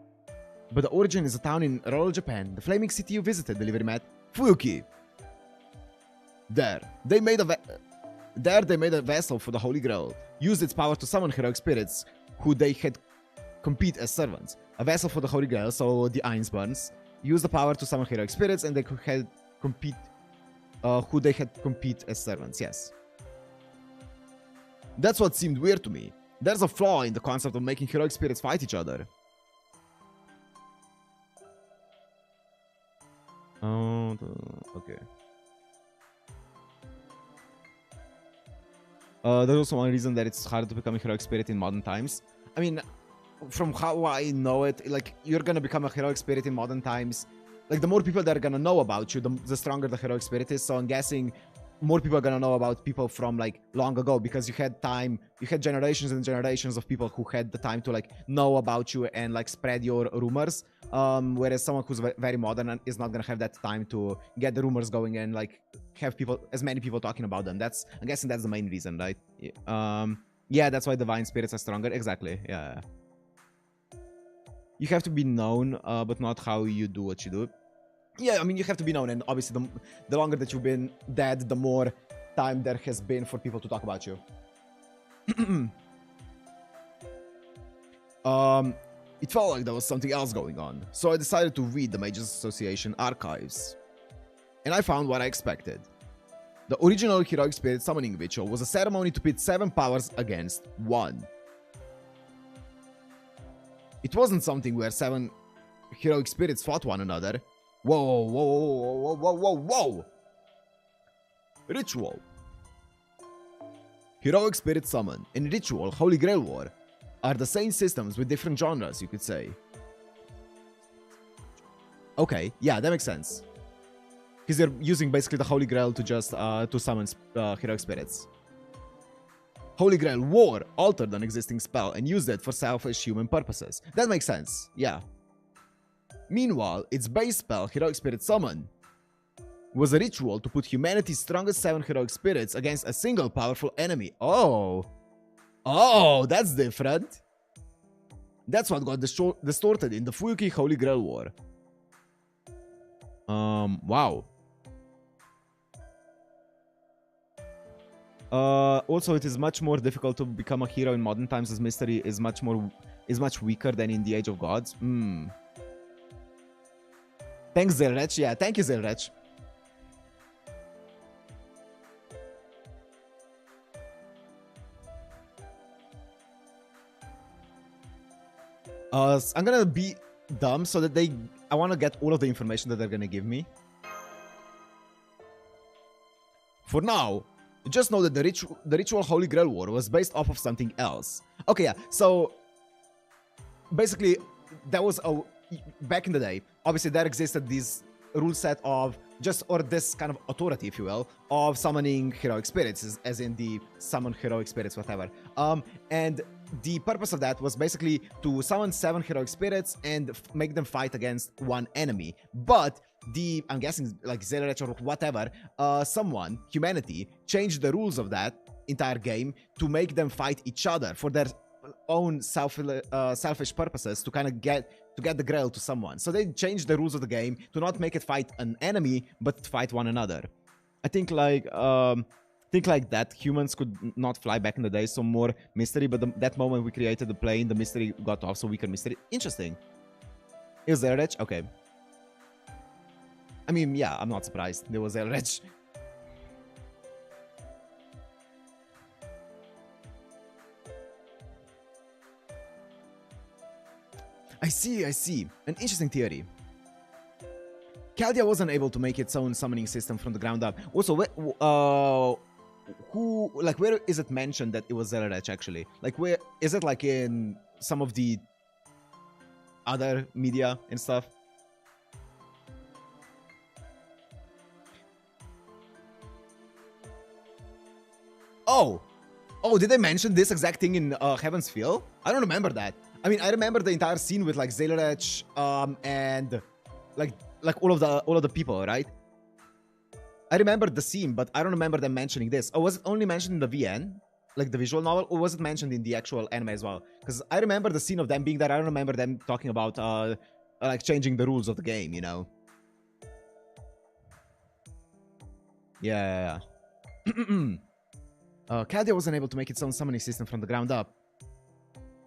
but the origin is a town in rural Japan, the flaming city you visited, delivery mat, Fuyuki. There, they made a vessel for the Holy Grail, used its power to summon heroic spirits, who they had compete as servants. A vessel for the Holy Grail, so the Einsburns, used the power to summon heroic spirits, and they had compete, who they had compete as servants. Yes, that's what seemed weird to me. There's a flaw in the concept of making heroic spirits fight each other. Oh, okay. There's also one reason that it's hard to become a heroic spirit in modern times. I mean, from how I know it, like, you're gonna become a heroic spirit in modern times. Like, the more people that are gonna know about you, the stronger the heroic spirit is. So I'm guessing more people are gonna know about people from, like, long ago, because you had generations and generations of people who had the time to, like, know about you and, like, spread your rumors. Whereas someone who's very modern is not gonna have that time to get the rumors going and, like, have as many people talking about them. I'm guessing that's the main reason, right? Yeah, that's why divine spirits are stronger. Exactly. Yeah. You have to be known, but not how you do what you do. Yeah, I mean, you have to be known, and obviously the longer that you've been dead, the more time there has been for people to talk about you. It felt like there was something else going on, so I decided to read the Mages Association archives. And I found what I expected. The original heroic spirit summoning ritual was a ceremony to pit 7 powers against 1. It wasn't something where 7 heroic spirits fought one another. Whoa. Ritual. Heroic Spirit Summon and Ritual Holy Grail War are the same systems with different genres, you could say. Okay, yeah, that makes sense. Because they're using basically the Holy Grail to just to summon heroic spirits. Holy Grail War altered an existing spell and used it for selfish human purposes. That makes sense, yeah. Meanwhile, its base spell, Heroic Spirit Summon, was a ritual to put humanity's strongest 7 heroic spirits against a single powerful enemy. Oh, that's different. That's what got distorted in the Fuyuki Holy Grail War. Wow. Also, it is much more difficult to become a hero in modern times as mystery is much weaker than in the Age of Gods. Thanks, Zelrech. Yeah, thank you, Zelrech. I'm gonna be dumb so that I want to get all of the information that they're gonna give me. For now, just know that the ritual Holy Grail War was based off of something else. Okay, yeah, so basically, that was back in the day, obviously there existed this rule set of this kind of authority, if you will, of summoning heroic spirits, as in the summon heroic spirits, whatever. And the purpose of that was basically to summon 7 heroic spirits and make them fight against one enemy. But I'm guessing, like Zelrech or whatever, humanity, changed the rules of that entire game to make them fight each other for their own selfish purposes, to kind of get the grail to someone. So they changed the rules of the game to not make it fight an enemy, but fight one another. I think like that humans could not fly back in the day, so more mystery, but that moment we created the plane, the mystery got off, so weaker mystery. Interesting. Is there Zelrech? Okay. I mean, yeah, I'm not surprised. There was Zelrech. I see. An interesting theory. Chaldea wasn't able to make its own summoning system from the ground up. Also, where is it mentioned that it was Zelrech actually? Like, where is it, like in some of the other media and stuff? Oh, did they mention this exact thing in Heaven's Feel? I don't remember that. I mean, I remember the entire scene with like Zelrech and like all of the people, right? I remember the scene, but I don't remember them mentioning this. Oh, was it only mentioned in the VN, like the visual novel, or was it mentioned in the actual anime as well? Because I remember the scene of them being there. I don't remember them talking about like changing the rules of the game, you know? Yeah. Chaldea wasn't able to make its own summoning system from the ground up.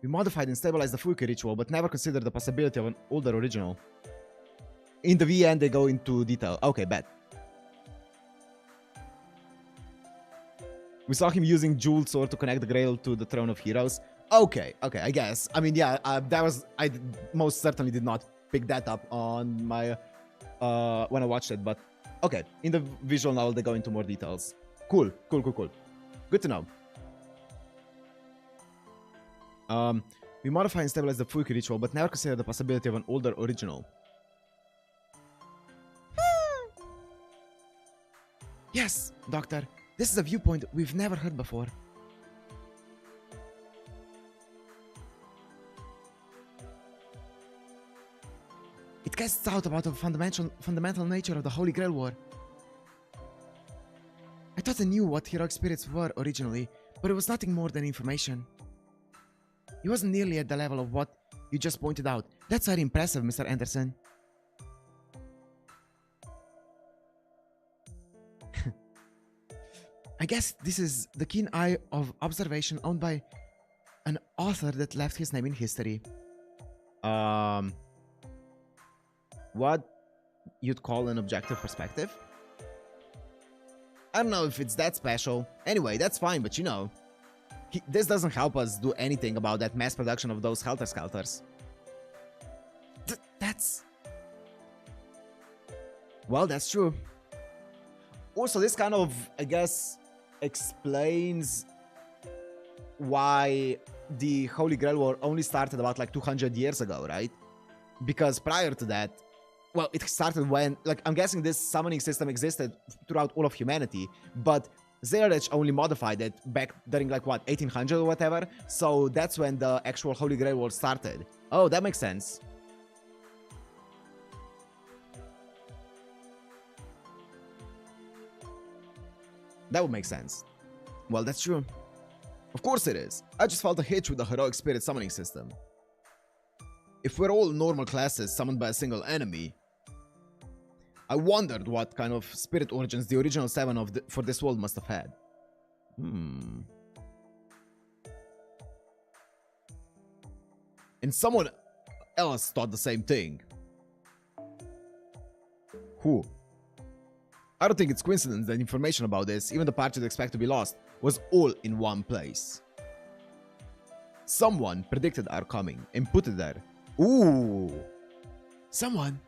We modified and stabilized the Fuyuki ritual, but never considered the possibility of an older original. In the VN, they go into detail. Okay, bet. We saw him using Jeweled Sword to connect the Grail to the Throne of Heroes. Okay, I guess. I mean, yeah, I most certainly did not pick that up on my when I watched it, but okay. In the visual novel, they go into more details. Cool. Good to know. We modify and stabilize the Fuyuki ritual, but never consider the possibility of an older original. Yes, Doctor. This is a viewpoint we've never heard before. It casts doubt about the fundamental nature of the Holy Grail War. I thought I knew what heroic spirits were originally, but it was nothing more than information. It wasn't nearly at the level of what you just pointed out. That's very impressive, Mr. Anderson. I guess this is the keen eye of observation owned by an author that left his name in history. What you'd call an objective perspective? I don't know if it's that special. Anyway, that's fine, but you know, this doesn't help us do anything about that mass production of those helter-skelters. Well, that's true. Also, this kind of, I guess, explains why the Holy Grail War only started about like 200 years ago, right? Because prior to that, well, it started when, like, I'm guessing this summoning system existed throughout all of humanity, but Zerich only modified it back during, like, what, 1800 or whatever? So that's when the actual Holy Grail War started. Oh, that makes sense. That would make sense. Well, that's true. Of course it is. I just felt a hitch with the heroic spirit summoning system. If we're all normal classes summoned by a single enemy, I wondered what kind of spirit origins the original 7 for this world must have had. And someone else thought the same thing. Who? I don't think it's coincidence that information about this, even the part you'd expect to be lost, was all in one place. Someone predicted our coming and put it there. Ooh! Someone?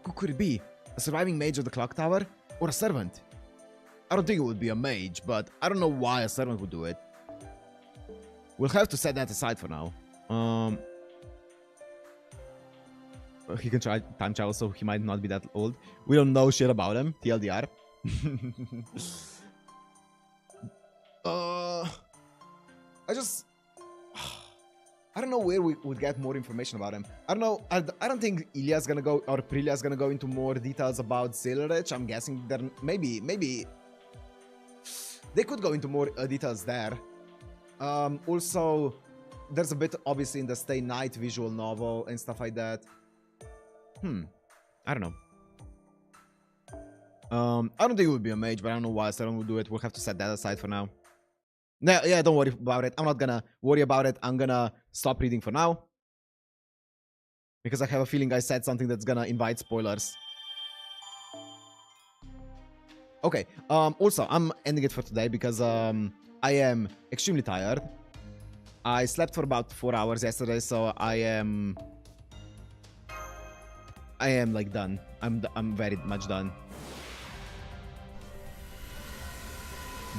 Who could it be? A surviving mage of the clock tower? Or a servant? I don't think it would be a mage, but I don't know why a servant would do it. We'll have to set that aside for now. He can try time travel, so he might not be that old. We don't know shit about him. TLDR. I don't know where we would get more information about him. I don't know. I don't think Ilia's gonna go, or Prilia's gonna go into more details about Zilrich. I'm guessing there maybe they could go into more details there. Also, there's a bit obviously in the Stay Night visual novel and stuff like that. I don't know. I don't think it would be a mage, but I don't know why someone would do it. We'll have to set that aside for now. No, yeah, don't worry about it. I'm not gonna worry about it. I'm gonna stop reading for now. Because I have a feeling I said something that's gonna invite spoilers. Okay, also, I'm ending it for today because I am extremely tired. I slept for about 4 hours yesterday, so I am like done. I'm very much done.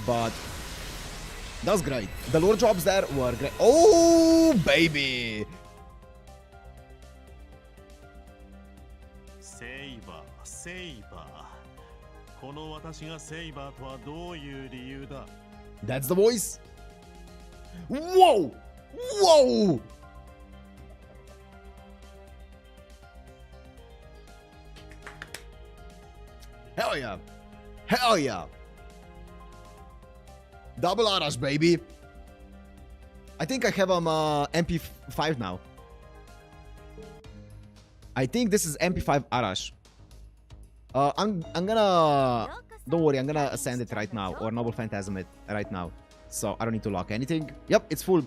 But that was great. The lore drops there were great. Oh, baby! Saber, Saber. That's the voice. Whoa! Whoa! Hell yeah. Hell yeah. Double Arash, baby. I think I have MP5 now. I think this is MP5 Arash. I'm gonna... Don't worry, I'm gonna ascend it right now. Or Noble Phantasm it right now. So I don't need to lock anything. Yep, it's full.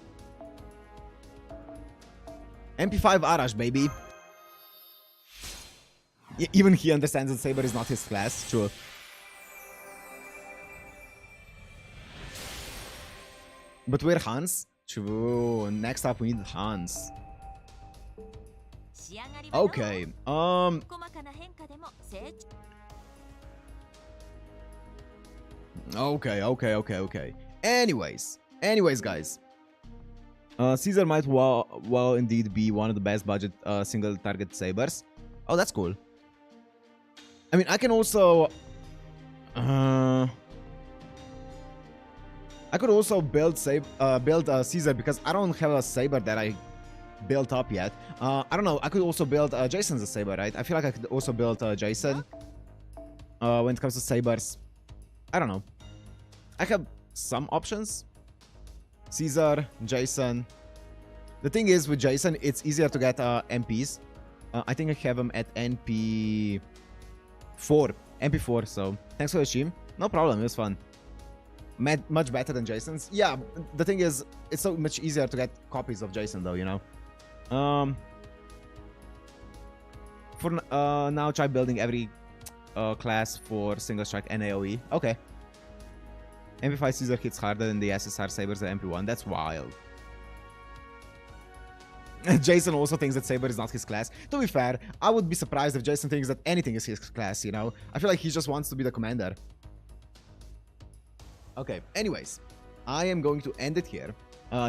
MP5 Arash, baby. Even he understands that Saber is not his class. True. But we're Hans. True. Next up we need Hans. Okay. Okay. Anyways, guys. Caesar might well indeed be one of the best budget single target sabers. Oh, that's cool. I mean, I can also I could also build Caesar because I don't have a saber that I built up yet. I don't know. I could also build Jason's a saber, right? I feel like I could also build Jason when it comes to sabers. I don't know. I have some options. Caesar, Jason. The thing is with Jason, it's easier to get MPs. I think I have him at MP4. MP4, so thanks for the stream. No problem, it was fun. Much better than Jason's. Yeah, the thing is, it's so much easier to get copies of Jason though, you know. For now, try building every class for single strike and AoE. Okay. MP5 Caesar hits harder than the SSR sabers at MP1. That's wild. Jason also thinks that Saber is not his class. To be fair, I would be surprised if Jason thinks that anything is his class, you know? I feel like he just wants to be the commander. Okay, anyways, I am going to end it here.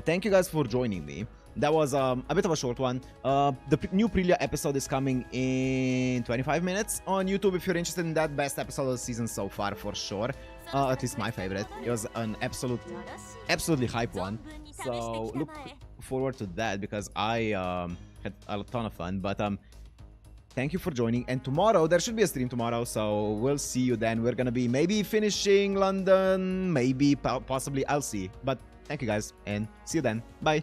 Thank you guys for joining me. That was a bit of a short one. The new Ilia episode is coming in 25 minutes on YouTube if you're interested in that. Best episode of the season so far, for sure. At least my favorite. It was an absolutely hype one. So look forward to that because I had a ton of fun. But thank you for joining. And tomorrow, there should be a stream tomorrow. So we'll see you then. We're going to be maybe finishing London. Maybe, possibly. I'll see. But thank you guys and see you then. Bye.